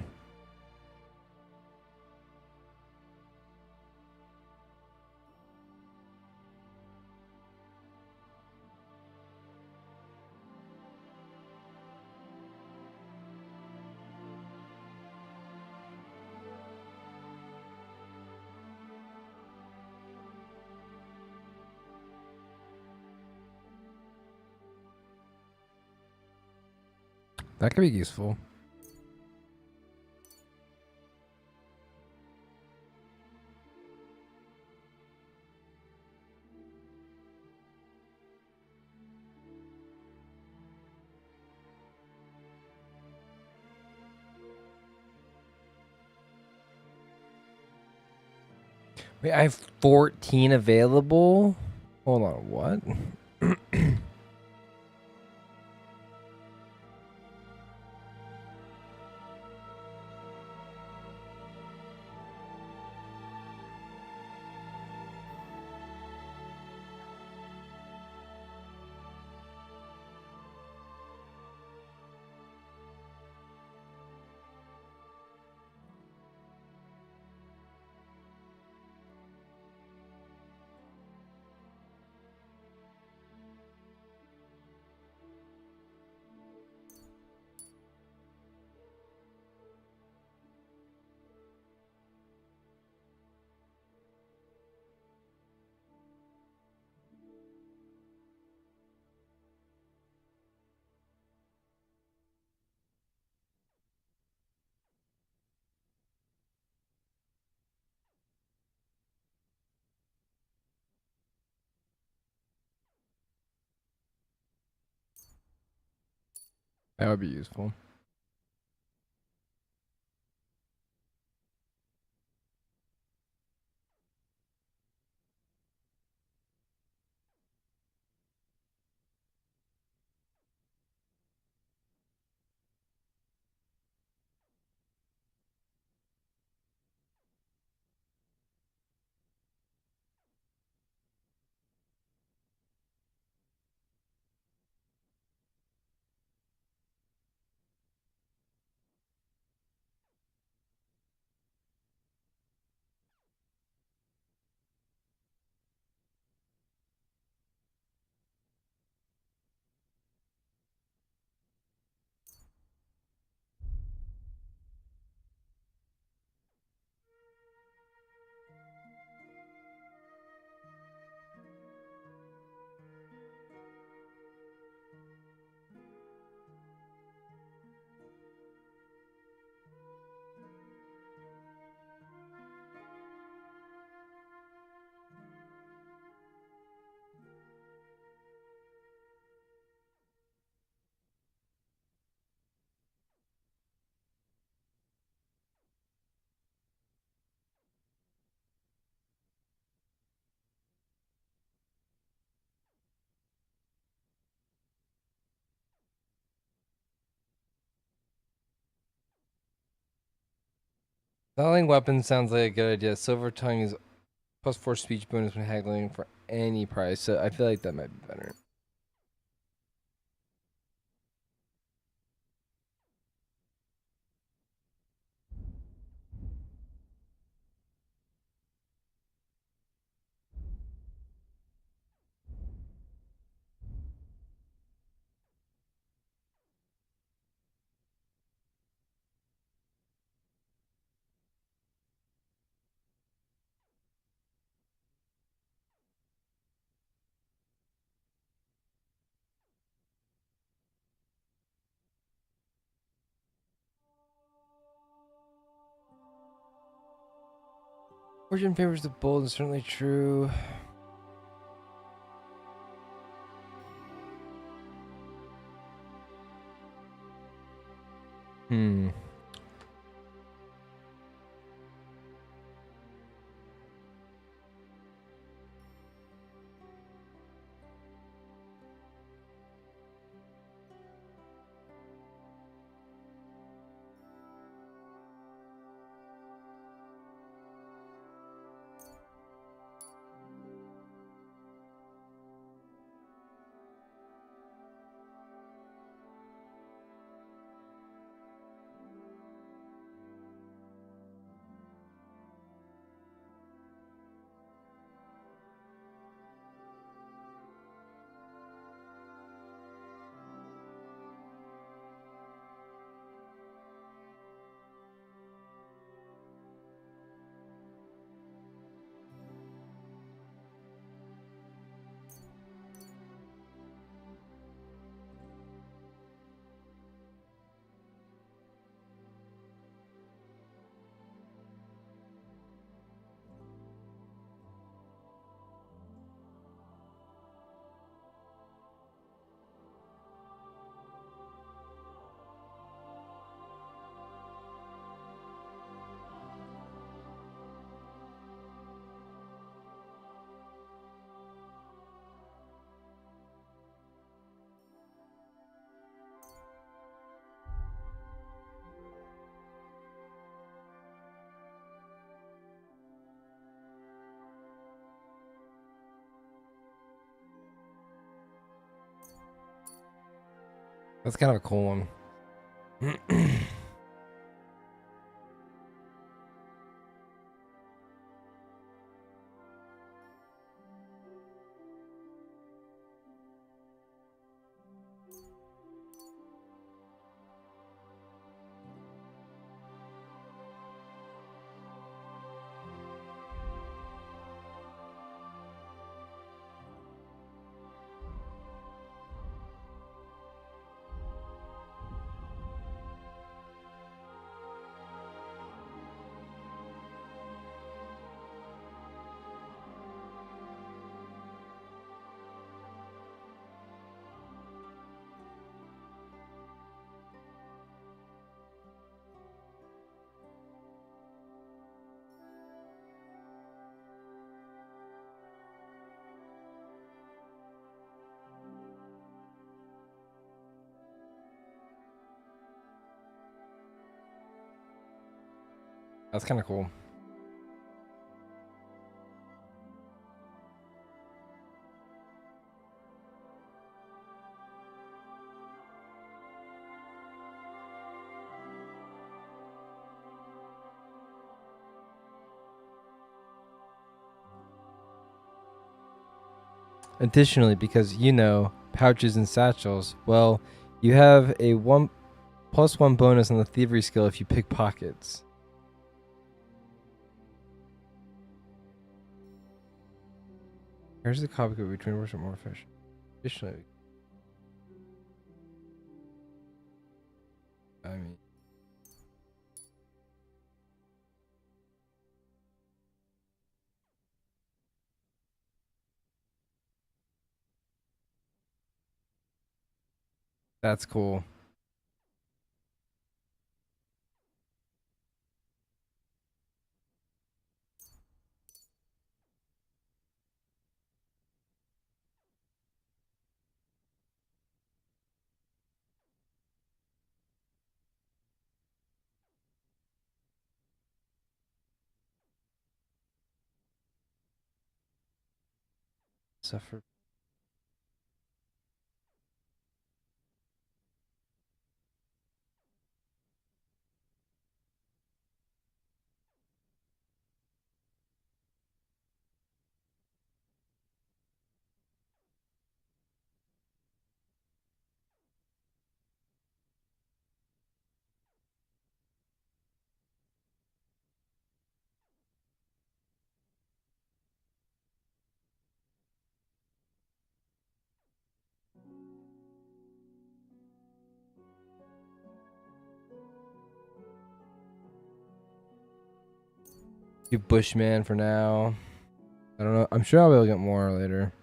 That could be useful. Wait, I have 14 available? Hold on, what? That would be useful. Selling weapons sounds like a good idea. Silver tongue is +4 speech bonus when haggling for any price, so I feel like that might be better. Fortune favors the bold is certainly true. Hmm. That's kind of a cool one. That's kind of cool. Additionally, because pouches and satchels, well, you have a +1 bonus on the thievery skill if you pick pockets. Here's the copy code between words more efficient. Additionally, I mean, that's cool. suffer. You Bushman for now. I don't know. I'm sure I'll be able to get more later.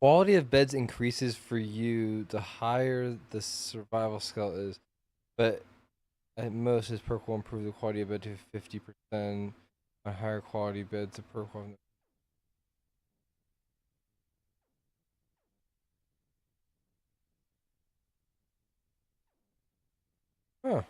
Quality of beds increases for you the higher the survival skill is, but at most his perk will improve the quality of bed to 50%. On higher quality beds, the perk will. Huh.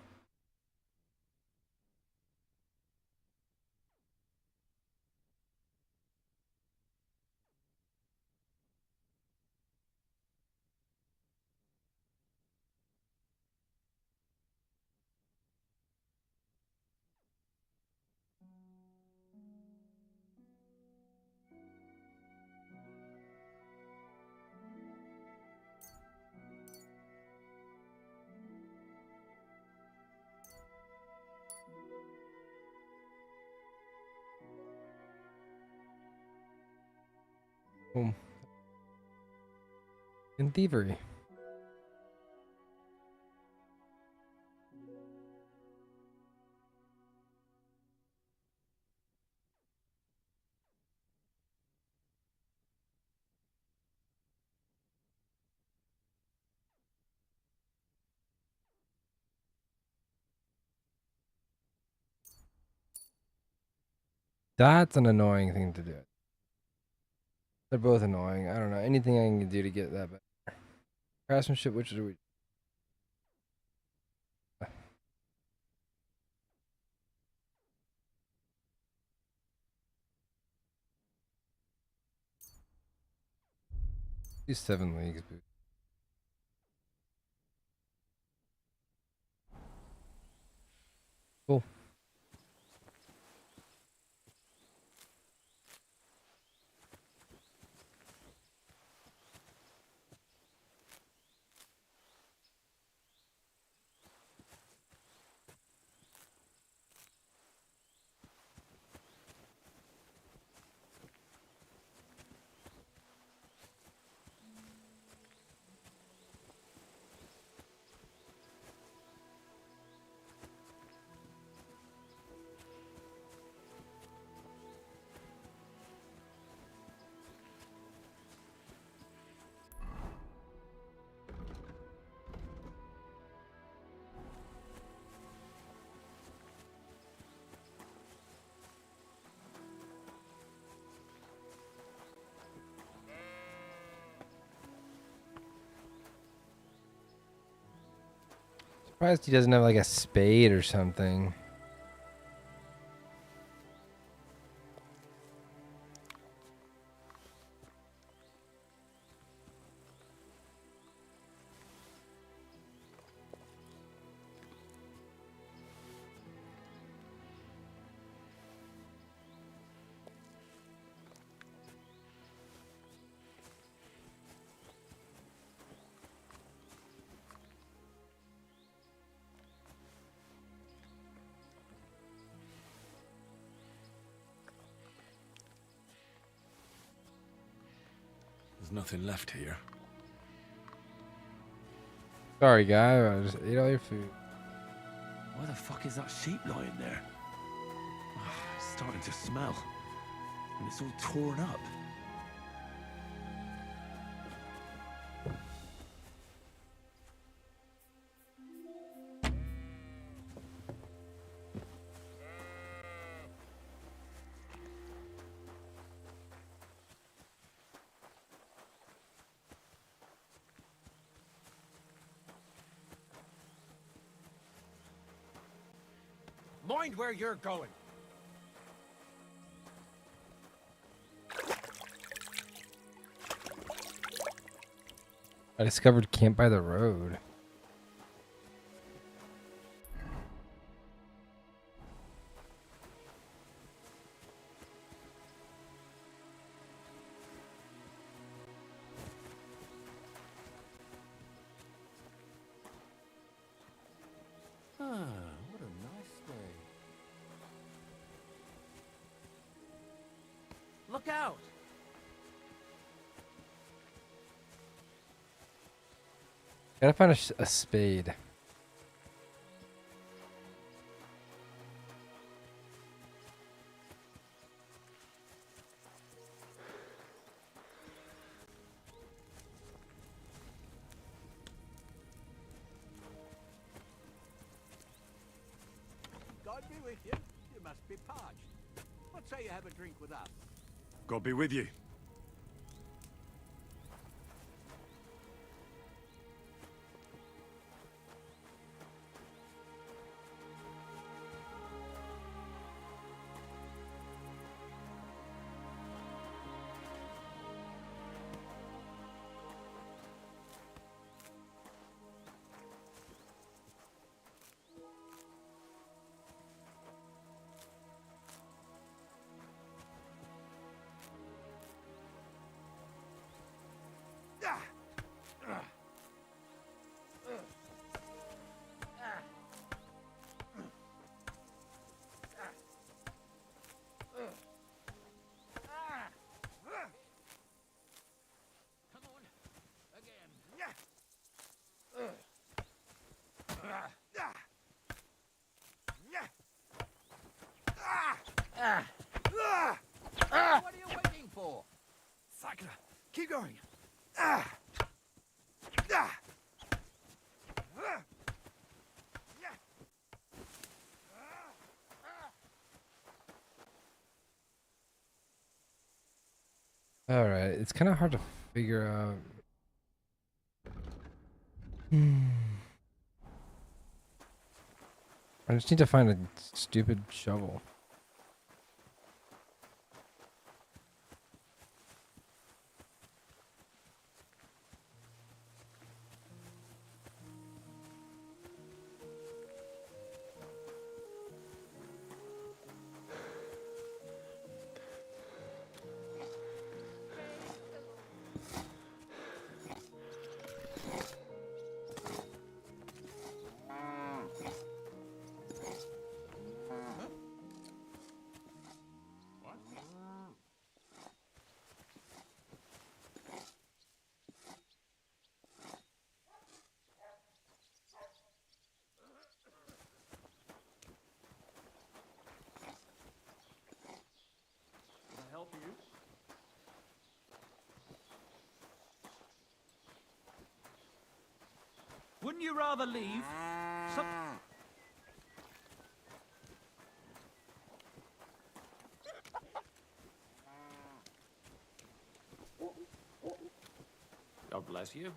Boom. In thievery. That's an annoying thing to do. They're both annoying. I don't know. Anything I can do to get that better. Craftsmanship, which do we? Do 7 leagues, dude. Cool. Surprised he doesn't have like a spade or something. There's nothing left here. Sorry, guy. I just ate all your food. Why the fuck is that sheep lying there? It's starting to smell. And it's all torn up. Mind where you're going. I discovered camp by the road. Ah, what a nice day. Look out! Gotta find a spade. God be with you. You must be parched. What say you have a drink with us? God be with you. What are you waiting for? Sakura, keep going. All right, it's kind of hard to figure out. I just need to find a stupid shovel. Can I help you? Wouldn't you rather leave? God bless you.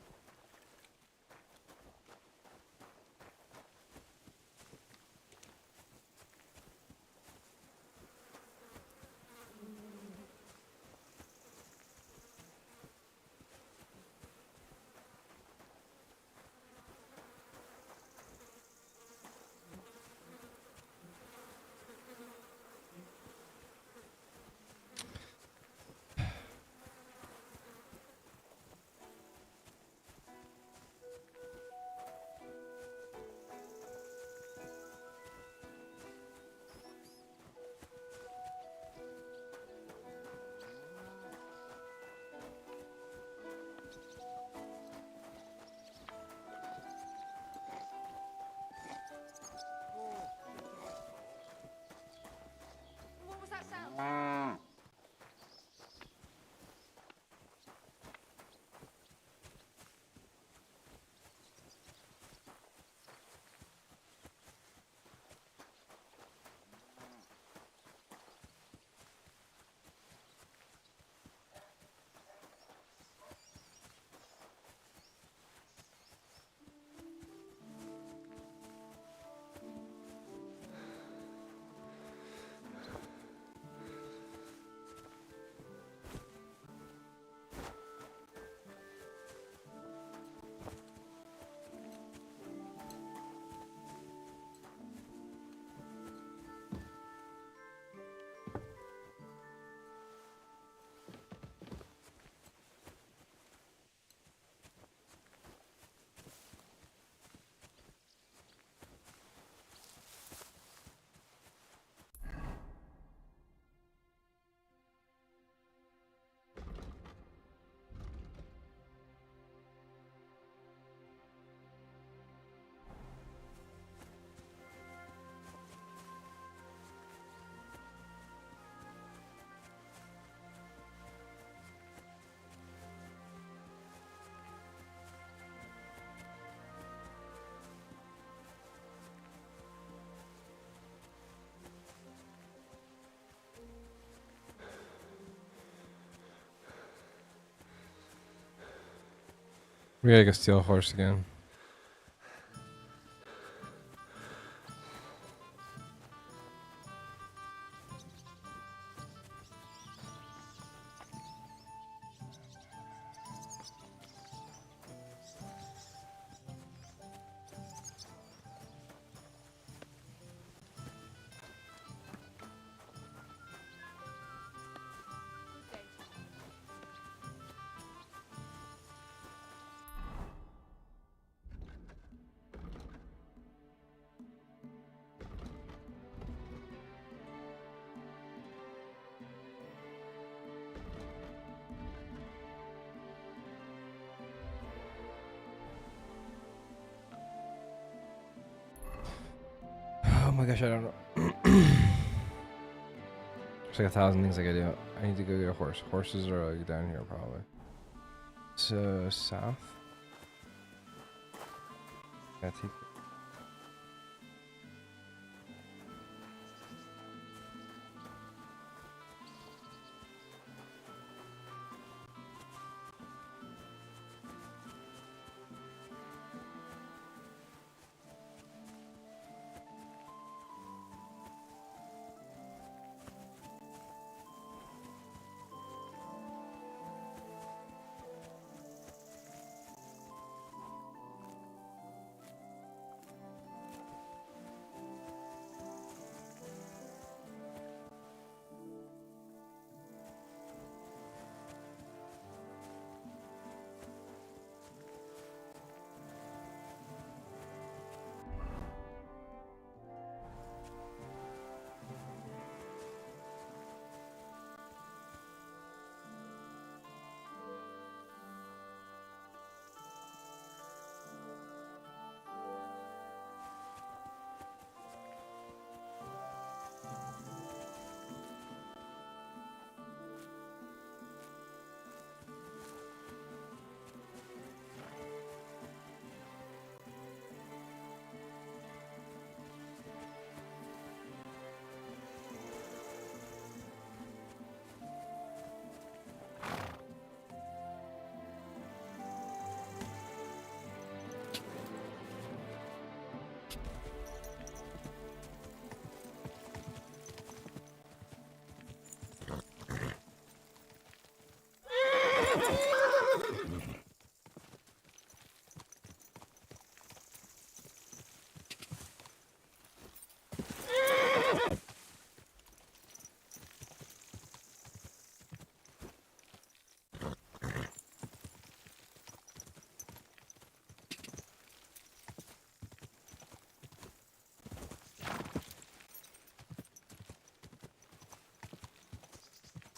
We gotta go steal a horse again. Oh my gosh, I don't know. There's like 1,000 things I gotta do. I need to go get a horse. Horses are like down here probably. So south. Gotta take.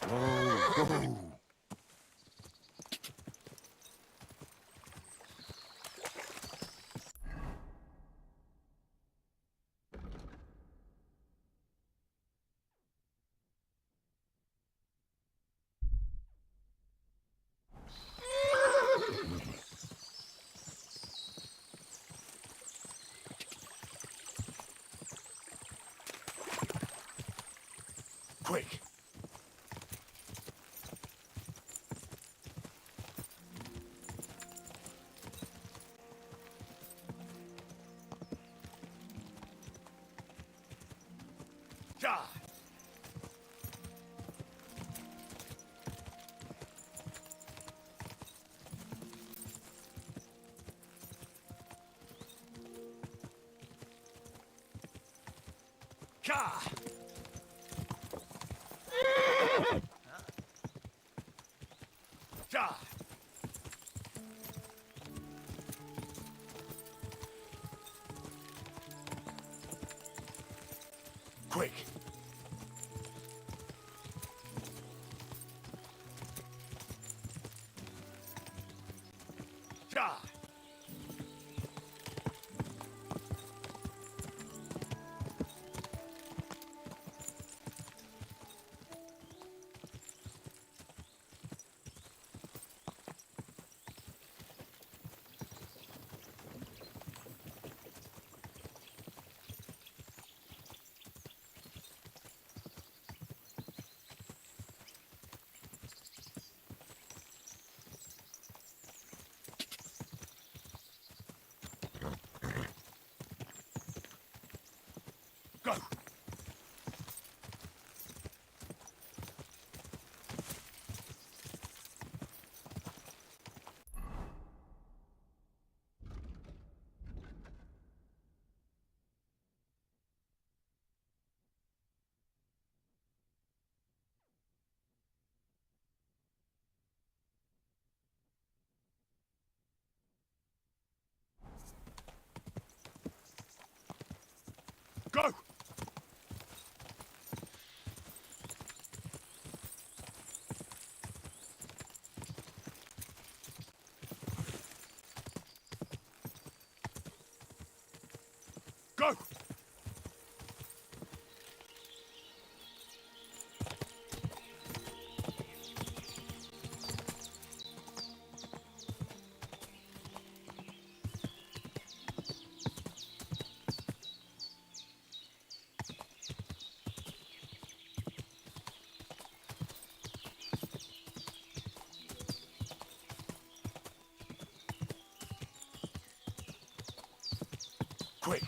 Whoa. Quick! God! God! God! Quick! God! Go! Go! Quick!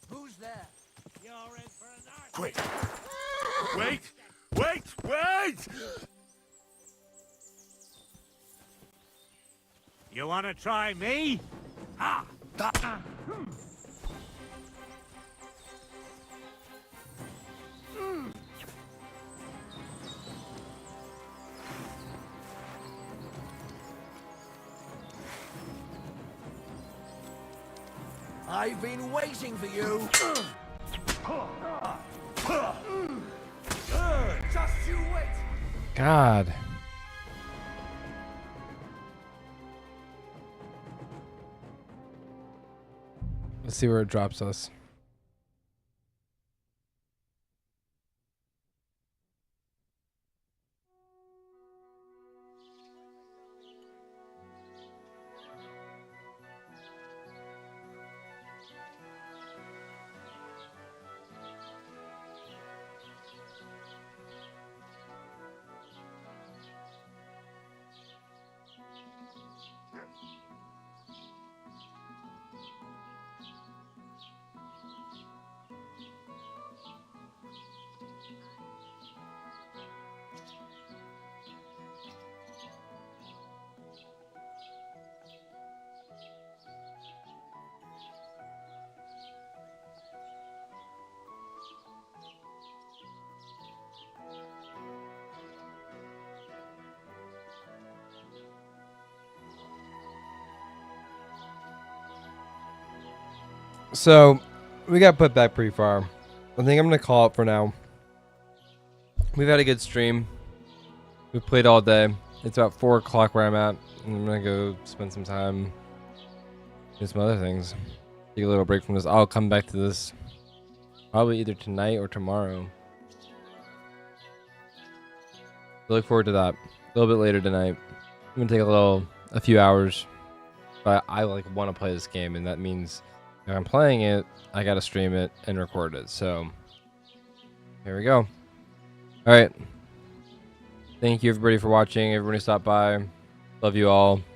Who's there? You're in for a night. Quick! Wait! Wait! Wait! You want to try me? Ah! I've been waiting for you. Just you wait. God. Let's see where it drops us. So, we got put back pretty far. I think I'm going to call it for now. We've had a good stream. We played all day. It's about 4 o'clock where I'm at. And I'm going to go spend some time doing some other things. Take a little break from this. I'll come back to this probably either tonight or tomorrow. I look forward to that. A little bit later tonight. I'm going to take a few hours. But I want to play this game, and that means if I'm playing it, I gotta stream it and record it. So here we go. All right. Thank you everybody for watching. Everybody stop by. Love you all.